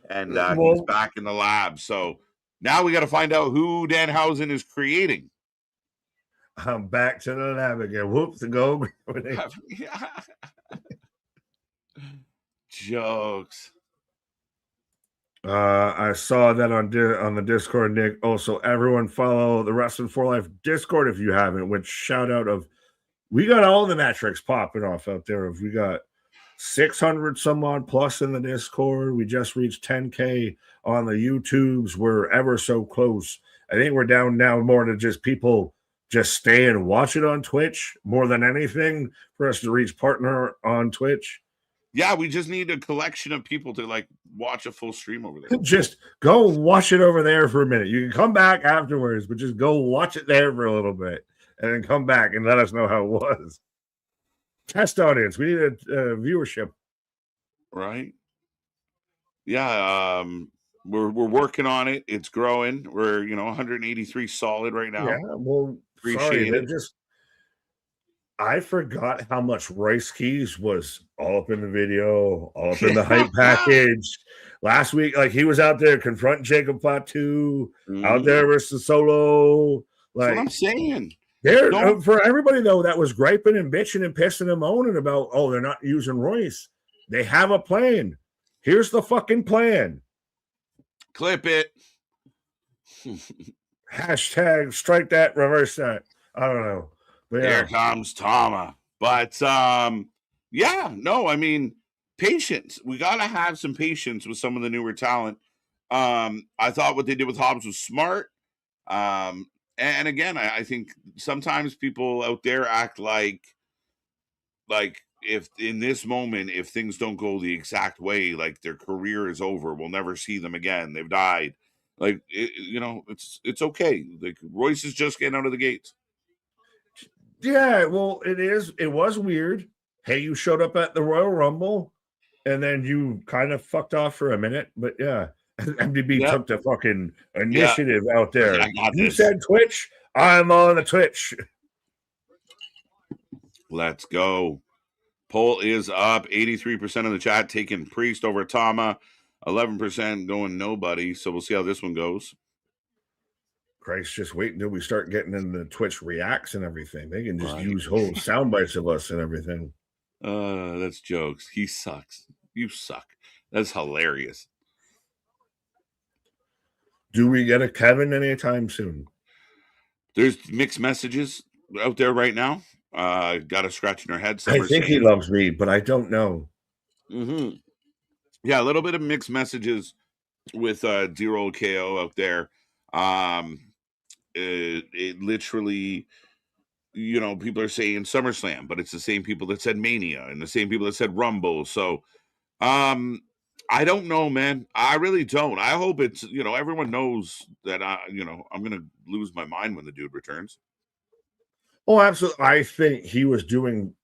and he's back in the lab. So now we got to find out who Danhausen is creating. I'm back to the lab again. Whoops, to go. Jokes. I saw that on the Discord, Nick. Also, everyone follow the Wrestling for Life Discord if you haven't. Which shout out of, we got all the metrics popping off out there. We got 600 some odd plus in the Discord. We just reached 10K on the YouTubes. We're ever so close. I think we're down now more to just people just stay and watch it on Twitch more than anything for us to reach partner on Twitch. Yeah, we just need a collection of people to like watch a full stream over there. Just go watch it over there for a minute. You can come back afterwards, but just go watch it there for a little bit and then come back and let us know how it was. Test audience. We need a viewership. Right. Yeah. we're working on it. It's growing. We're 183 solid right now. Yeah, well, sorry, Appreciate it. I forgot how much Royce Keys was all up in the video, all up in the hype package. Last week, like he was out there confronting Jacob Fatu, out there versus Solo. That's what Like I'm saying. there for everybody though that was griping and bitching and pissing and moaning about, oh, they're not using Royce. They have a plan. Here's the fucking plan. Clip it. Hashtag strike that, reverse that. I don't know. But yeah. Here comes Tama. But yeah, no, I mean, patience. We gotta have some patience with some of the newer talent. I thought what they did with Hobbs was smart. And again, I think sometimes people out there act like if in this moment, if things don't go the exact way, like their career is over, we'll never see them again. They've died. Like it's okay. Like Royce is just getting out of the gates. Yeah, well, it was weird. Hey, you showed up at the Royal Rumble and then you kind of fucked off for a minute, but yeah. MDB took the fucking initiative out there. You said Twitch, I'm on the Twitch. Let's go. Poll is up. 83% of the chat taking Priest over Tama. 11% going nobody. So we'll see how this one goes. Christ, just wait until we start getting in the Twitch reacts and everything. They can just use whole sound bites of us and everything. That's jokes. He sucks. You suck. That's hilarious. Do we get a Kevin anytime soon? There's mixed messages out there right now. Got a scratch in her head. I think he loves me, but I don't know. Yeah, a little bit of mixed messages with Zero KO out there. It literally, people are saying SummerSlam, but it's the same people that said Mania and the same people that said Rumble. So, I don't know, man. I really don't. I hope it's, everyone knows that I'm going to lose my mind when the dude returns. Oh, absolutely. I think he was doing,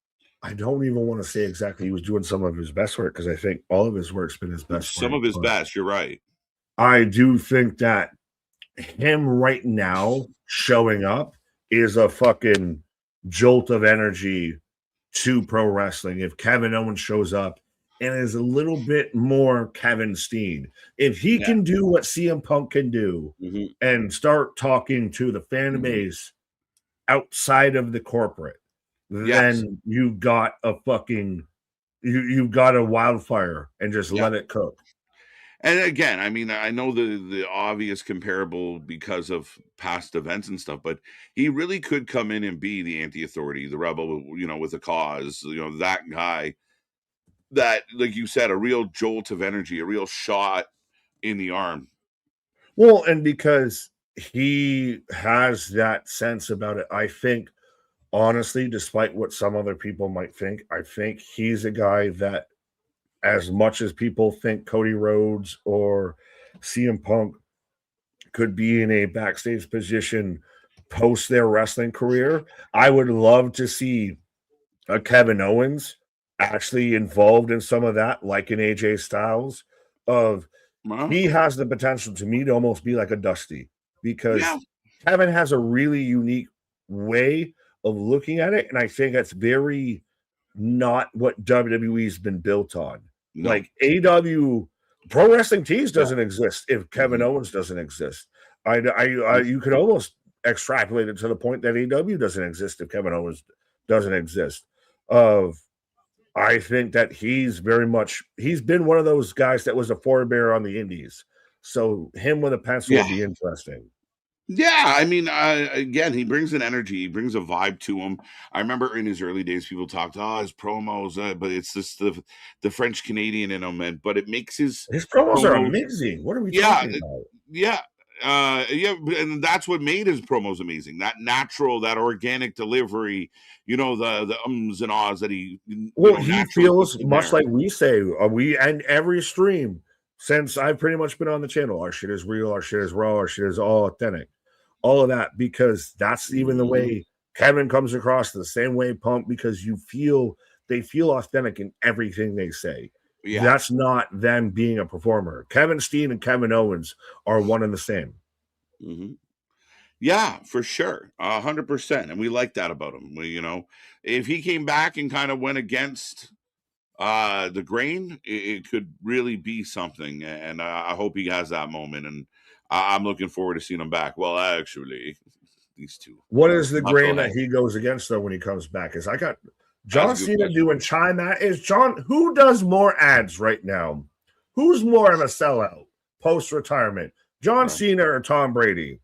I don't even want to say exactly he was doing some of his best work because I think all of his work's been his best. Some of his best, you're right. I do think that him right now showing up is a fucking jolt of energy to pro wrestling. If Kevin Owens shows up and is a little bit more Kevin Steen, if he can do what CM Punk can do and start talking to the fan base outside of the corporate, then you got a fucking you've got a wildfire and just let it cook. And again, I mean, I know the obvious comparable because of past events and stuff, but he really could come in and be the anti-authority, the rebel, with a cause, that guy that, like you said, a real jolt of energy, a real shot in the arm. Well, and because he has that sense about it, I think, honestly, despite what some other people might think, I think he's a guy that, as much as people think Cody Rhodes or CM Punk could be in a backstage position post their wrestling career, I would love to see a Kevin Owens actually involved in some of that, like an AJ Styles. He has the potential to me to almost be like a Dusty, because Kevin has a really unique way of looking at it, and I think that's very not what WWE's been built on. No. Like AW Pro Wrestling Tees doesn't exist if Kevin Owens doesn't exist. You could almost extrapolate it to the point that AW doesn't exist if Kevin Owens doesn't exist. I think that he's been one of those guys that was a forebear on the indies. So him with a pencil would be interesting. Yeah, I mean, again, he brings an energy, he brings a vibe to him. I remember in his early days, people talked, his promos, but it's just the French Canadian in him, but it makes his promos are amazing. What are we talking about? Yeah, and that's what made his promos amazing. That natural, that organic delivery, the ums and ahs that he. He feels much like we say. We end every stream since I've pretty much been on the channel. Our shit is real. Our shit is raw. Our shit is all authentic. All of that, because that's even the way Kevin comes across, the same way Punk, because they feel authentic in everything they say. That's not them being a performer. Kevin Steen and Kevin Owens are one and the same. Mm-hmm. Yeah, for sure. 100%. And we like that about him. If he came back and kind of went against the grain, it could really be something. And I hope he has that moment. And I'm looking forward to seeing him back. Well, actually, these two. What is the grain that he goes against, though, when he comes back? Is I got John Cena doing China. Who does more ads right now? Who's more of a sellout post-retirement? John Cena or Tom Brady?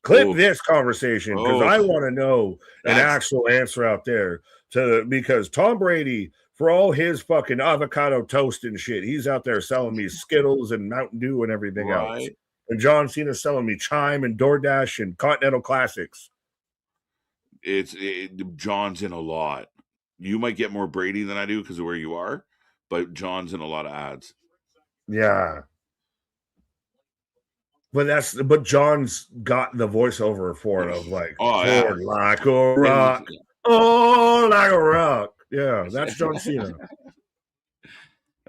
Clip this conversation because I want to know an actual answer out there because Tom Brady, for all his fucking avocado toast and shit, he's out there selling me Skittles and Mountain Dew and everything else. And John Cena's selling me Chime and DoorDash and Continental Classics. John's in a lot. You might get more Brady than I do because of where you are, but John's in a lot of ads. Yeah. But John's got the voiceover for it of like, like a rock. Oh, like a rock. Yeah, that's John Cena.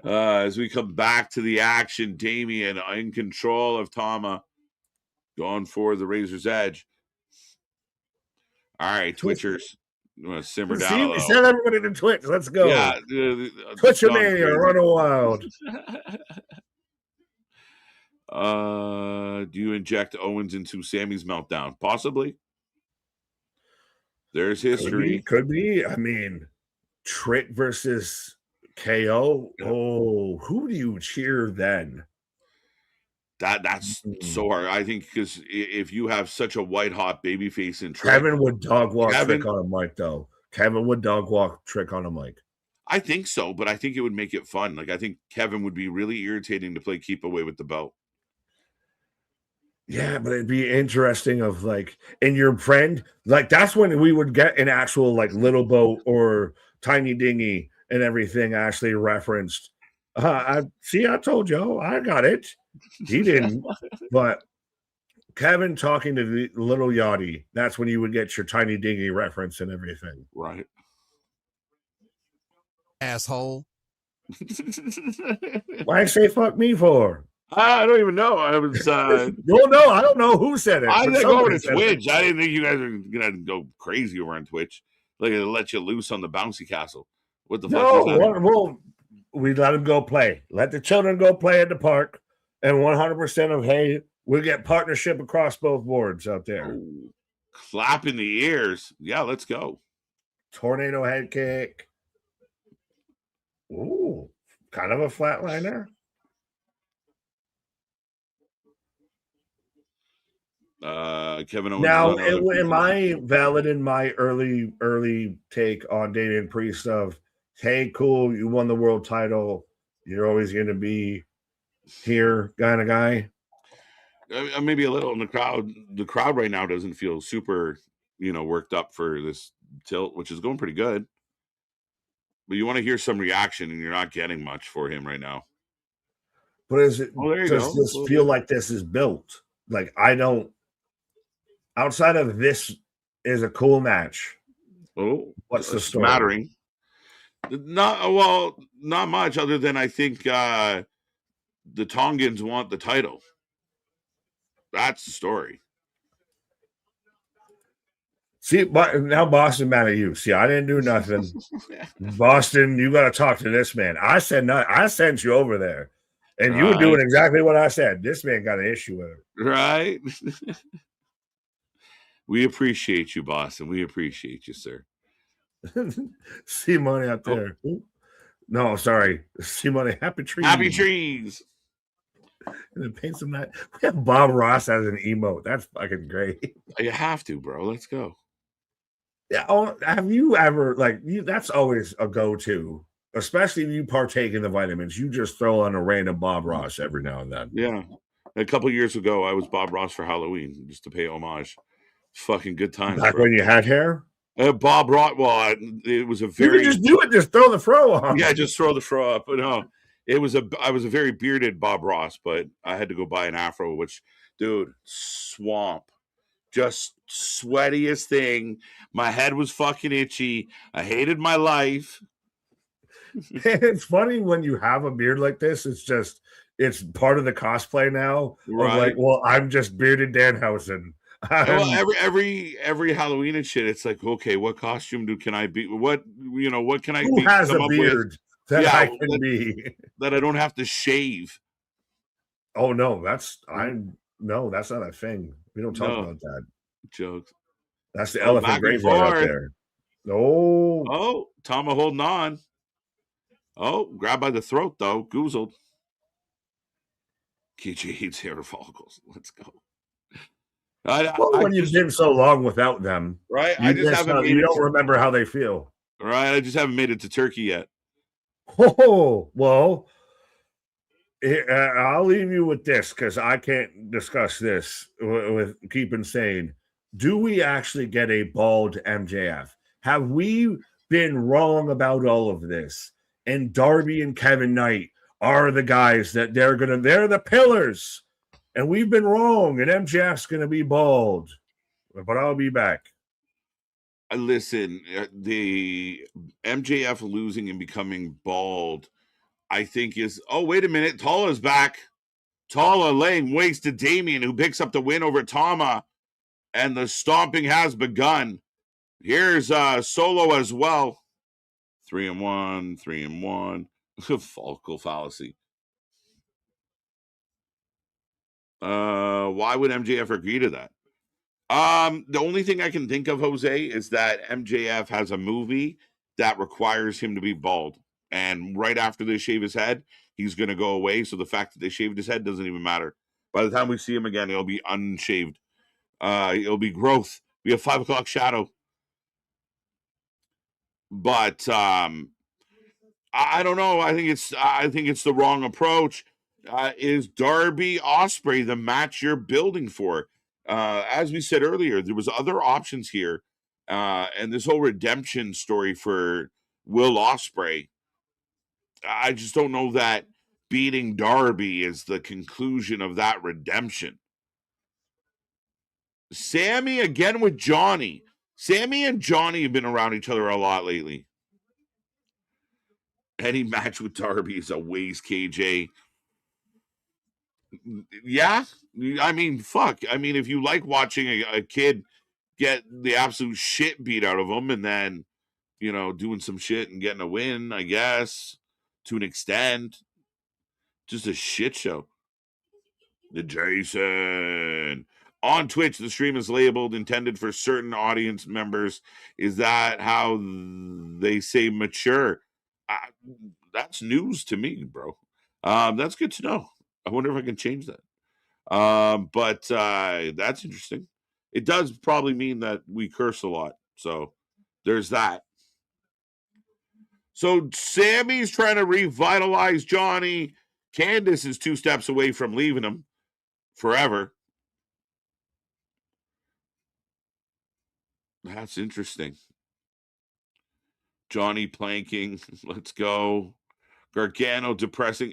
As we come back to the action, Damien in control of Tama, going for the Razor's Edge. All right, Twitchers. I'm going to simmer down. We send everybody to Twitch. Let's go. Yeah, Twitch mania, run a wild. Do you inject Owens into Sammy's meltdown? Possibly. There's history. Could be. I mean, Trick versus KO. Yep. Oh, who do you cheer then? That's so hard. I think because if you have such a white hot baby face in Trick, Kevin would dog walk Trick on a mic, though. Kevin would dog walk Trick on a mic. I think so, but I think it would make it fun. Like I think Kevin would be really irritating to play keep away with the belt. Yeah, but it'd be interesting of like, and your friend, like that's when we would get an actual like little boat or tiny dinghy and everything actually referenced. I told you, I got it. He didn't, but Kevin talking to the little yachty, that's when you would get your tiny dinghy reference and everything. Right. Asshole. Why say fuck me for? I don't even know. I was I don't know who said it. I didn't go over to Twitch. I didn't think you guys were gonna go crazy over on Twitch. Like they let you loose on the bouncy castle. What the fuck? No, we let them go play. Let the children go play at the park. And 100% of we'll get partnership across both boards out there. Oh, clapping the ears. Yeah, let's go. Tornado head kick. Ooh, kind of a flatliner. Kevin Owens. Now, am I valid in my early take on Damian Priest of, hey, cool, you won the world title. You're always going to be here kind of guy? Maybe a little in the crowd. The crowd right now doesn't feel super, worked up for this tilt, which is going pretty good. But you want to hear some reaction, and you're not getting much for him right now. But does this feel like this is built? Like I don't. Outside of this is a cool match. Oh, what's the story? Smattering. Not much other than I think the Tongans want the title. That's the story. See, but now Boston mad at you. See, I didn't do nothing. Boston, you got to talk to this man. I said not. I sent you over there, and you were doing exactly what I said. This man got an issue with it. Right. We appreciate you, Boston. We appreciate you, sir. See money out there. Oh. No, sorry. See money. Happy trees. Happy trees. And then paint some that. We have Bob Ross as an emote. That's fucking great. You have to, bro. Let's go. Yeah. Oh, have you ever that's always a go-to, especially if you partake in the vitamins. You just throw on a random Bob Ross every now and then. Yeah. A couple of years ago, I was Bob Ross for Halloween just to pay homage. Fucking good times. Back when you had hair? Bob Ross. Well, it was a very. You could just do it. Just throw the fro on. Yeah, just throw the fro up. But no, I was a very bearded Bob Ross, but I had to go buy an afro, which, dude, swamp. Just sweatiest thing. My head was fucking itchy. I hated my life. It's funny when you have a beard like this. It's part of the cosplay now of like, Right. well, I'm just bearded Danhausen. Well, I'm every Halloween and shit, it's like, okay, what costume can I be? What can I who be has a come up with? beard that Yeah, I can be? that I don't have to shave. Oh no, that's Right? I'm no, that's not a thing. We don't talk No about that. jokes. That's the Oh, elephant back and graveyard out forth. there. Oh, Oh, Tama holding on. Oh, grabbed by the throat though, goozled. KJ hates hair follicles. Let's go. well, I when you've just been so long without them, right. I you just miss haven't how made you it don't to remember how they feel. right. I just haven't made it to Turkey yet. Oh, well, I'll leave you with this because I can't discuss this with keeping sane. Do we actually get a bald MJF? Have we been wrong about all of this? And Darby and Kevin Knight are the guys that they're the pillars. And we've been wrong, and MJF's gonna be bald. But I'll be back. Listen, the MJF losing and becoming bald, I think is. Oh, wait a minute, Tala's back. Tala laying waste to Damien, who picks up the win over Tama, and the stomping has begun. Here's Solo as well. 3-1, 3-1. Follicle fallacy. Why would MJF agree to that? The only thing I can think of, Jose, is that MJF has a movie that requires him to be bald. And right after they shave his head, he's going to go away. So the fact that they shaved his head doesn't even matter. By the time we see him again, he'll be unshaved. It'll be growth. Be a 5 o'clock shadow. But I don't know. I think it's the wrong approach. Is Darby Osprey the match you're building for? As we said earlier, there was other options here, and this whole redemption story for Will Osprey. I just don't know that beating Darby is the conclusion of that redemption. Sammy again with Johnny. Sammy and Johnny have been around each other a lot lately. Any match with Darby is a waste, KJ. Yeah, I mean, fuck. I mean, if you like watching a kid get the absolute shit beat out of them and then, doing some shit and getting a win, I guess, to an extent, just a shit show. The Jason. On Twitch, the stream is labeled intended for certain audience members. Is that how they say mature? Uh, that's news to me, bro. That's good to know. I wonder if I can change that. But that's interesting. It does probably mean that we curse a lot. So there's that. So Sammy's trying to revitalize Johnny. Candace is 2 steps away from leaving him forever. That's interesting. Johnny planking. Let's go. Gargano depressing.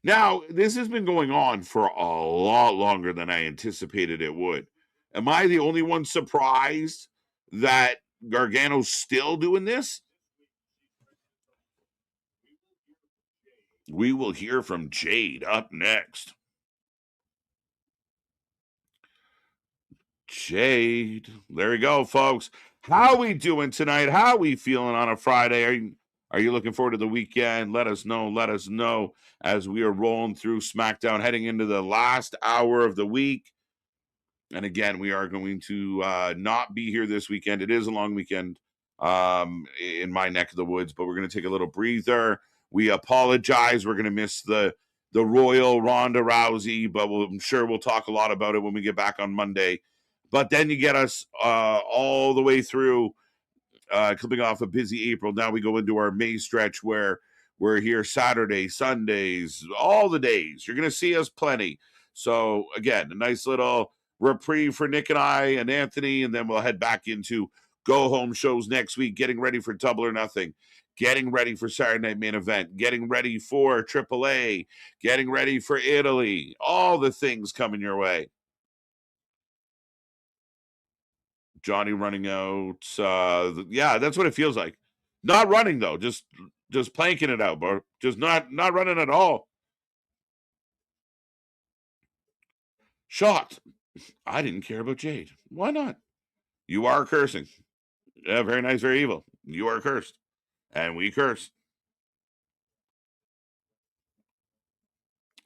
Now, this has been going on for a lot longer than I anticipated it would. Am I the only one surprised that Gargano's still doing this? We will hear from Jade up next. Jade. There we go, folks. How we doing tonight? How we feeling on a Friday? Are you looking forward to the weekend? Let us know. Let us know as we are rolling through SmackDown, heading into the last hour of the week. And again, we are going to not be here this weekend. It is a long weekend in my neck of the woods, but we're going to take a little breather. We apologize. We're going to miss the Royal Ronda Rousey, but I'm sure we'll talk a lot about it when we get back on Monday. But then you get us all the way through, clipping off a busy April. Now we go into our May stretch where we're here Saturday, Sundays, all the days. You're going to see us plenty. So again, a nice little reprieve for Nick and I and Anthony, and then we'll head back into go home shows next week, getting ready for Double or Nothing, getting ready for Saturday Night Main Event, getting ready for AAA, getting ready for Italy, all the things coming your way. Johnny running out. Yeah, that's what it feels like. Not running though, just Just planking it out, bro. Just not running at all. Shocked. I didn't care about Jade. Why not? You are cursing. Yeah, very nice, very evil. You are cursed. And we curse.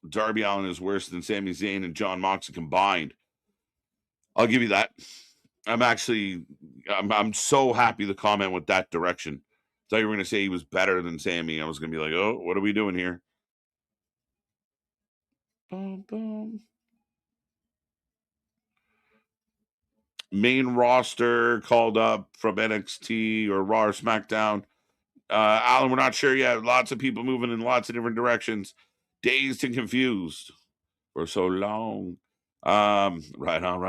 Darby Allin is worse than Sami Zayn and John Moxley combined. I'll give you that. I'm so happy the comment with that direction. I thought you were going to say he was better than Sammy. I was going to be like, oh, what are we doing here? Boom, boom. Main roster called up from NXT or Raw or SmackDown. Alan, we're not sure yet. Lots of people moving in lots of different directions. Dazed and confused for so long. Right on.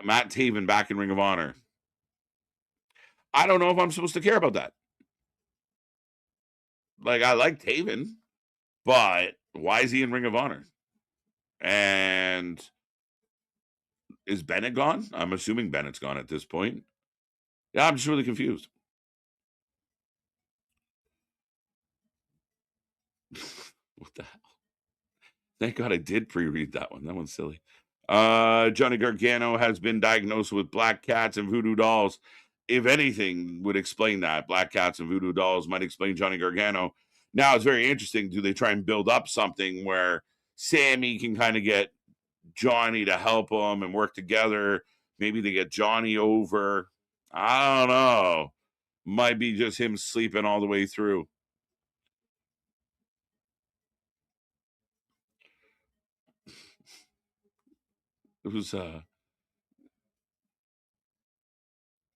Matt Taven back in Ring of Honor. I don't know if I'm supposed to care about that. Like, I like Taven, but why is he in Ring of Honor? And is Bennett gone? I'm assuming Bennett's gone at this point. Yeah, I'm just really confused. What the hell? Thank God I did pre-read that one. That one's silly. Johnny Gargano has been diagnosed with black cats and voodoo dolls. If anything would explain that, black cats and voodoo dolls might explain Johnny Gargano. Now, it's very interesting. Do they try and build up something where Sammy can kind of get Johnny to help him and work together? Maybe they get Johnny over. I don't know. Might be just him sleeping all the way through. It was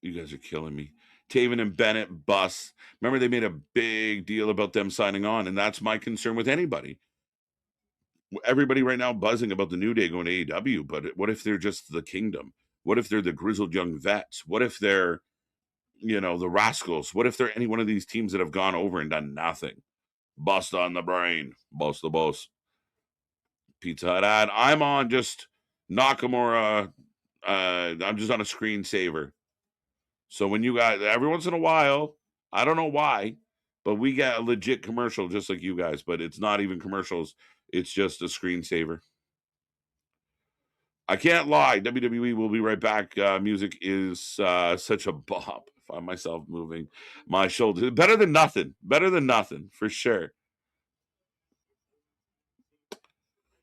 you guys are killing me. Taven and Bennett bus. Remember, they made a big deal about them signing on, and that's my concern with anybody. Everybody right now buzzing about the New Day going to AEW, but what if they're just the Kingdom? What if they're the grizzled young vets? What if they're, the Rascals? What if they're any one of these teams that have gone over and done nothing? Bust on the brain. Bust the boss. Pizza Hut ad. I'm on just Nakamura. I'm just on a screensaver. So when you guys, every once in a while, I don't know why, but we get a legit commercial just like you guys, but it's not even commercials. It's just a screensaver. I can't lie. WWE will be right back. Music is such a bop. I find myself moving my shoulders. Better than nothing. Better than nothing, for sure.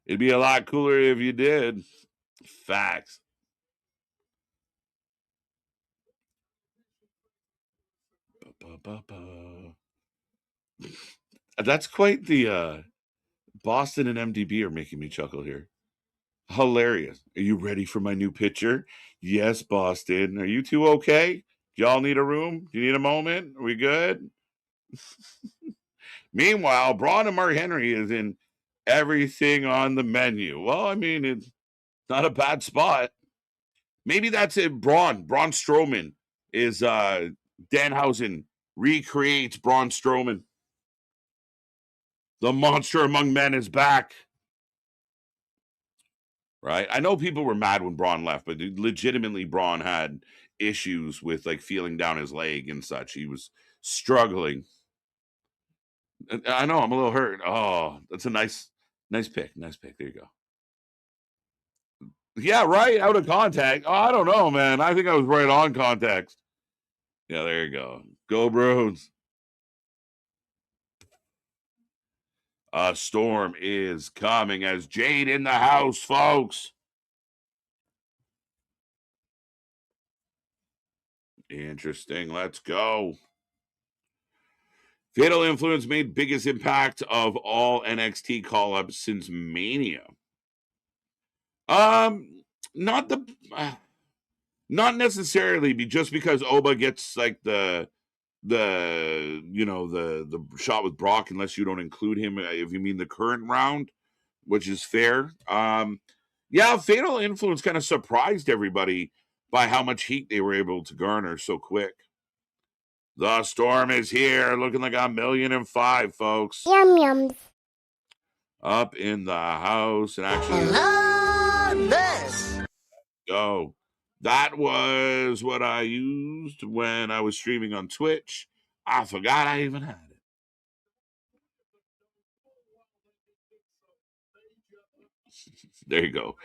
It'd be a lot cooler if you did. Facts. That's quite the Boston and MDB are making me chuckle here. Hilarious. Are you ready for my new picture? Yes, Boston. Are you two okay? Y'all need a room? Do you need a moment? Are we good? Meanwhile, Braun and Mark Henry is in everything on the menu. Well, I mean, it's not a bad spot. Maybe that's it. Braun Strowman is Danhausen recreates Braun Strowman. The monster among men is back. Right? I know people were mad when Braun left, but legitimately Braun had issues with like feeling down his leg and such. He was struggling. I know, I'm a little hurt. Oh, that's a nice pick. Nice pick. There you go. Yeah, right. Out of contact. Oh, I don't know, man. I think I was right on context. Yeah, there you go. Go Bruins. A storm is coming as Jade in the house, folks. Interesting. Let's go. Fatal Influence made biggest impact of all NXT call-ups since Mania. Not necessarily, just because Oba gets like the shot with Brock, unless you don't include him if you mean the current round, which is fair. Yeah, Fatal Influence kind of surprised everybody by how much heat they were able to garner so quick. The storm is here, looking like 1,000,005, folks. Yum yums. Up in the house and actually love this. Go. That was what I used when I was streaming on Twitch. I forgot I even had it. There you go.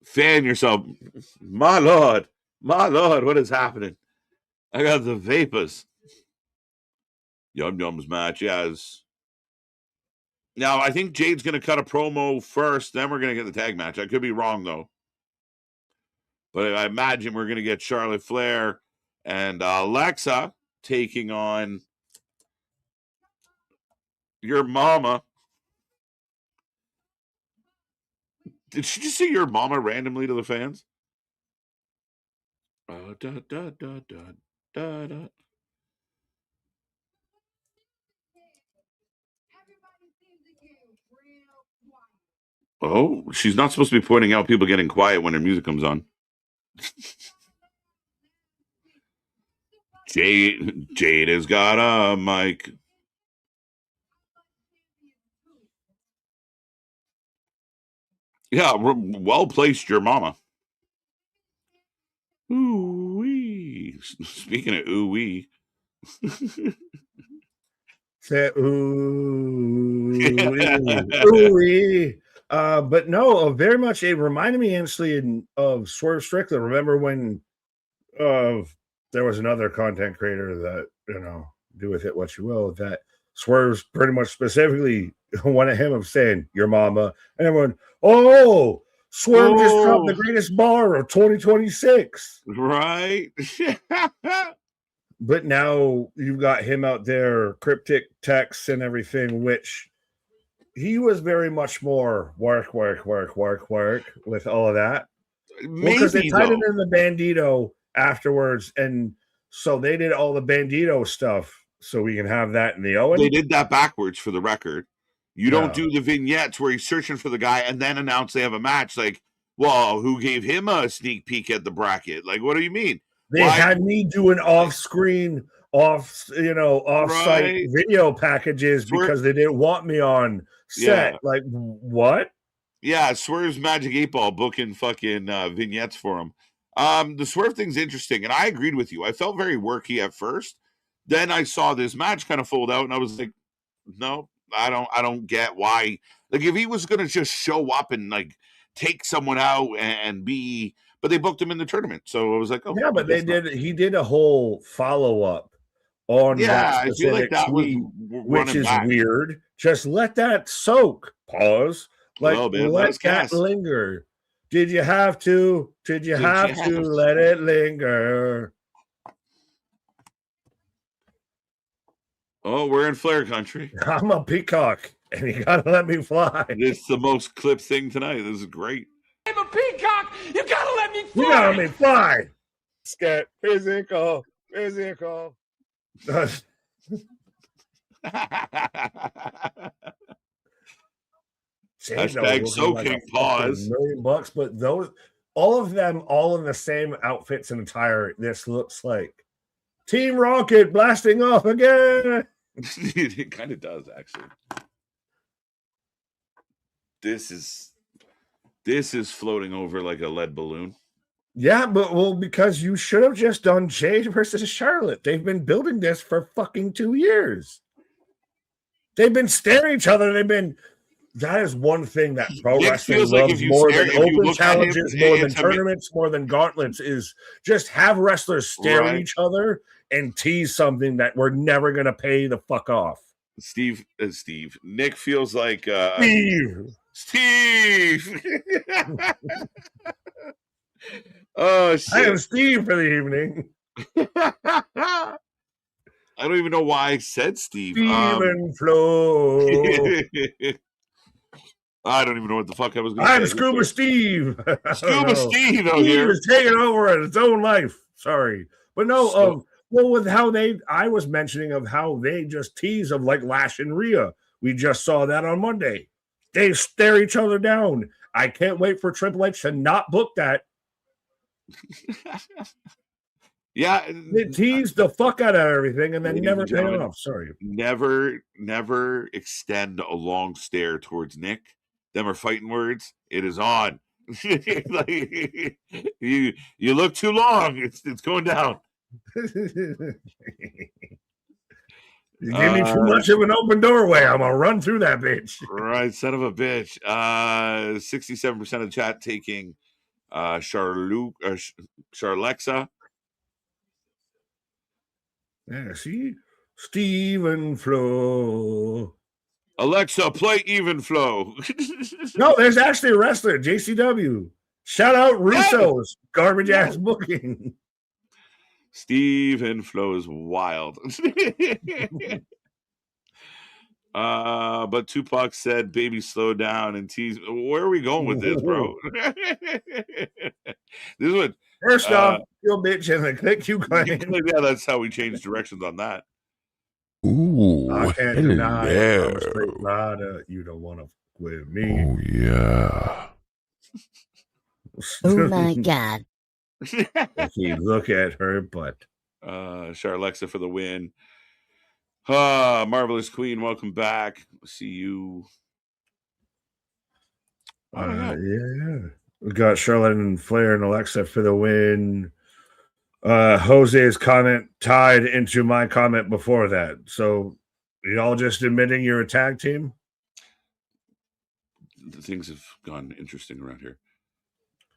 Fan yourself. My lord, what is happening? I got the vapors. Yum Yum's match, yes. Now, I think Jade's going to cut a promo first, then we're going to get the tag match. I could be wrong, though. But I imagine we're going to get Charlotte Flair and Alexa taking on your mama. Did she just say your mama randomly to the fans? Oh, she's not supposed to be pointing out people getting quiet when her music comes on. Jade has got a mic. Yeah, well placed, your mama. Ooh wee. Speaking of ooh wee. Say ooh wee. But no, very much it reminded me instantly of Swerve Strickland. Remember when there was another content creator that, do with it what you will, that Swerve's pretty much specifically wanted him of saying your mama, and everyone, oh, Swerve just dropped the greatest bar of 2026. Right. But now you've got him out there, cryptic texts and everything, which he was very much more work with all of that. Because they tied it in the Bandito afterwards, and so they did all the Bandito stuff so we can have that in the Owen. They did that backwards for the record. You don't do the vignettes where he's searching for the guy and then announce they have a match. Like, well, who gave him a sneak peek at the bracket? Like, what do you mean? They had me doing off-screen, off-site video packages because they didn't want me on set. Yeah. Like, what? Yeah, Swerve's Magic 8-Ball booking fucking vignettes for him. The Swerve thing's interesting, and I agreed with you. I felt very worky at first. Then I saw this match kind of fold out, and I was like, no, I don't get why. Like, if he was going to just show up and, like, take someone out and be... But they booked him in the tournament, so I was like, oh. Yeah, but he did a whole follow-up on that specific tweet, which is weird. Just let that soak. Pause. Like, let that linger. Did you have to? Did you have to let it linger? Oh, we're in Flair country. I'm a peacock, and you gotta let me fly. This is the most clipped thing tonight. This is great. I'm a peacock. You gotta let me fly. You gotta let me fly. Scat physical. Hashtag soaking pause. $1,000,000, but those, all of them, all in the same outfits and attire. This looks like Team Rocket blasting off again. It kind of does, actually. This is floating over like a lead balloon. Yeah, but because you should have just done Jade versus Charlotte. They've been building this for fucking 2 years. They've been staring at each other. That is one thing that pro wrestling loves more than open challenges, more than tournaments, more than gauntlets, is just have wrestlers stare at each other and tease something that we're never going to pay the fuck off. Steve. Nick feels like Steve. Oh, shit. I am Steve for the evening. I don't even know why I said Steve. Steven Flo. I don't even know what the fuck I was going to say. I'm Scuba Steve. Scuba Steve out Steve here. is taking over in its own life. Sorry. But no, with how I was mentioning of how they just tease of like Lash and Rhea. We just saw that on Monday. They stare each other down. I can't wait for Triple H to not book that. Yeah, they tease the fuck out of everything and then never pay off. Sorry, never extend a long stare towards Nick. Them are fighting words. It is on. Like, you look too long. It's going down. You give me too much of an open doorway, I'm gonna run through that bitch. Right, son of a bitch. 67% of the chat taking Charlexa. Yeah, see? Stephen Flo. Alexa, play Even Flow. No, there's actually a wrestler, JCW. Shout out Russo's garbage ass booking. Stephen Flo is wild. But Tupac said, "Baby, slow down and tease." Where are we going with this, bro? This is what. First off, your bitch and the click you claim. Yeah, that's how we change directions on that. Ooh, I can't deny it. I'm a straight rider. You don't want to with me. Oh yeah. Oh my god. If you look at her butt. Charlexa for the win. Marvelous Queen, welcome back. See you. Yeah. We got Charlotte and Flair and Alexa for the win. Jose's comment tied into my comment before that. So y'all just admitting you're a tag team? Things have gone interesting around here.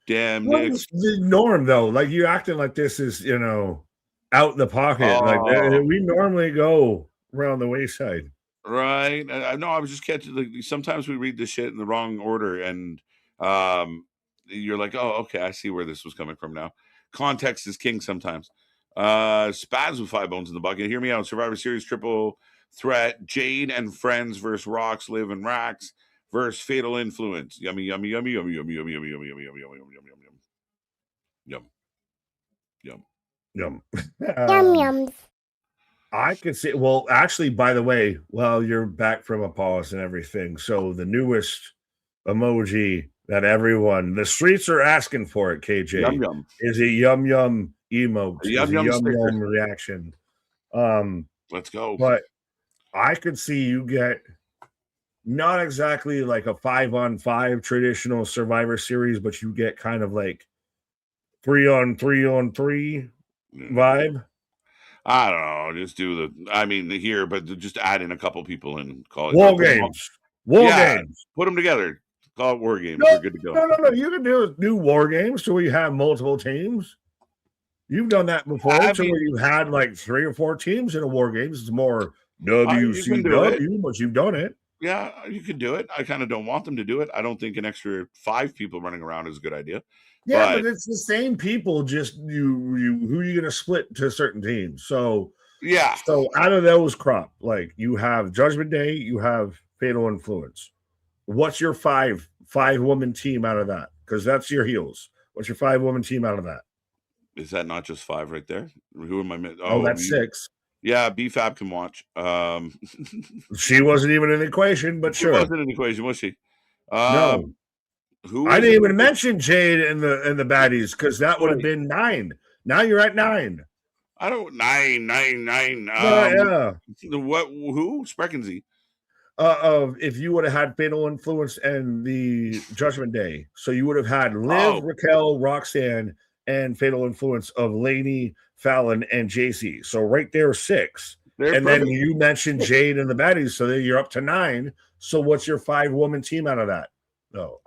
Damn, what Nick. is the norm though? Like you acting like this is, out in the pocket. Like we normally go around the wayside. Right. No, I was just catching. Like, sometimes we read this shit in the wrong order, and you're like, "Oh, okay, I see where this was coming from now." Context is king sometimes. Spaz with 5 bones in the bucket. Hear me out. Survivor Series triple threat: Jade and friends versus Rocks, Liv and Rax versus Fatal Influence. Yummy, yummy, yummy, yummy, yummy, yummy, yummy, yummy, yummy, yummy, yummy, yum, yum, yum, Yum yums. I could see. Well, actually, by the way, you're back from a pause and everything. So the newest emoji that the streets are asking for it, KJ, yum, yum. is a yum yum emote. Yum yum reaction. Let's go. But I could see you get not exactly like a 5-on-5 traditional Survivor Series, but you get kind of like 3-on-3-on-3 vibe. I don't know. Just do here, but just add in a couple people and call it War games. Games. Put them together. Call it War Games. No, we're good to go. No. You can do War Games to where you have multiple teams. You've done that before, where you had like 3 or 4 teams in a War Games. It's more WCW, but you've done it. Yeah, you can do it. I kind of don't want them to do it. I don't think an extra 5 people running around is a good idea. Yeah, but it's the same people. Just who are you going to split to certain teams? So yeah. So out of those crop, like you have Judgment Day, you have Fatal Influence. What's your 5-woman team out of that? Because that's your heels. What's your 5-woman team out of that? Is that not just 5 right there? Who am I? Oh, that's 6. Yeah, BFAB can watch. She wasn't even in the equation, but sure. She wasn't in the equation, was she? No. I didn't even mention Jade and the baddies because that would have been 9. Now you're at 9. I don't 9. Yeah. What? Who? Spreckensy. If you would have had Fatal Influence and the Judgment Day, so you would have had Liv, Raquel, Roxanne, and Fatal Influence of Lainey, Fallon, and JC. So right there, 6. And then you mentioned Jade and the baddies, so then you're up to 9. So what's your 5-woman team out of that? No.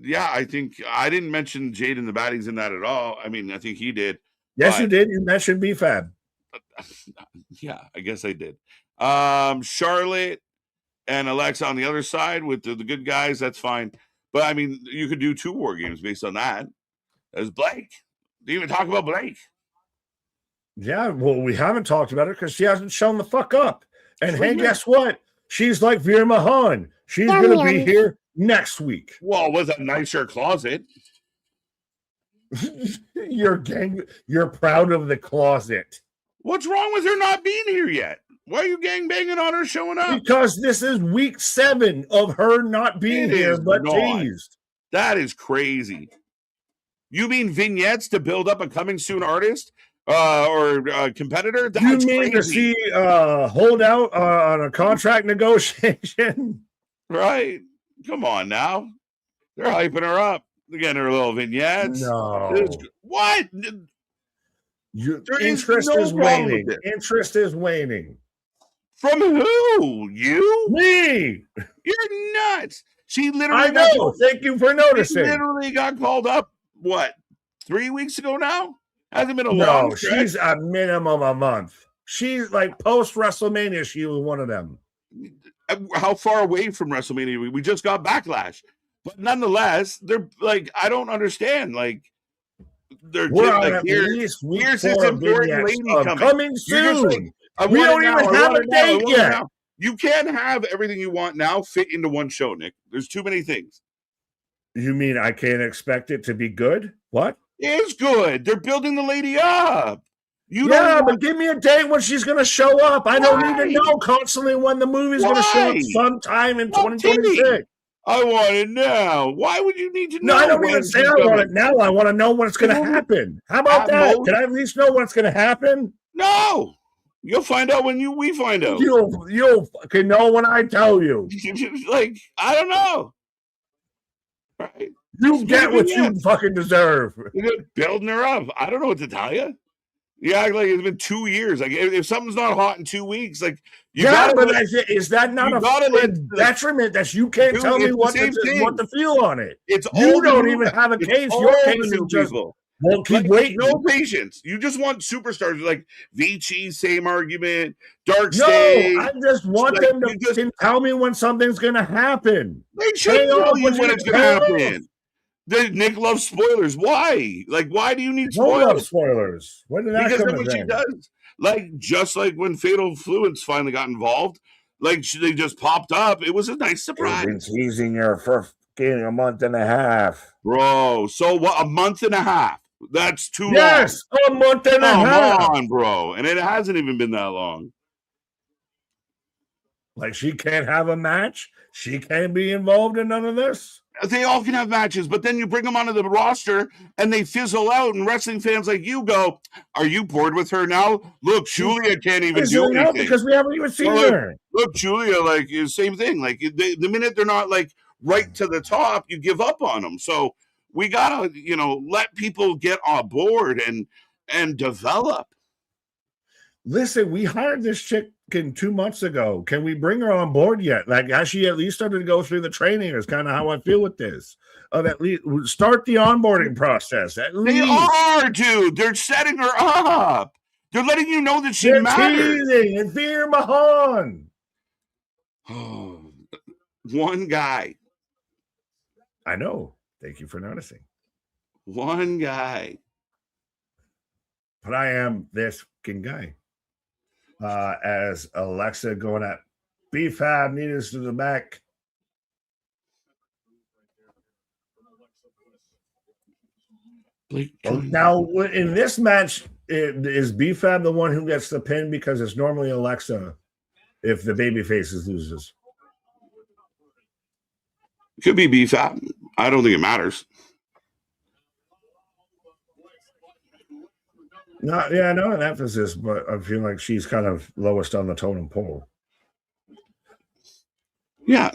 Yeah, I think I didn't mention Jade and the baddies in that at all. I mean, I think he did. Yes, you did. You mentioned BFAB. Yeah, I guess I did. Charlotte and Alexa on the other side with the good guys, that's fine. But I mean, you could do 2 War Games based on that. There's Blake. Didn't even talk about Blake. Yeah, well, we haven't talked about her because she hasn't shown the fuck up. And hey, guess what? She's like Veer Mahan. She's going to be here next week. Well, with a nicer closet. You're proud of the closet. What's wrong with her not being here yet? Why are you gangbanging on her showing up? Because this is week 7 of her not being here, but teased. That is crazy. You mean vignettes to build up a coming soon artist or competitor? That's you mean crazy. To see hold out on a contract negotiation? Right. Come on now. They're hyping her up. Getting her little vignettes. No. What? Interest is waning. Interest is waning. From who? You? Me. You're nuts. She literally. I know. Thank you for noticing. She literally got called up. What? 3 weeks ago now? Hasn't been a long stretch. She's a minimum a month. She's like post WrestleMania. She was one of them. How far away from WrestleMania? We just got Backlash, but nonetheless, they're like, I don't understand. Like, they're like, here's this important lady coming soon. We don't even have a date yet. You can't have everything you want now fit into one show, Nick. There's too many things. You mean I can't expect it to be good? What? It's good. They're building the lady up. But give me a date when she's going to show up. I don't need to know constantly when the movie's going to show up sometime in 2026. I want it now. Why would you need to know? No, I don't even say I want it now. I want to know when it's going to happen. How about that? Can I at least know when it's going to happen? No. You'll find out when we find out. You'll fucking know when I tell you. Like, I don't know. Right? You get what you fucking deserve. You're building her up. I don't know what to tell you. You act like it's been 2 years. Like, if something's not hot in 2 weeks, like, is that not a detriment that you can't tell me what to feel on it? You don't even have a case. Your case is just won't keep waiting. No patience. You just want superstars like Vici, same argument. Dark Stage. No, I just want them to tell me when something's going to happen. They should tell you when it's going to happen. Nick loves spoilers. Why? Like, why do you need spoilers? Love spoilers. When did that because come that's what she does. Like, just like when Fatal Fluence finally got involved, like they just popped up. It was a nice surprise. I've been teasing her for a month and a half, bro. So what? A month and a half? That's too long. Yes, a month and a half. Come on, bro. And it hasn't even been that long. Like, she can't have a match. She can't be involved in none of this. They all can have matches, but then you bring them onto the roster and they fizzle out, and wrestling fans like you go, are you bored with her now? Look, Julia can't even do anything. Because we haven't even seen her. Look, Julia, like, same thing. Like, the minute they're not, like, right to the top, you give up on them. So we got to, let people get on board and develop. Listen, we hired this chick 2 months ago. Can we bring her on board yet? Like, has she at least started to go through the training? Is kind of how I feel with this. At least start the onboarding process. They are, dude. They're setting her up. They're letting you know that she matters. Teasing and Veer Mahan. One guy. I know. Thank you for noticing. One guy. But I am this fucking guy. As Alexa going at B-Fab, needles to the back. Now, in this match, is B-Fab the one who gets the pin? Because it's normally Alexa if the babyface loses. It could be B-Fab. I don't think it matters. Not an emphasis, but I feel like she's kind of lowest on the totem pole. Yeah.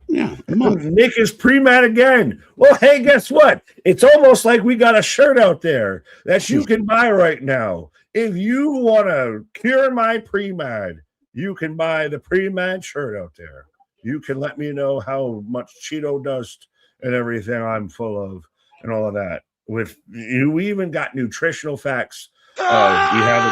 Nick is pre-mat again. Well, hey, guess what? It's almost like we got a shirt out there that you can buy right now. If you want to cure my pre-mad, you can buy the pre-mad shirt out there. You can let me know how much Cheeto dust and everything I'm full of and all of that. We even got nutritional facts. We had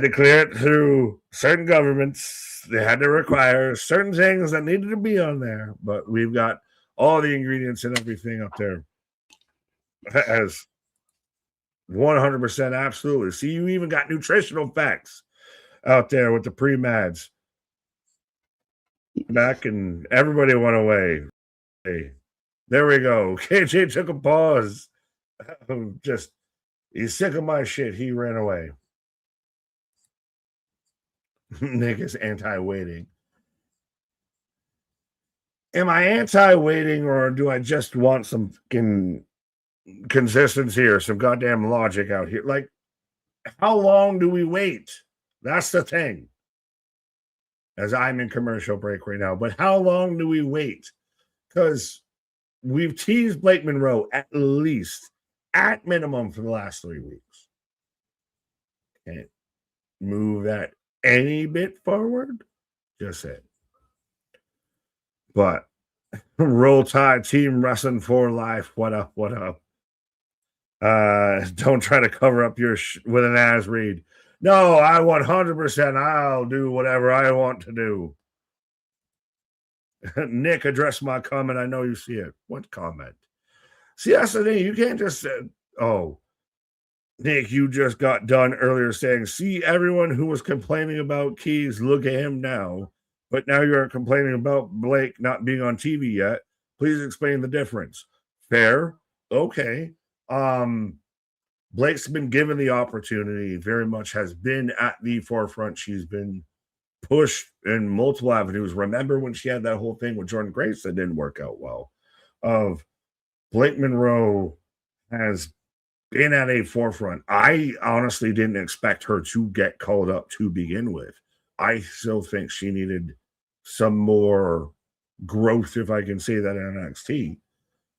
to clear it through certain governments. They had to require certain things that needed to be on there, but we've got all the ingredients and everything up there as 100% absolutely. See, you even got nutritional facts out there with the pre-mads. Back and everybody went away. Hey. There we go. KJ took a pause. He's sick of my shit. He ran away. Nick is anti-waiting. Am I anti-waiting, or do I just want some consistency or some goddamn logic out here? Like, how long do we wait? That's the thing. As I'm in commercial break right now. But how long do we wait? Because we've teased Blake Monroe at least, at minimum, for the last 3 weeks. Can't move that any bit forward. Just it. But Roll Tide Team Wrestling for Life. What up? What up? Don't try to cover up your with an ass read. No, I 100%. I'll do whatever I want to do. Nick, address my comment. I know you see it. What comment? See, that's the thing. You can't just say, oh, Nick, you just got done earlier saying, see, everyone who was complaining about Keys, look at him now. But now you're complaining about Blake not being on TV yet. Please explain the difference. Fair. Okay. Blake's been given the opportunity, very much has been at the forefront. She's been pushed in multiple avenues. Remember when she had that whole thing with Jordan Grace that didn't work out well? Of Blake Monroe has been at a forefront. I honestly didn't expect her to get called up to begin with. I still think she needed some more growth, if I can say that, in NXT.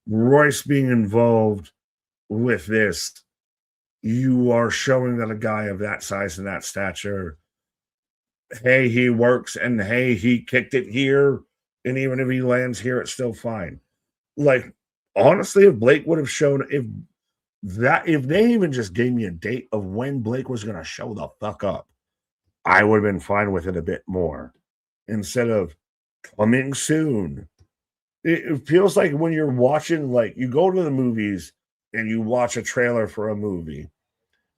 Royce being involved with this, you are showing that a guy of that size and that stature, hey, he works, and hey, he kicked it here, and even if he lands here, it's still fine. Like, honestly, if Blake would have shown, if they even just gave me a date of when Blake was going to show the fuck up, I would have been fine with it a bit more. Instead of coming soon. It feels like when you're watching, like, you go to the movies and you watch a trailer for a movie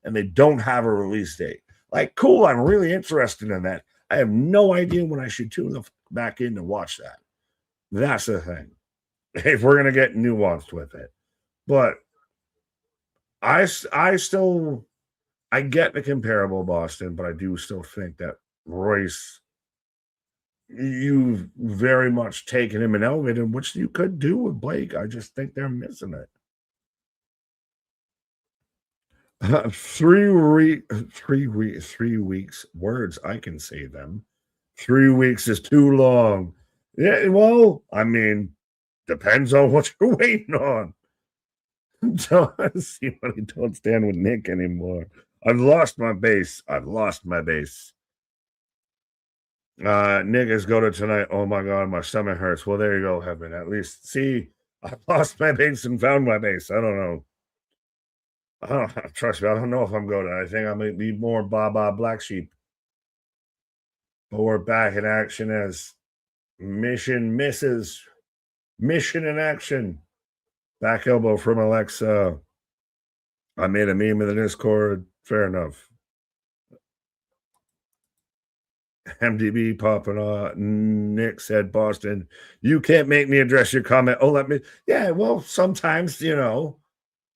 and they don't have a release date. Like, cool, I'm really interested in that. I have no idea when I should tune back in to watch that. That's the thing. If we're going to get nuanced with it. But I get the comparable, Boston, but I do still think that Royce, you've very much taken him and elevated him, which you could do with Blake. I just think they're missing it. 3 weeks. Words, I can say them. 3 weeks is too long. Yeah, well, I mean, depends on what you're waiting on. Don't see what I don't stand with Nick anymore. I've lost my base. Nick is go to tonight. Oh my god, my stomach hurts. Well, there you go, Heaven. At least see, I lost my base and found my base. I don't know. Trust me, I don't know if I'm going to. I think I might be more Baba Black Sheep. But we're back in action as Mission misses. Mission in action. Back elbow from Alexa. I made a meme in the Discord. Fair enough. MDB popping on. Nick said, Boston, you can't make me address your comment. Oh, let me. Yeah, well, sometimes, you know,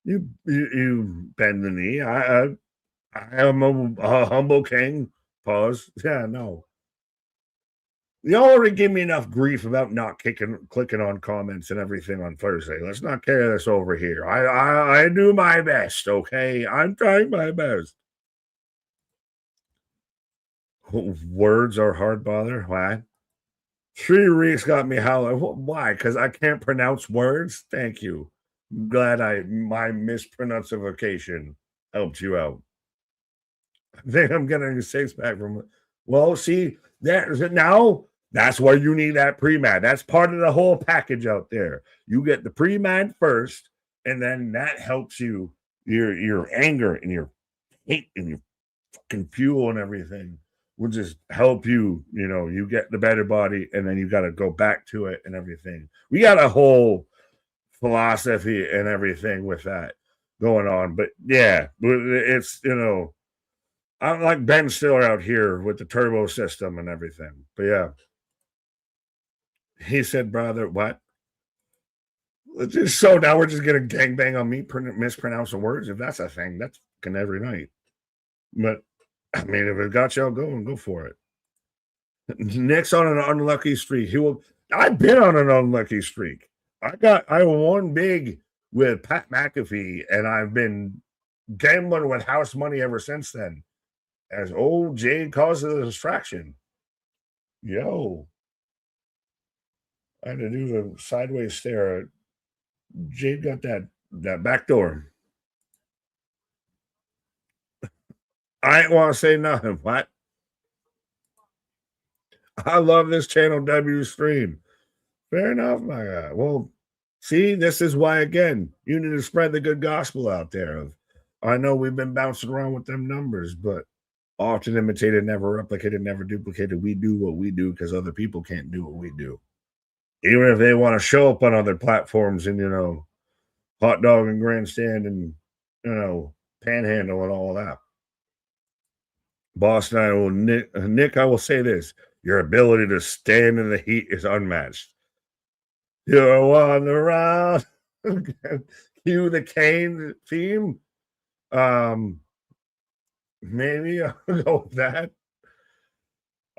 you bend the knee. I am a humble king. Pause. Yeah, no. You already give me enough grief about not clicking on comments and everything on Thursday. Let's not carry this over here. I do my best, okay? I'm trying my best. Words are hard, bother. Why? 3 weeks got me howling. Why? Because I can't pronounce words? Thank you. I'm glad my mispronunciation helped you out. I think I'm getting a 6-pack from. Well, see, now that's why you need that pre-mat. That's part of the whole package out there. You get the pre-mat first, and then that helps you, your anger and your hate and your fucking fuel and everything will just help you, you know, you get the better body, and then you got to go back to it and everything. We got a whole philosophy and everything with that going on. But yeah, it's, you know, I'm like Ben Stiller out here with the turbo system and everything. But yeah. He said, brother, what? So now we're just going to gangbang on me mispronouncing words. If that's a thing, that's fucking every night. But I mean, if it got y'all going, go for it. Nick's on an unlucky streak. I've been on an unlucky streak. I won big with Pat McAfee, and I've been gambling with house money ever since then. As old Jade causes a distraction. Yo. I had to do the sideways stare Jade got that back door. I ain't want to say nothing. What? I love this Channel W stream. Fair enough, my guy. Well, see, this is why, again, you need to spread the good gospel out there. I know we've been bouncing around with them numbers, but often imitated, never replicated, never duplicated. We do what we do because other people can't do what we do. Even if they want to show up on other platforms and, hot dog and grandstand and, panhandle and all that. Boss and I will, Nick, I will say this. Your ability to stand in the heat is unmatched. You're on the round. Cue the Kane theme. Maybe I'll go with that.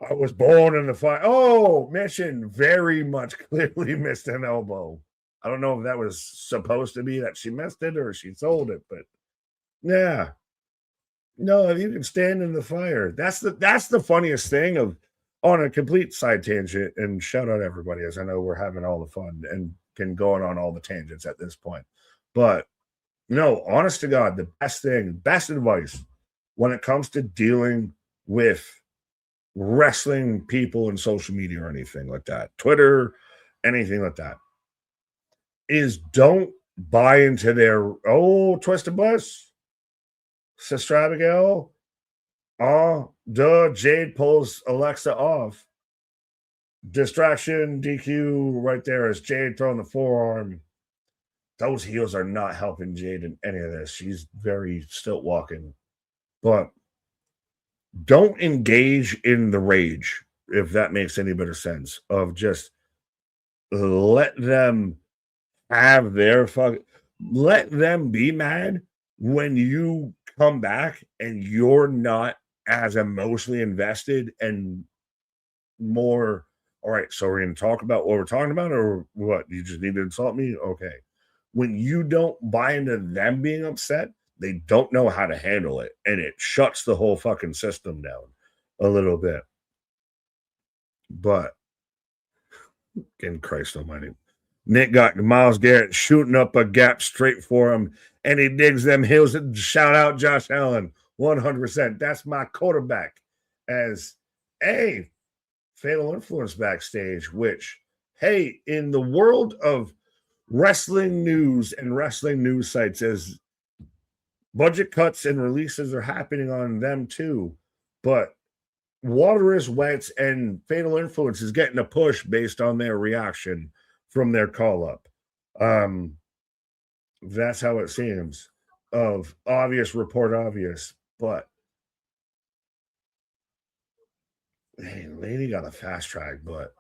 I was born in the fire. Oh, Mission very much clearly missed an elbow. I don't know if that was supposed to be that she missed it or she sold it, but yeah. No, if you can stand in the fire. That's the funniest thing on a complete side tangent, and shout out everybody, as I know we're having all the fun and can go on all the tangents at this point. But honest to God, the best advice when it comes to dealing with wrestling people in social media or anything like that, Twitter, anything like that, is don't buy into their Twisted Bliss, Sister Abigail. Jade pulls Alexa off. Distraction, DQ right there as Jade throwing the forearm. Those heels are not helping Jade in any of this. She's very stilt walking. But don't engage in the rage, if that makes any better sense, of just let them have their let them be mad when you come back and you're not as emotionally invested and more. All right, so we're going to talk about what we're talking about, or what? You just need to insult me? Okay. When you don't buy into them being upset, they don't know how to handle it, and it shuts the whole fucking system down a little bit. But, again, Christ almighty. Nick got Myles Garrett shooting up a gap straight for him, and he digs them heels. Shout out Josh Allen, 100%. That's my quarterback. As a Fatal Influence backstage, which, hey, in the world of wrestling news and wrestling news sites, as budget cuts and releases are happening on them too, but water is wet, and Fatal Influence is getting a push based on their reaction from their call up. That's how it seems. Of obvious report obvious, but hey, lady got a fast track, but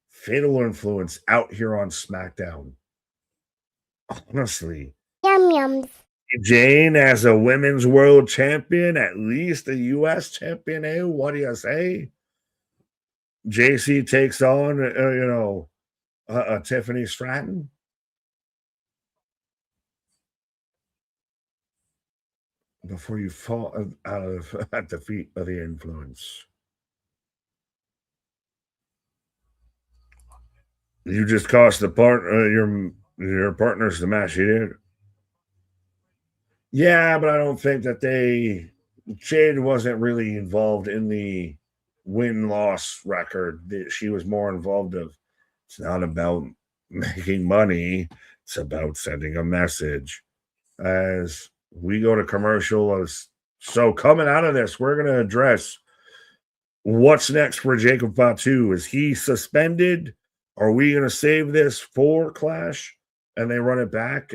Fatal Influence out here on SmackDown. Honestly, yums. Jane as a women's world champion, at least a U.S. champion. Eh? What do you say? JC takes on, Tiffany Stratton. Before you fall at the feet of the Influence. You just cost the your partners the match you did. Yeah, but I don't think that Jade wasn't really involved in the win-loss record. She was more involved it's not about making money. It's about sending a message. As we go to commercial, so coming out of this, we're going to address what's next for Jacob Fatu. Is he suspended? Are we going to save this for Clash and they run it back?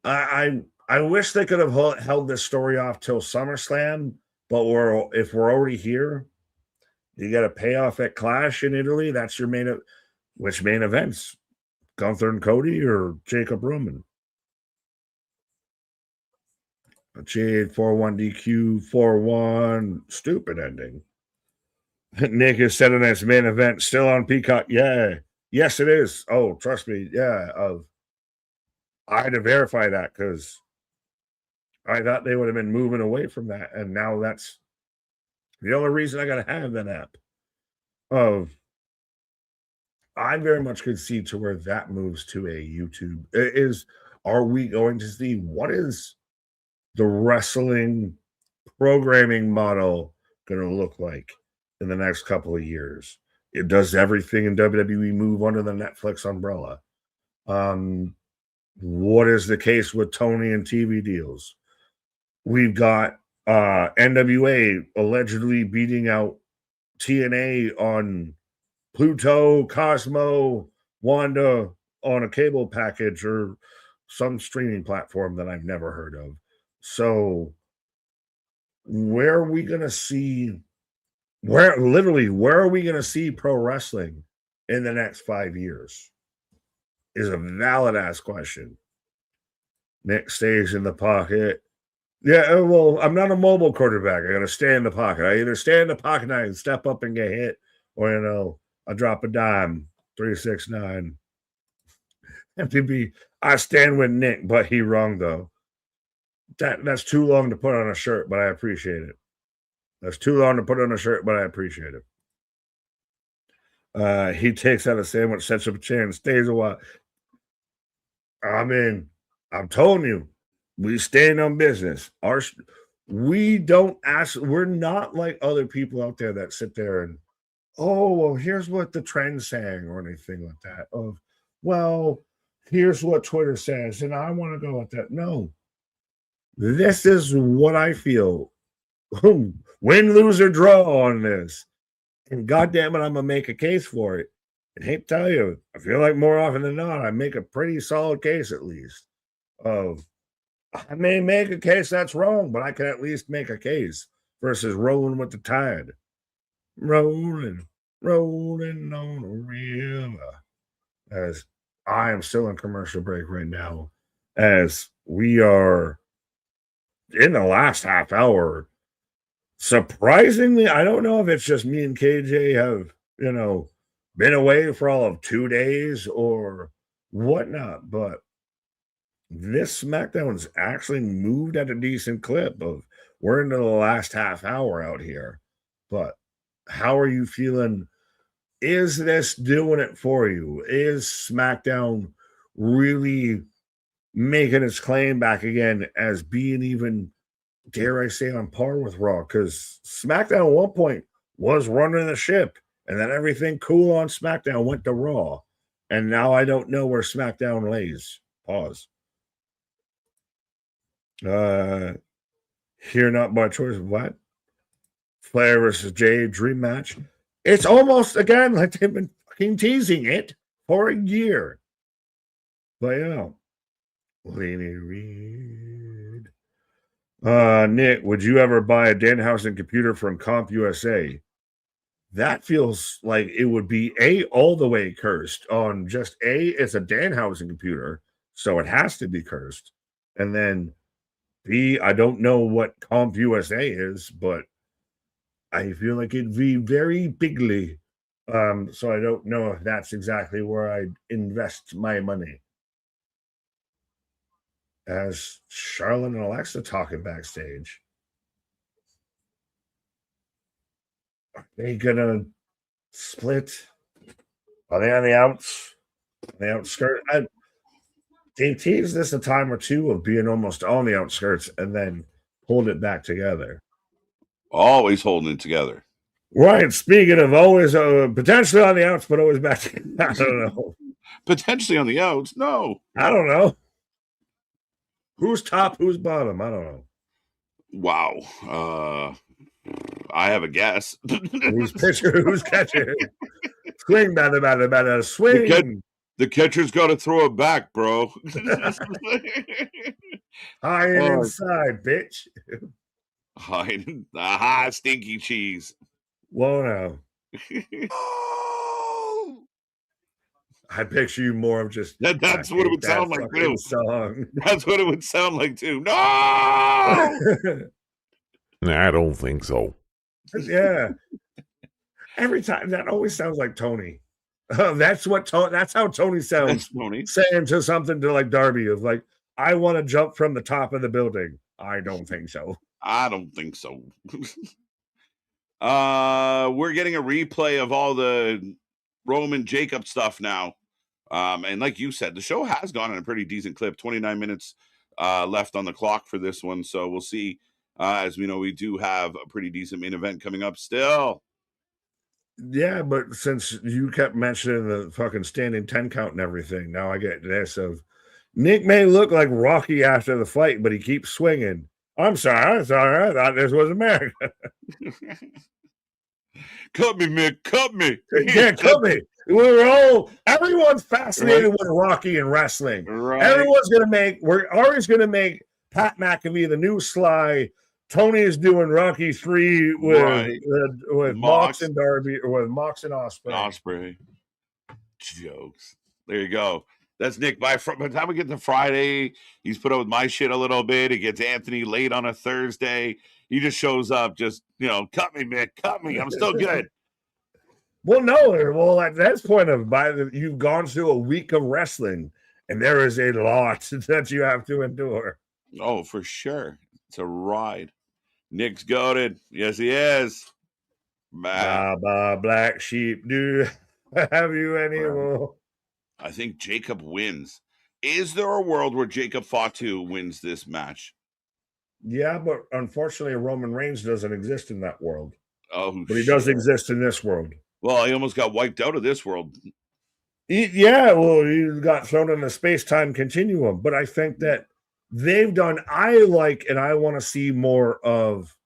I wish they could have held this story off till SummerSlam, but if we're already here, you got a payoff at Clash in Italy. That's your which main events? Gunther and Cody or Jacob Roman? Jade 4-1 DQ 4-1 stupid ending. Nick is setting this main event still on Peacock. Yeah, yes it is. Oh, trust me. Yeah, I had to verify that because I thought they would have been moving away from that, and now that's the only reason I got to have that app. I very much could see to where that moves to a YouTube. Are we going to see what is the wrestling programming model going to look like in the next couple of years? It does everything in WWE move under the Netflix umbrella. What is the case with Tony and TV deals? We've got NWA allegedly beating out TNA on Pluto, Cosmo, Wanda on a cable package or some streaming platform that I've never heard of. So where are we going to see where are we going to see pro wrestling in the next 5 years is a valid ass question. Nick stays in the pocket. Yeah, well, I'm not a mobile quarterback. I got to stay in the pocket. I either stay in the pocket and I can step up and get hit, or, I drop a dime, 369. MTB, I stand with Nick, but he wrong, though. That's too long to put on a shirt, but I appreciate it. That's too long to put on a shirt, but I appreciate it. He takes out a sandwich, sets up a chair, and stays a while. I mean, I'm telling you, we stand on business. We don't ask. We're not like other people out there that sit there and, oh, well, here's what the trend's saying or anything like that. Of, well, here's what Twitter says, and I want to go with that. No, this is what I feel. Win, lose, or draw on this. And goddamn it, I'm gonna make a case for it. And hate to tell you, I feel like more often than not, I make a pretty solid case at least. Of I may make a case that's wrong, but I can at least make a case versus rolling with the tide. Rolling on a river. As I am still in commercial break right now, as we are in the last half hour. Surprisingly, I don't know if it's just me and KJ have, been away for all of 2 days or whatnot, but this SmackDown's actually moved at a decent clip of we're into the last half hour out here. But how are you feeling? Is this doing it for you? Is SmackDown really making its claim back again as being even, dare I say, on par with Raw? Because SmackDown at one point was running the ship, and then everything cool on SmackDown went to Raw. And now I don't know where SmackDown lays. Pause. Here not by choice. What? Flair versus Jay dream match. It's almost again like they've been fucking teasing it for a year. But Lady Reed. Nick, would you ever buy a Danhausen computer from CompUSA? That feels like it would be all the way cursed on just it's a Danhausen computer, so it has to be cursed. And then B, I don't know what CompUSA is, but I feel like it'd be very bigly. So I don't know if that's exactly where I'd invest my money. As Charlotte and Alexa talking backstage. Are they gonna split? Are they on the outs? On the outskirts? They teased this a time or two of being almost on the outskirts and then pulled it back together. Always holding it together. Right. Speaking of always potentially on the outs, but always back together. I don't know. Potentially on the outs? No. I don't know. Who's top? Who's bottom? I don't know. Wow. I have a guess. Who's pitcher? Who's catcher? Swing, batter, swing. The catcher's got to throw it back, bro. High and inside, bitch. Aha, stinky cheese. Whoa, now. I picture you more of just. That's what it would sound like, too. Song. That's what it would sound like, too. No! I don't think so. Yeah. Every time. That always sounds like Tony. That's how Tony sounds. Tony saying to something to like Darby of like, I want to jump from the top of the building. I don't think so. I don't think so. We're getting a replay of all the Roman Jacob stuff now. And like you said, the show has gone in a pretty decent clip. 29 minutes left on the clock for this one. So we'll see. As we know, we do have a pretty decent main event coming up still. Yeah, but since you kept mentioning the fucking standing 10 count and everything, now I get this of Nick may look like Rocky after the fight, but he keeps swinging. I'm sorry. I thought this was America. Cut me, Mick. Cut me. Yeah, cut me. Everyone's fascinated with Rocky and wrestling. Right. We're always going to make Pat McAfee the new Sly. Tony is doing Rocky 3 with Mox and Darby, or with Mox and Ospreay. Jokes. There you go. That's Nick. By the time we get to Friday, he's put up with my shit a little bit. He gets Anthony late on a Thursday. He just shows up, cut me, Mick, cut me. I'm still good. Well, no. At that point you've gone through a week of wrestling, and there is a lot that you have to endure. Oh, for sure. It's a ride. Nick's goated. Yes, he is. Black sheep, do have you any more? I think Jacob wins. Is there a world where Jacob Fatu wins this match? Yeah, but unfortunately, Roman Reigns doesn't exist in that world. Oh, but he does exist in this world. Well, he almost got wiped out of this world. He got thrown in the space-time continuum. But I think that I want to see more of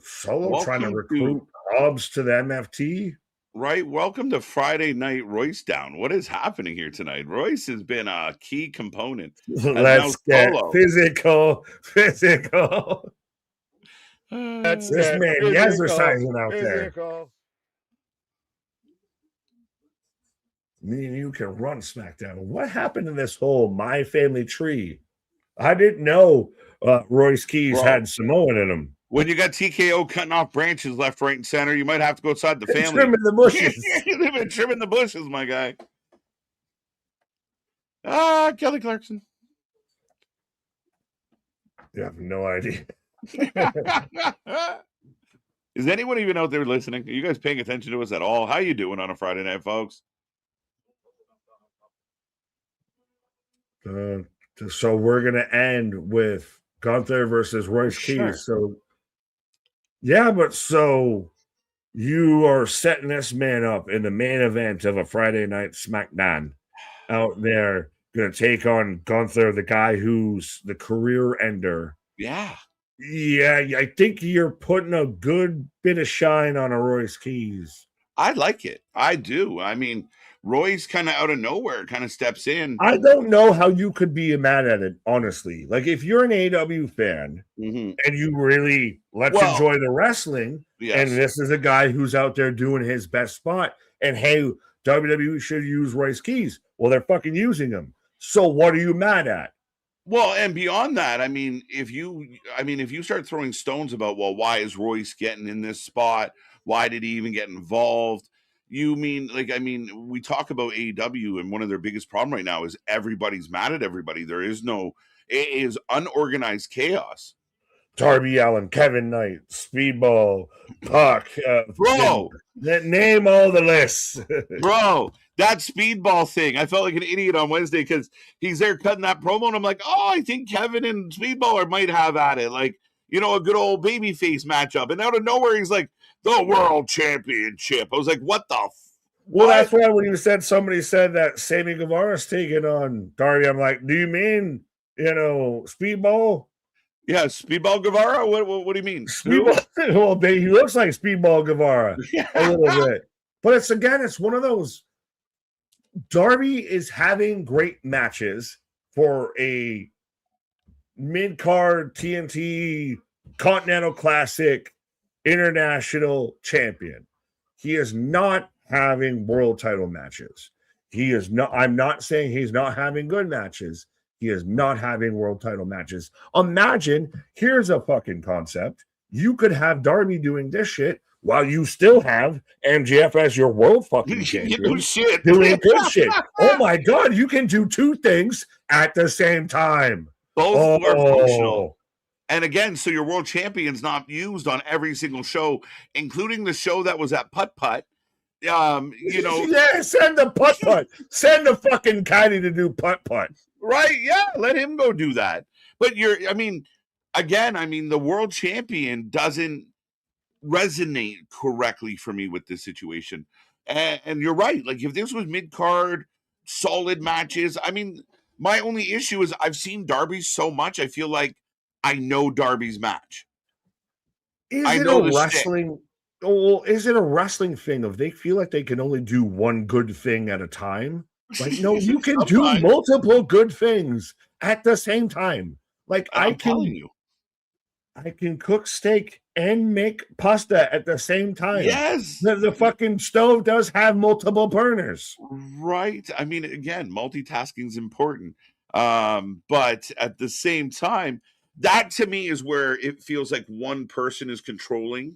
Solo trying to recruit Hobbs to the MFT. Right. Welcome to Friday Night Royce Down. What is happening here tonight? Royce has been a key component. Let's get physical. This man exercising out there. Me and you can run SmackDown. What happened to this whole My Family tree? I didn't know Royce Keys had Samoan in him. When you got TKO cutting off branches left, right, and center, you might have to go outside the family. Trimming the bushes. They've been trimming the bushes, my guy. Kelly Clarkson. You have no idea. Is anyone even out there listening? Are you guys paying attention to us at all? How you doing on a Friday night, folks? So we're going to end with Gunther versus Royce Keys. So, yeah, but so you are setting this man up in the main event of a Friday night SmackDown out there, going to take on Gunther, the guy who's the career ender. Yeah. Yeah, I think you're putting a good bit of shine on a Royce Keys. I like it. I do. I mean, Royce kind of out of nowhere kind of steps in. I don't know how you could be mad at it, honestly. Like, if you're an AEW fan and you really enjoy the wrestling, and this is a guy who's out there doing his best spot, and hey, WWE should use Royce Keys. Well, they're fucking using him. So what are you mad at? Well, and beyond that, I mean, if you start throwing stones about, well, why is Royce getting in this spot? Why did he even get involved? We talk about AEW, and one of their biggest problem right now is everybody's mad at everybody. It is unorganized chaos. Darby Allin, Kevin Knight, Speedball, Puck, bro. Name all the lists, bro. That Speedball thing, I felt like an idiot on Wednesday because he's there cutting that promo, and I'm like, oh, I think Kevin and Speedballer might have at it, like, a good old babyface matchup. And out of nowhere, he's like, the World Championship. I was like, what the? Well, that's why when somebody said that Sammy Guevara's taking on Darby, I'm like, do you mean Speedball? Yeah, Speedball Guevara. What do you mean? Speedball. Well, he looks like Speedball Guevara a little bit, but it's one of those. Darby is having great matches for a mid-card TNT Continental Classic International Champion. He is not having world title matches. I'm not saying he's not having good matches. He is not having world title matches. Imagine, here's a fucking concept. You could have Darby doing this shit while you still have MJF as your world fucking champion. Doing good shit. Oh my God, you can do two things at the same time. Both are functional. And again, so your world champion's not used on every single show, including the show that was at Putt Putt. Yeah, send the putt. Send the fucking caddy to do putt. Right? Yeah, let him go do that. But the world champion doesn't resonate correctly for me with this situation. And you're right. Like, if this was mid-card, solid matches, my only issue is I've seen Darby so much, I feel like I know Darby's match. Is it a wrestling thing of they feel like they can only do one good thing at a time? Like, no, you can do multiple good things at the same time. Like, I can cook steak and make pasta at the same time. Yes. The fucking stove does have multiple burners. Right. Again, multitasking is important. But at the same time, that to me is where it feels like one person is controlling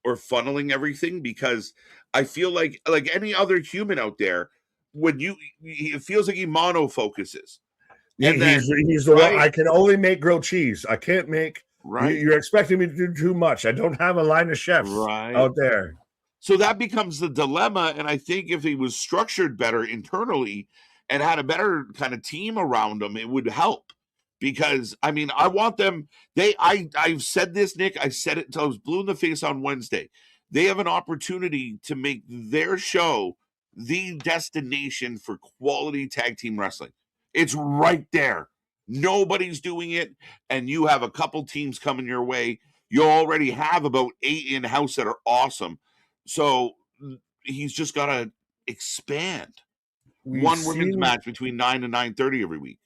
or funneling everything, because I feel like any other human out there, it feels like he monofocuses. And he's the one. I can only make grilled cheese. I can't make. Right. You're expecting me to do too much. I don't have a line of chefs out there. So that becomes the dilemma. And I think if he was structured better internally and had a better kind of team around him, it would help. Because I want them. I've said this, Nick. I said it until I was blue in the face on Wednesday. They have an opportunity to make their show the destination for quality tag team wrestling. It's right there. Nobody's doing it, and you have a couple teams coming your way. You already have about 8 in-house that are awesome. So he's just got to expand. One women's match between 9 and 9:30 every week.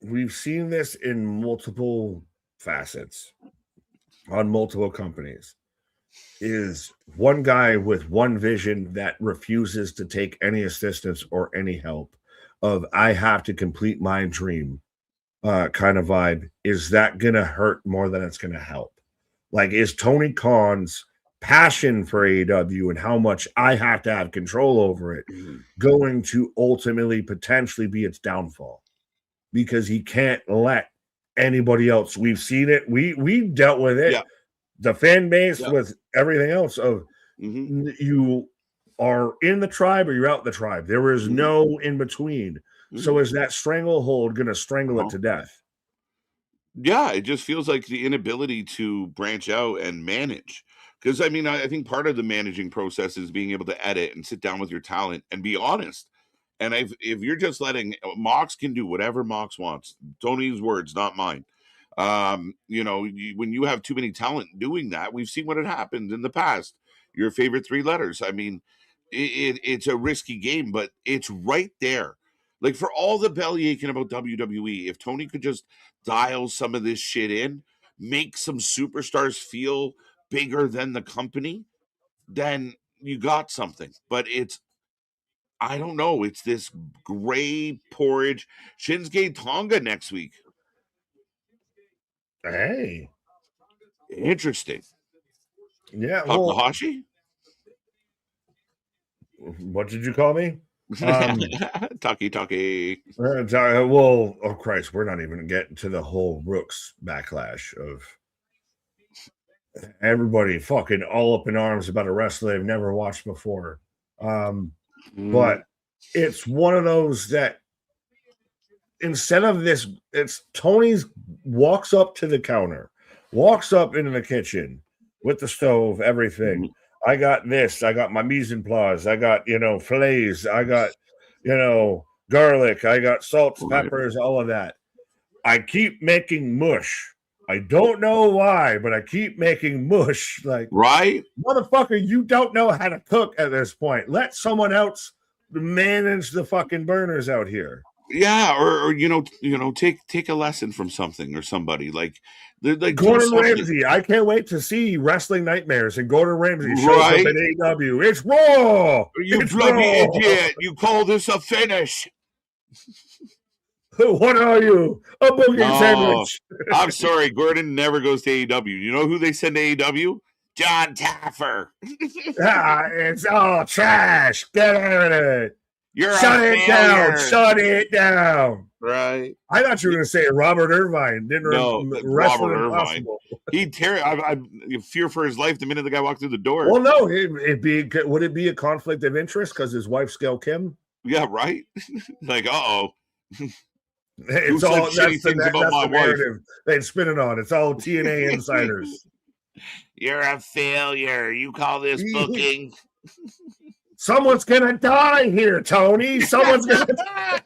We've seen this in multiple facets on multiple companies. Is one guy with one vision that refuses to take any assistance or any help of I have to complete my dream kind of vibe. Is that going to hurt more than it's going to help? Like, is Tony Khan's passion for AEW and how much I have to have control over it going to ultimately potentially be its downfall? Because he can't let anybody else. We've seen it. We dealt with it. Yeah. The fan base with everything else of you are in the tribe or you're out the tribe. There is no in between. So is that stranglehold going to strangle it to death? Yeah, it just feels like the inability to branch out and manage. Because I think part of the managing process is being able to edit and sit down with your talent and be honest. And if you're just letting Mox can do whatever Mox wants, Tony's words, not mine. When you have too many talent doing that, we've seen what had happened in the past. Your favorite 3 letters. It's a risky game, but it's right there. Like, for all the belly aching about WWE, if Tony could just dial some of this shit in, make some superstars feel bigger than the company, then you got something. But I don't know. It's this gray porridge. Shinsuke Tonga next week. Hey. Interesting. Yeah. Takahashi? What did you call me? Taki. Well, oh Christ, we're not even getting to the whole Rooks backlash of everybody fucking all up in arms about a wrestler they've never watched before. But it's one of those that instead of this, it's Tony's walks up to the counter, walks up into the kitchen with the stove, everything. I got this. I got my mise en place. I got, fillets. I got, garlic. I got salts, peppers, all of that. I keep making mush. I don't know why, but I keep making mush. Like, right? Motherfucker, you don't know how to cook at this point. Let someone else manage the fucking burners out here. Yeah, or take a lesson from something or somebody like Gordon Ramsay. I can't wait to see Wrestling Nightmares and Gordon Ramsay shows up in AEW. It's Raw. You bloody idiot! You call this a finish? What are you? A booking sandwich. I'm sorry, Gordon never goes to AEW. You know who they send to AEW? John Taffer. It's all trash. Get out of it. Shut it down. Shut it down. Right. I thought you were going to say Robert Irvine. No, Robert Irvine. He'd tear. I fear for his life the minute the guy walked through the door. Well, no, would it be a conflict of interest because his wife's Gail Kim? Yeah, right. Like, It's all that's the narrative they'd spin it on. It's all TNA insiders. You're a failure. You call this booking? Someone's gonna die here, Tony. Someone's gonna die.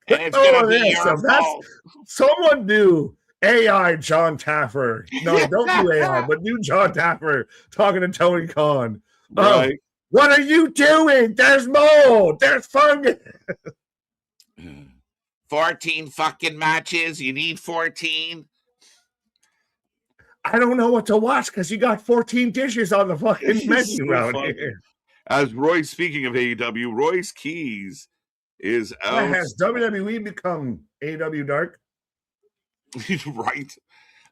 And it's gonna be your fault. Someone do AI John Taffer. No, don't do AI, but do John Taffer talking to Tony Khan. Right. What are you doing? There's mold. There's fungus. 14 fucking matches. You need 14. I don't know what to watch because you got 14 dishes on the fucking menu out here. As Royce, speaking of AEW, Royce Keys is out. Has WWE become AEW Dark? Right.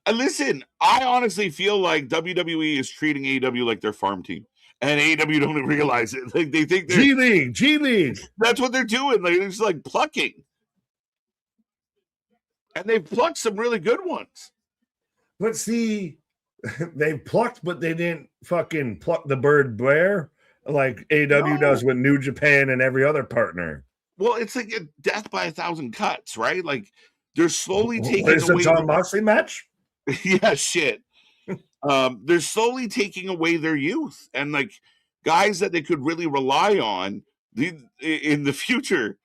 And listen, I honestly feel like WWE is treating AEW like their farm team. And AEW don't realize it. Like they think they're G League. That's what they're doing. Like they're just like plucking. And they've plucked some really good ones. But see, they plucked, but they didn't fucking pluck the bird bare like AEW does with New Japan and every other partner. Well, it's like a death by 1,000 cuts, right? Like they're slowly taking away. Is the John Moxley match? Yeah, shit. They're slowly taking away their youth and like guys that they could really rely on in the future.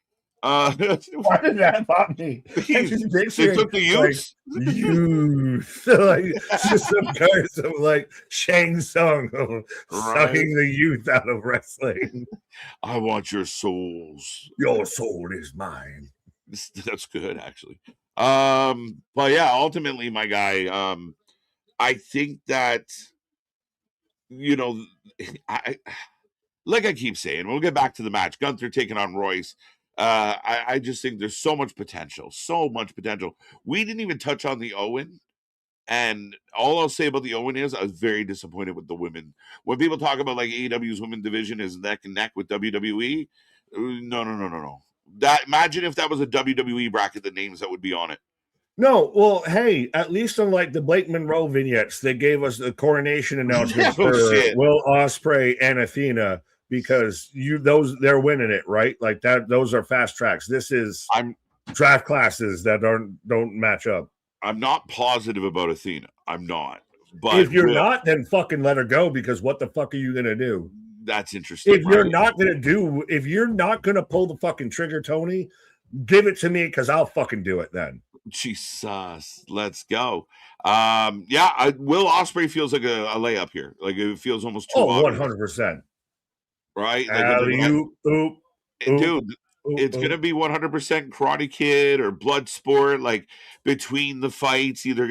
Why did that bother me? They took the youth. Like, youth. Like, just some guys of like Shane Sung sucking the youth out of wrestling. I want your souls. Your soul is mine. That's good, actually. But yeah, ultimately, my guy, I think that, you know, like I keep saying, we'll get back to the match. Gunther taking on Royce. I just think there's so much potential. We didn't even touch on the Owen. And all I'll say about the Owen is I was very disappointed with the women. When people talk about like AEW's women division is neck and neck with WWE, no. Imagine if that was a WWE bracket, the names that would be on it. No, well, hey, at least unlike the Blake Monroe vignettes, they gave us the coronation announcement for Will Ospreay and Athena because they're winning it, right? Like that, those are fast tracks. This is draft classes that don't match up. I'm not positive about Athena. I'm not. But if you're not, then fucking let her go because what the fuck are you gonna do? That's interesting. If you're not gonna pull the fucking trigger, Tony, give it to me because I'll fucking do it then. Jesus, let's go. Will Ospreay feels like a layup here. Like it feels almost too 100%. Right? Like, dude, it's gonna be 100% Karate Kid or Bloodsport. Like between the fights, either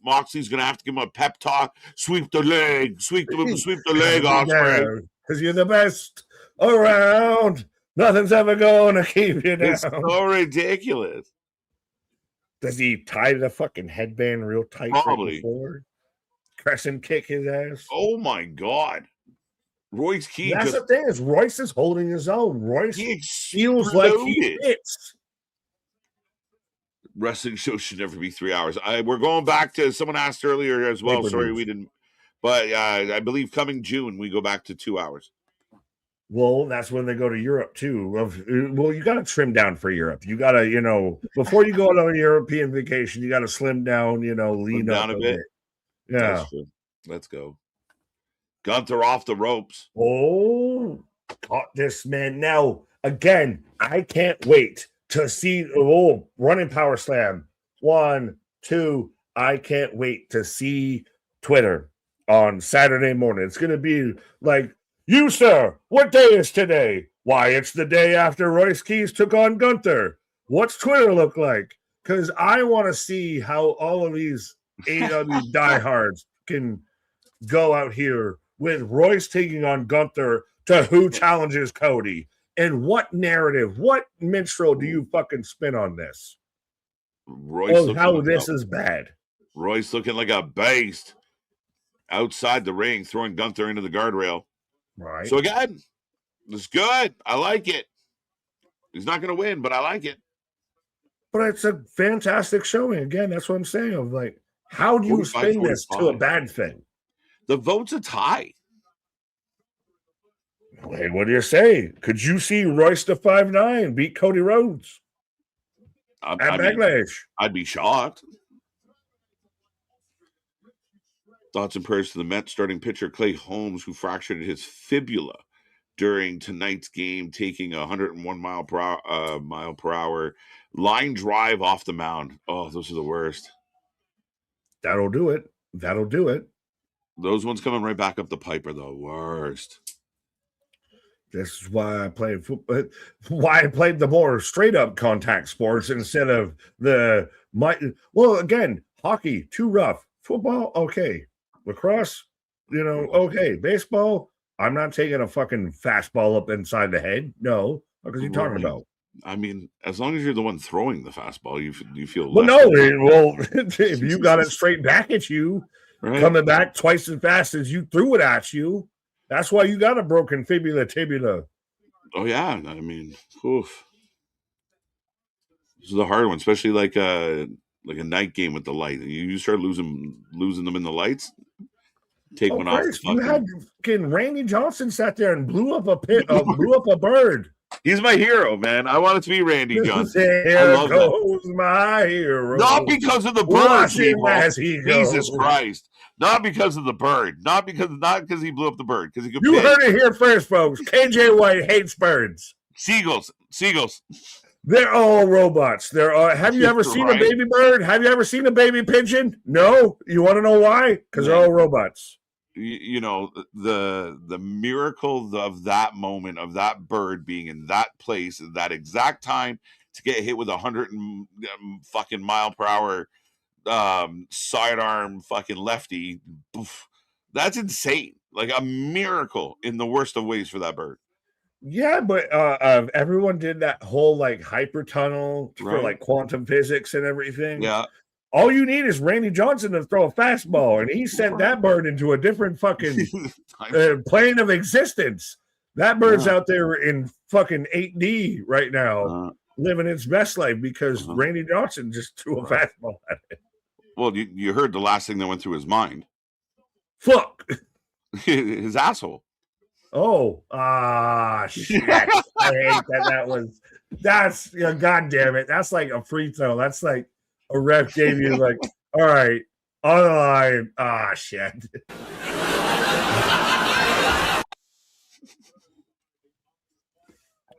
Moxley's gonna have to give him a pep talk, sweep the leg, Ospreay, because you're the best around. Nothing's ever gonna keep you down. It's so ridiculous. Does he tie the fucking headband real tight? Probably. Crescent kick his ass. Oh my god. Royce Keys. That's the thing is Royce is holding his own. Royce feels like he fits. Wrestling show should never be 3 hours. We're going back to someone asked earlier as well. Sorry we didn't, but I believe coming June we go back to 2 hours. Well, that's when they go to Europe too. Well, you got to trim down for Europe. You got to, before you go on a European vacation, you got to slim down, lean down a bit. Yeah. Let's go. Gunther off the ropes. Oh, caught this man. Now, again, I can't wait to see, running power slam. 1, 2. I can't wait to see Twitter on Saturday morning. It's going to be like, you, sir, what day is today? Why, it's the day after Royce Keys took on Gunther. What's Twitter look like? Because I want to see how all of these AEW diehards can go out here with Royce taking on Gunther to who challenges Cody. And what narrative, what minstrel do you fucking spin on this? Royce how this is bad. Royce looking like a beast outside the ring, throwing Gunther into the guardrail. Right. So again, it's good. I like it. He's not going to win, but I like it. But it's a fantastic showing. Again, that's what I'm saying. Of like, how do you spin this to a bad thing? The vote's a tie. Hey, what do you say? Could you see Royce the 5'9" beat Cody Rhodes at Backlash? I'd be shocked. Thoughts and prayers to the Mets starting pitcher Clay Holmes, who fractured his fibula during tonight's game, taking a 101 mile per hour line drive off the mound. Oh, those are the worst. That'll do it. That'll do it. Those ones coming right back up the pipe are the worst. This is why I played football. Why I played the more straight up contact sports instead of well, again, hockey too rough. Football, okay. Lacrosse, okay. Baseball, I'm not taking a fucking fastball up inside the head. No, what are you talking about? I mean, as long as you're the one throwing the fastball, you feel. Well, no, if you got it straight back at you, coming back twice as fast as you threw it at you, that's why you got a broken fibula tibula. Oh yeah, I mean, oof. This is a hard one, especially like a night game with the light. You start losing them in the lights. Take one off. You had fucking Randy Johnson sat there and blew up a bird. He's my hero, man. I want it to be Randy Johnson. There goes my hero. Not because of the bird, Jesus Christ. Not because of the bird. Not because he blew up the bird. Because you heard it here first, folks. KJ White hates birds. Seagulls. They're all robots. Have you ever seen a baby bird? Have you ever seen a baby pigeon? No. You want to know why? Because they're all robots. The miracle of that moment, of that bird being in that place at that exact time to get hit with 100 fucking mile per hour sidearm fucking lefty. Oof, that's insane. Like a miracle in the worst of ways for that bird. Yeah, but everyone did that whole like hyper tunnel for like quantum physics and everything. Yeah. All you need is Randy Johnson to throw a fastball, and he sent that bird into a different fucking plane of existence. That bird's out there in fucking 8D right now, living its best life because Randy Johnson just threw a fastball at it. Well, you heard the last thing that went through his mind. Fuck. His asshole. Oh, shit. I hate that's God damn it. That's like a free throw. That's like a ref gave you like, all right, on the line. Shit.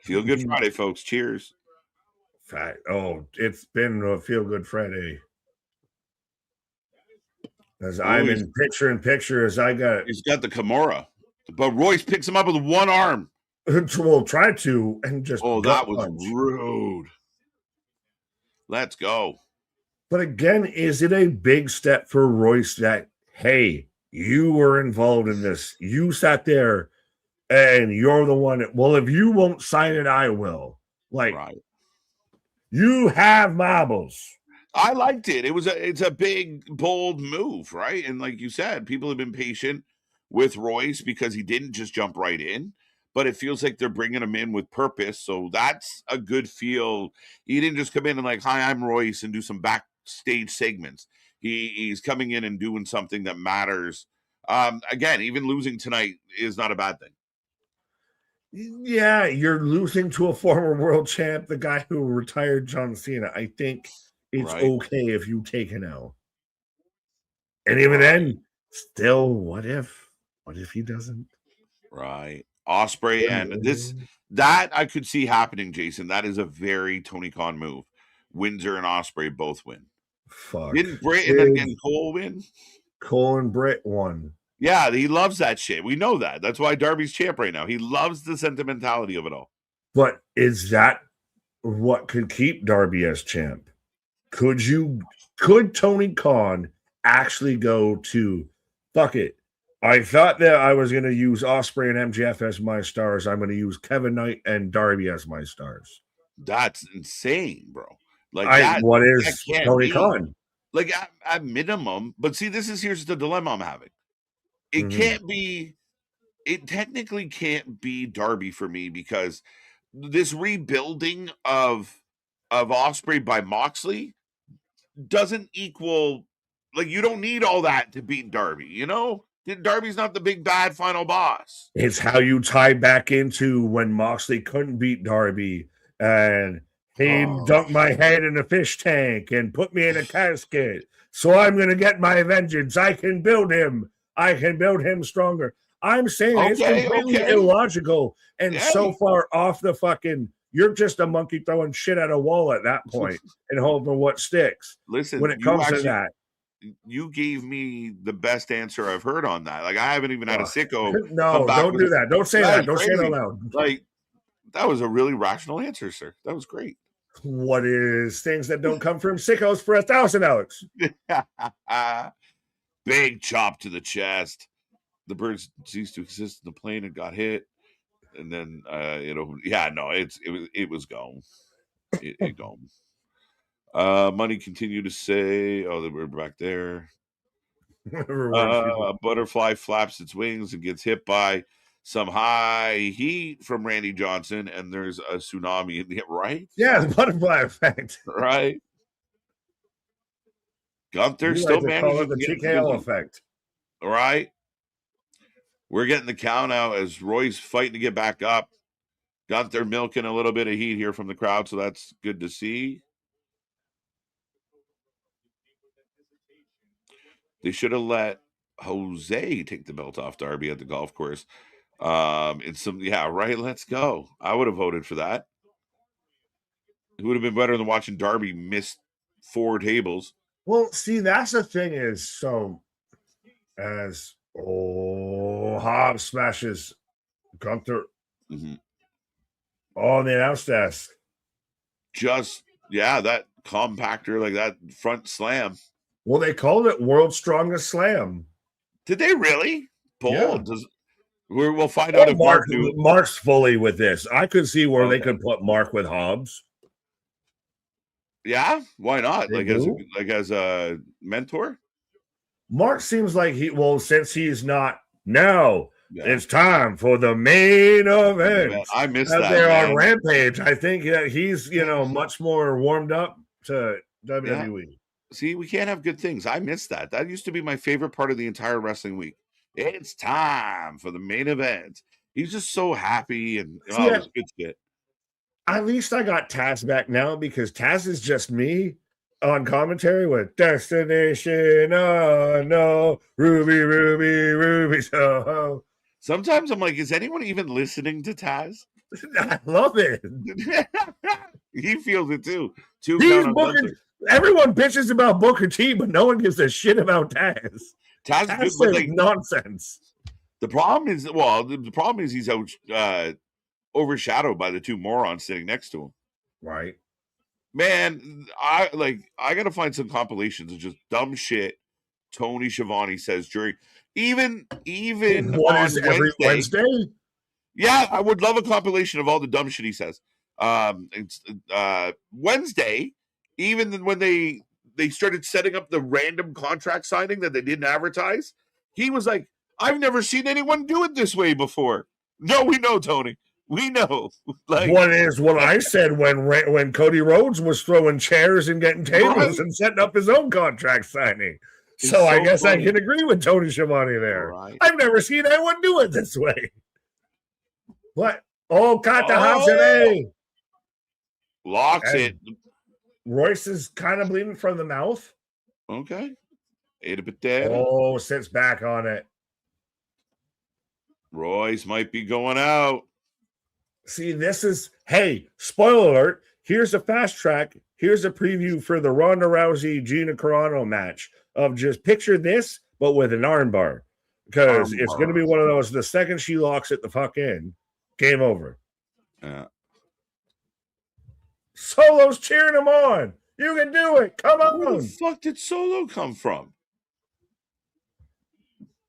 Feel Good Friday, folks. Cheers. It's been a Feel Good Friday. As I'm in picture as I got. He's got the Kimura, but Royce picks him up with one arm. Well, try to and just. Oh, that was rude. Let's go. But again, is it a big step for Royce that, hey, you were involved in this? You sat there and you're the one that, well, if you won't sign it, I will. Like, you have marbles. I liked it. It's a big, bold move, right? And like you said, people have been patient with Royce because he didn't just jump right in. But it feels like they're bringing him in with purpose. So that's a good feel. He didn't just come in and like, hi, I'm Royce, and do some backstage segments. He's coming in and doing something that matters. Again, even losing tonight is not a bad thing. Yeah, you're losing to a former world champ, the guy who retired John Cena. I think it's okay if you take an L. And even then, still, what if he doesn't? Right. Ospreay and that I could see happening, Jason. That is a very Tony Khan move. Windsor and Ospreay both win. Fuck. Didn't Britt and then Cole win? Cole and Britt won. Yeah, he loves that shit. We know that. That's why Darby's champ right now. He loves the sentimentality of it all. But is that what could keep Darby as champ? Could Tony Khan actually go to fuck it? I thought that I was going to use Ospreay and MJF as my stars. I'm going to use Kevin Knight and Darby as my stars. That's insane, bro. Like, what is Tony Khan? Like, at minimum, but see, here's the dilemma I'm having. It can't be, it technically can't be Darby for me because this rebuilding of of Ospreay by Moxley doesn't equal, like, you don't need all that to beat Darby, you know? Darby's not the big bad final boss. It's how you tie back into when Moxley couldn't beat Darby and he dunked my head in a fish tank and put me in a casket. So I'm going to get my vengeance. I can build him. I can build him stronger. I'm saying it's completely illogical and so far off the fucking, you're just a monkey throwing shit at a wall at that point and hoping what sticks. Listen, when it comes to that. You gave me the best answer I've heard on that. Like, I haven't even had a sicko. No, don't do that. Don't say that. Don't say it out loud. Like, that was a really rational answer, sir. That was great. What is things that don't come from sickos for 1,000, Alex? Big chop to the chest. The bird ceased to exist in the plane and got hit. And then it was gone. It gone. Money continued to say, oh, we're back there. Butterfly flaps its wings and gets hit by some high heat from Randy Johnson, and there's a tsunami in the right. Yeah, the butterfly effect. Right. Gunther still managing the TKO effect. All right. We're getting the count out as Roy's fighting to get back up. Gunther milking a little bit of heat here from the crowd, so that's good to see. They should have let Jose take the belt off Darby at the golf course. Let's go. I would have voted for that. It would have been better than watching Darby miss 4 tables. Well, see, that's the thing is, so as Hobbs smashes Gunther on the announce desk. That compactor, like that front slam. Well, they called it World's Strongest Slam. Did they really? Bold. Yeah. We'll find out if Mark's fully with this. I could see where they could put Mark with Hobbs. Yeah, why not? As a mentor. Mark seems like since he's not now. Yeah. It's time for the main event. Man, I missed that. They're on Rampage. I think that he's much more warmed up to WWE. Yeah. See, we can't have good things. I missed that. That used to be my favorite part of the entire wrestling week. It's time for the main event. He's just so happy and it was good shit. At least I got Taz back now because Taz is just me on commentary with Destination. Oh no, Ruby, Ruby, Ruby. So sometimes I'm like, is anyone even listening to Taz? I love it. He feels it too. Everyone bitches about Booker T, but no one gives a shit about Taz. Taz is good, nonsense. The problem is he's overshadowed by the 2 morons sitting next to him. Right. Man, I gotta find some compilations of just dumb shit Tony Schiavone says during even on every Wednesday. Yeah, I would love a compilation of all the dumb shit he says. Wednesday, even when they started setting up the random contract signing that they didn't advertise, he was like, I've never seen anyone do it this way before. No, we know, Tony. We know. What I said when Cody Rhodes was throwing chairs and getting tables and setting up his own contract signing. So I guess funny. I can agree with Tony Schiavone there. Right. I've never seen anyone do it this way. What? Oh, Kata locks it. Royce is kind of bleeding from the mouth. Okay. Ate a bit dead. Oh, sits back on it. Royce might be going out. See, spoiler alert. Here's a fast track. Here's a preview for the Ronda Rousey Gina Carano match of just picture this, but with an armbar. Because it's going to be one of those, the second she locks it the fuck in, game over. Yeah. Solo's cheering him on. You can do it. Come on. Where the fuck did Solo come from?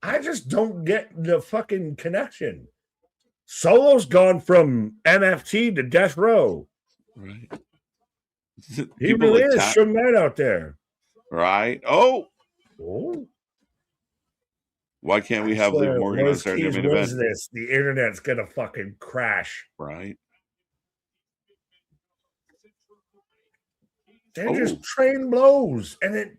I just don't get the fucking connection. Solo's gone from NFT to Death Row. Right. He really is showing that out there. Right. Oh. Why can't we have Liv Morgan on Saturday main event? The internet's gonna fucking crash. Right. They're just trained blows. And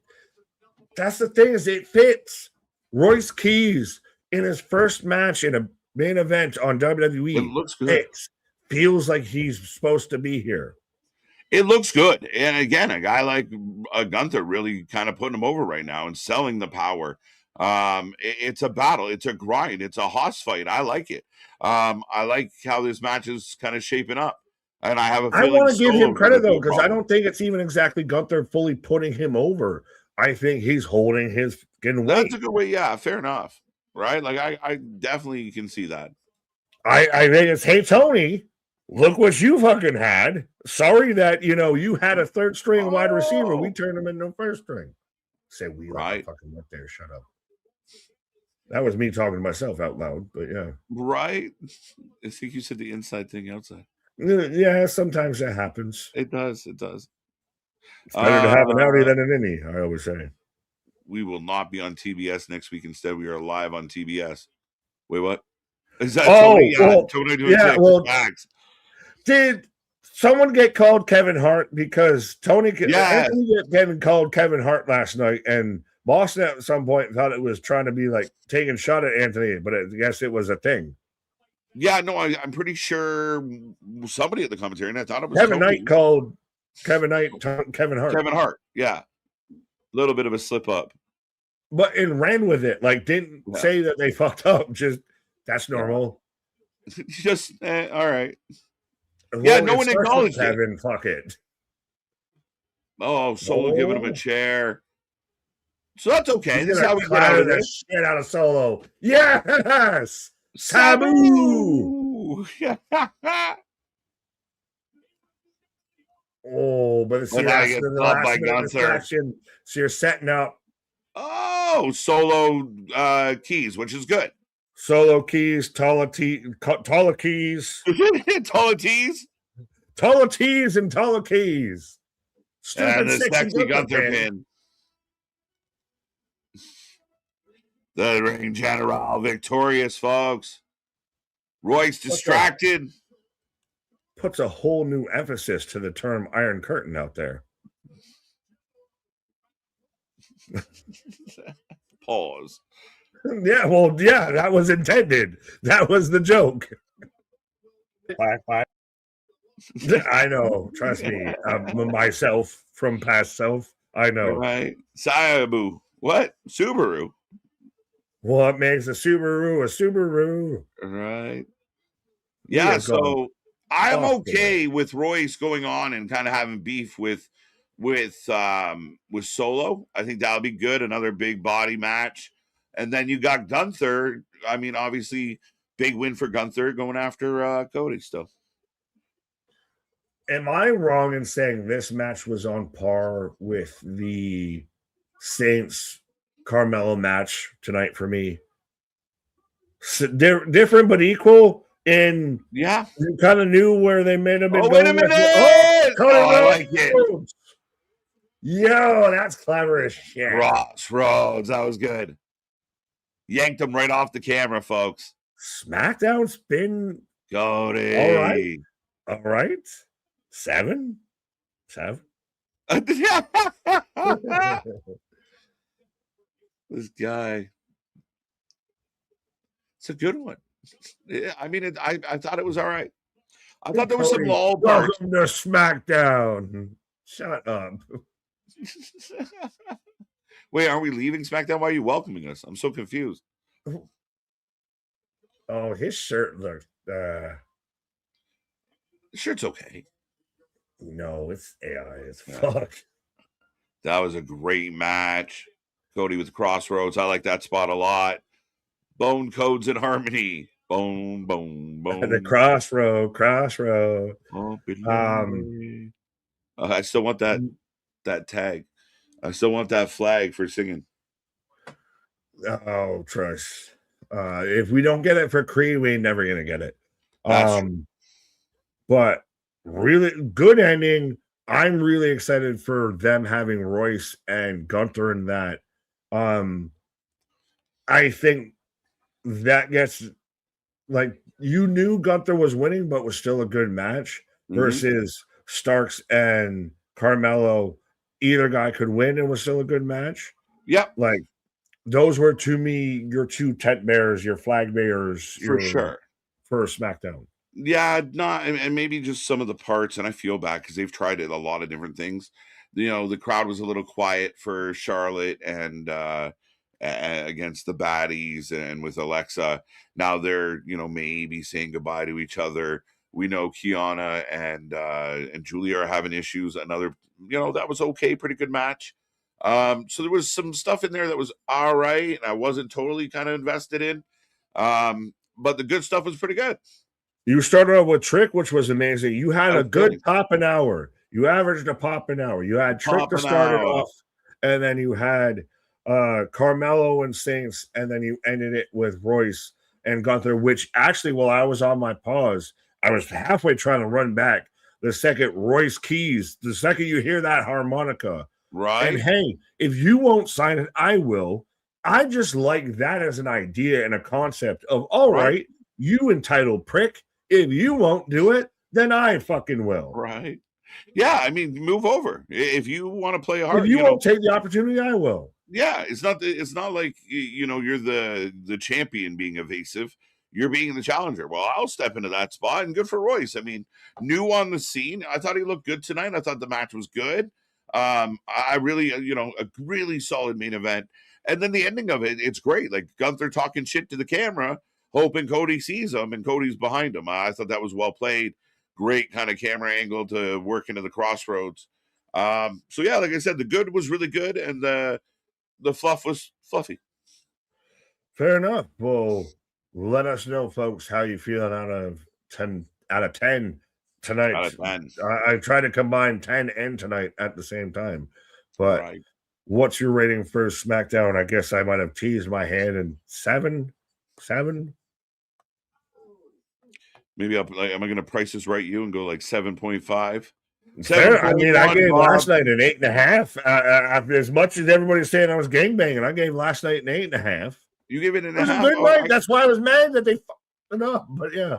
that's the thing, is it fits. Royce Keys in his first match in a main event on WWE. It looks good. Feels like he's supposed to be here. It looks good. And again, a guy like Gunther really kind of putting him over right now and selling the power. It's a battle. It's a grind. It's a hoss fight. I like it. I like how this match is kind of shaping up. And I have a feeling I want to give him credit, though, because I don't think it's even exactly Gunther fully putting him over. I think he's holding his fucking weight. That's a good way. Yeah, fair enough. Right? Like, I definitely can see that. I think it's, hey, Tony, look what you fucking had. Sorry that, you had a third string wide receiver. We turned him into a first string. Say we like fucking went there. Shut up. That was me talking to myself out loud, but yeah. Right? I think you said the inside thing outside. Yeah, sometimes that happens. It does. It does. It's better to have an outie than an innie, I always say. We will not be on TBS next week. Instead, we are live on TBS. Wait, what? Is that Tony? Tony doing facts. Did someone get called Kevin Hart? Because Anthony getting called Kevin Hart last night, and Boston at some point thought it was trying to be like taking a shot at Anthony, but I guess it was a thing. Yeah, no, I'm pretty sure somebody at the commentary, and I thought it was Kevin Knight called Kevin Hart. Kevin Hart, yeah. A little bit of a slip up. But ran with it. Like, didn't say that they fucked up. Just, that's normal. Just, all right. Yeah, no one acknowledged it. Fuck it. Oh, Solo giving him a chair. So that's okay. This is how we get out of this. Shit out of Solo. Yes! Sabu! Oh, but it's the last distraction. So you're setting up. Oh, Solo keys, which is good. Solo keys, Tala keys. Tala keys? Tala keys and Tala keys. And the sexy Gunther pin. The ring general victorious, folks. Royce distracted. Puts a whole new emphasis to the term Iron Curtain out there. Pause. Yeah, well, yeah, that was intended. That was the joke. Bye. I know. Trust me. Myself from past self. I know. Right. Sabu. What? Subaru. What makes a Subaru a Subaru? Right. Yeah, so I'm okay with Royce going on and kind of having beef with Solo. I think that'll be good. Another big body match. And then you got Gunther. I mean, obviously, big win for Gunther going after Cody still. Am I wrong in saying this match was on par with the Saints Carmelo match tonight for me? So different but equal. And yeah, you kind of knew where they made them. Oh, wait a minute! I like it. Yo, that's clever as shit. Crossroads, that was good. Yanked him right off the camera, folks. SmackDown's been Cody. All right. 7. This guy. It's a good one. Yeah, I mean, I thought it was all right. I thought there was some lull parts. Welcome to SmackDown. Shut up. Wait, are we leaving SmackDown? Why are you welcoming us? I'm so confused. Oh, his shirt looked. The shirt's okay. No, it's AI as fuck. That was a great match. Cody with Crossroads. I like that spot a lot. Bone Codes in Harmony. Bone. The crossroad. I still want that tag. I still want that flag for singing. Oh, trust. If we don't get it for Creed, we ain't never gonna get it. But really good ending. I'm really excited for them having Royce and Gunther in that. I think that gets like you knew Gunther was winning, but was still a good match versus Starks and Carmelo either guy could win and was still a good match. Yep. Like, those were, to me, your two tent bearers, your flag bearers, for sure, for SmackDown. Yeah, not and maybe just some of the parts, and I feel bad because they've tried it a lot of different things. The crowd was a little quiet for Charlotte and against the baddies and with Alexa. Now they're maybe saying goodbye to each other. We know Kiana and Julia are having issues. Another that was okay, pretty good match. So there was some stuff in there that was all right, and I wasn't totally kind of invested in. But the good stuff was pretty good. You started off with Trick, which was amazing. You had a good pop an hour. You averaged a pop an hour. You had Trick to start it off, and then you had Carmelo and Saints, and then you ended it with Royce and Gunther, which actually, while I was on my pause, I was halfway trying to run back. The second Royce keys, the second you hear that harmonica, right? And hey, if you won't sign it, I will. I just like that as an idea and a concept of, all right, you entitled prick. If you won't do it, then I fucking will. Right. Yeah, I mean, move over. If you want to play hard, if you won't take the opportunity, I will. Yeah, it's not like you're the champion being evasive. You're being the challenger. Well, I'll step into that spot, and good for Royce. I mean, new on the scene. I thought he looked good tonight. I thought the match was good. I really, a really solid main event. And then the ending of it, it's great. Like Gunther talking shit to the camera, hoping Cody sees him, and Cody's behind him. I thought that was well played. Great kind of camera angle to work into the crossroads. So yeah, like I said, the good was really good, and the fluff was fluffy. Fair enough. Well, let us know, folks, how you feeling out of 10 tonight. Out of 10. I try to combine 10 and tonight at the same time. But what's your rating for SmackDown? I guess I might have teased my hand in 7. Maybe am I going to price this right you and go like 7.5? I mean, I gave last night an 8.5. As much as everybody's saying I was gangbanging, I gave last night an 8.5. You gave it an 8.5. It was a good night. That's why I was mad that they fucked it up. But yeah.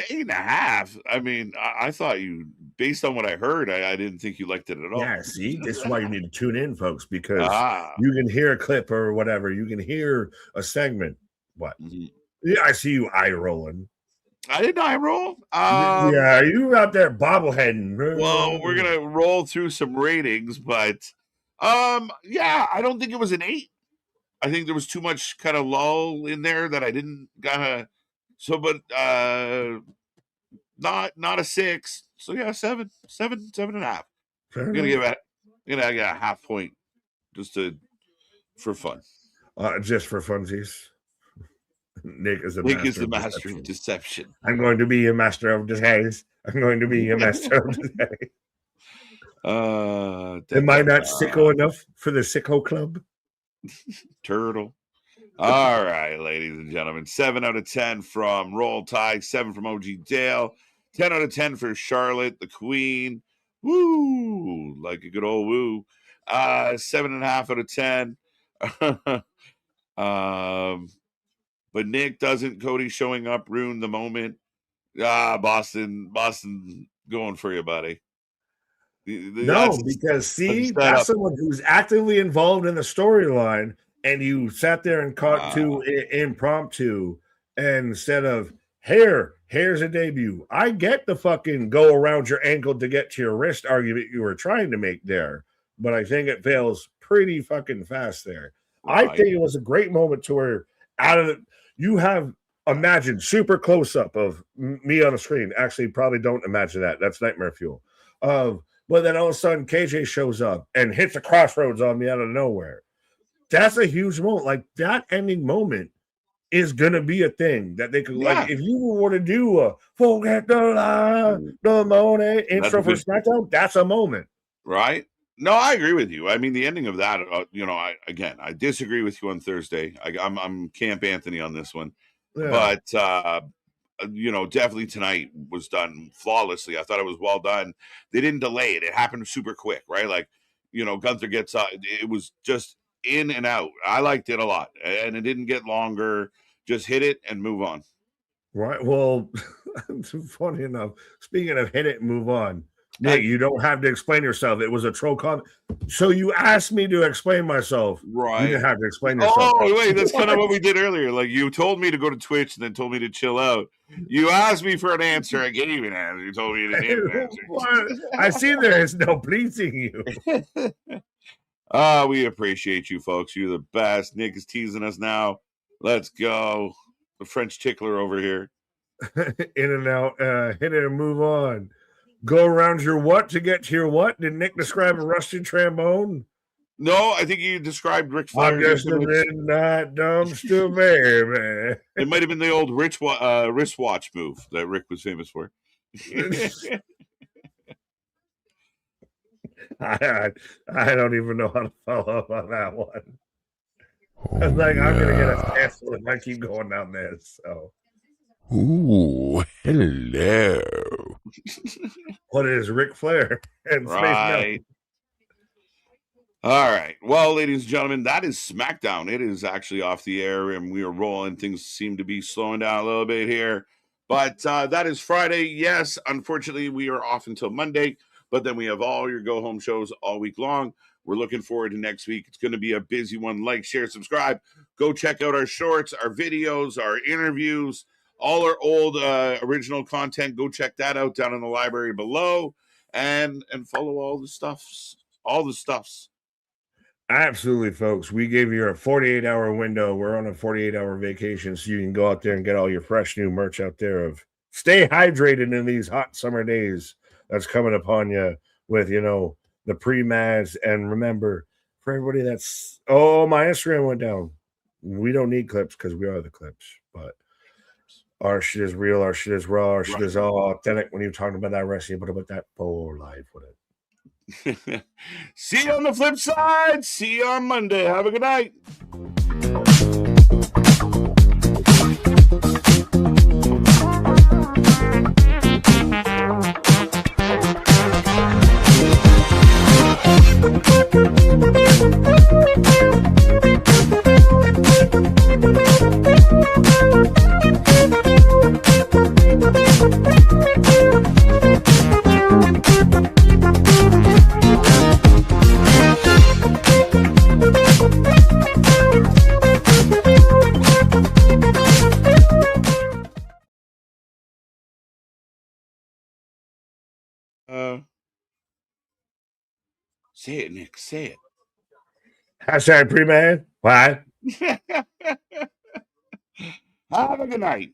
8.5. I mean, I thought you, based on what I heard, I didn't think you liked it at all. Yeah, see, this is why you need to tune in, folks, because you can hear a clip or whatever. You can hear a segment. What? Mm-hmm. Yeah, I see you eye rolling. I didn't eye roll. Yeah, you out there bobbleheading. Well, we're gonna roll through some ratings, but yeah, I don't think it was an 8. I think there was too much kind of lull in there that I didn't gotta. So, but not a 6. So yeah, 7.5. I'm gonna give it. I'm gonna get a half point just for fun. Just for funsies. Nick is the master of deception. I'm going to be a master of disguise. I'm going to be a master of disguise. Am I not sicko enough for the sicko club? Turtle. All right, ladies and gentlemen. 7 out of 10 from Roll Tide. 7 from OG Dale. 10 out of 10 for Charlotte, the Queen. Woo! Like a good old woo. 7.5 out of 10. But Nick doesn't. Cody showing up ruined the moment. Boston going for you, buddy. Because see, that's someone who's actively involved in the storyline, and you sat there and caught two impromptu instead of here's a debut. I get the fucking go around your ankle to get to your wrist argument you were trying to make there, but I think it fails pretty fucking fast there. Right. I think it was a great moment to where you have imagined super close up of me on the screen. Actually, probably don't imagine that. That's nightmare fuel. But then all of a sudden, KJ shows up and hits a crossroads on me out of nowhere. That's a huge moment. Like that ending moment is gonna be a thing that they could like. If you were to do a "Forget the morning" intro for SmackDown, that's a moment, right? No, I agree with you. I mean, the ending of that, I disagree with you on Thursday. I'm Camp Anthony on this one, but definitely tonight was done flawlessly. I thought it was well done. They didn't delay it. It happened super quick, right? Like, Gunther gets it was just in and out. I liked it a lot, and it didn't get longer. Just hit it and move on. Right. Well, funny enough, speaking of hit it and move on, Nick, you don't have to explain yourself. It was a troll comment. So you asked me to explain myself. Right. You didn't have to explain yourself. Oh, wait, that's kind of what we did earlier. Like, you told me to go to Twitch and then told me to chill out. You asked me for an answer. I gave you an answer. You told me you didn't need an answer. I see there is no pleasing you. We appreciate you, folks. You're the best. Nick is teasing us now. Let's go. The French tickler over here. In and out. Hit it and move on. Go around your what to get to your what? Did Nick describe a rusty trombone? No, I think you described Ric Flair. I'm just a midnight dumpster baby. It might have been the old wristwatch move that Rick was famous for. I don't even know how to follow up on that one. I was like, I'm gonna get a hassle if I keep going down this. So. Ooh, hello. What is Ric Flair and right. Space All right. Well, ladies and gentlemen, that is SmackDown. It is actually off the air, and we are rolling. Things seem to be slowing down a little bit here. But that is Friday. Yes, unfortunately, we are off until Monday. But then we have all your go-home shows all week long. We're looking forward to next week. It's going to be a busy one. Like, share, subscribe. Go check out our shorts, our videos, our interviews, all our old original content. Go check that out down in the library below, and follow all the stuffs. Absolutely, folks. We gave you a 48-hour window. We're on a 48-hour vacation, so you can go out there and get all your fresh new merch out there of stay hydrated in these hot summer days that's coming upon you with, the pre-mads. And remember, for everybody that's, my Instagram went down. We don't need clips because we are the clips, but our shit is real, our shit is raw, our shit is all authentic. When you're talking about that wrestling, but about that for life with it. See you on the flip side. See you on Monday. Have a good night. Say it, Nick. Say it. Hashtag pre-man. What? Have a good night.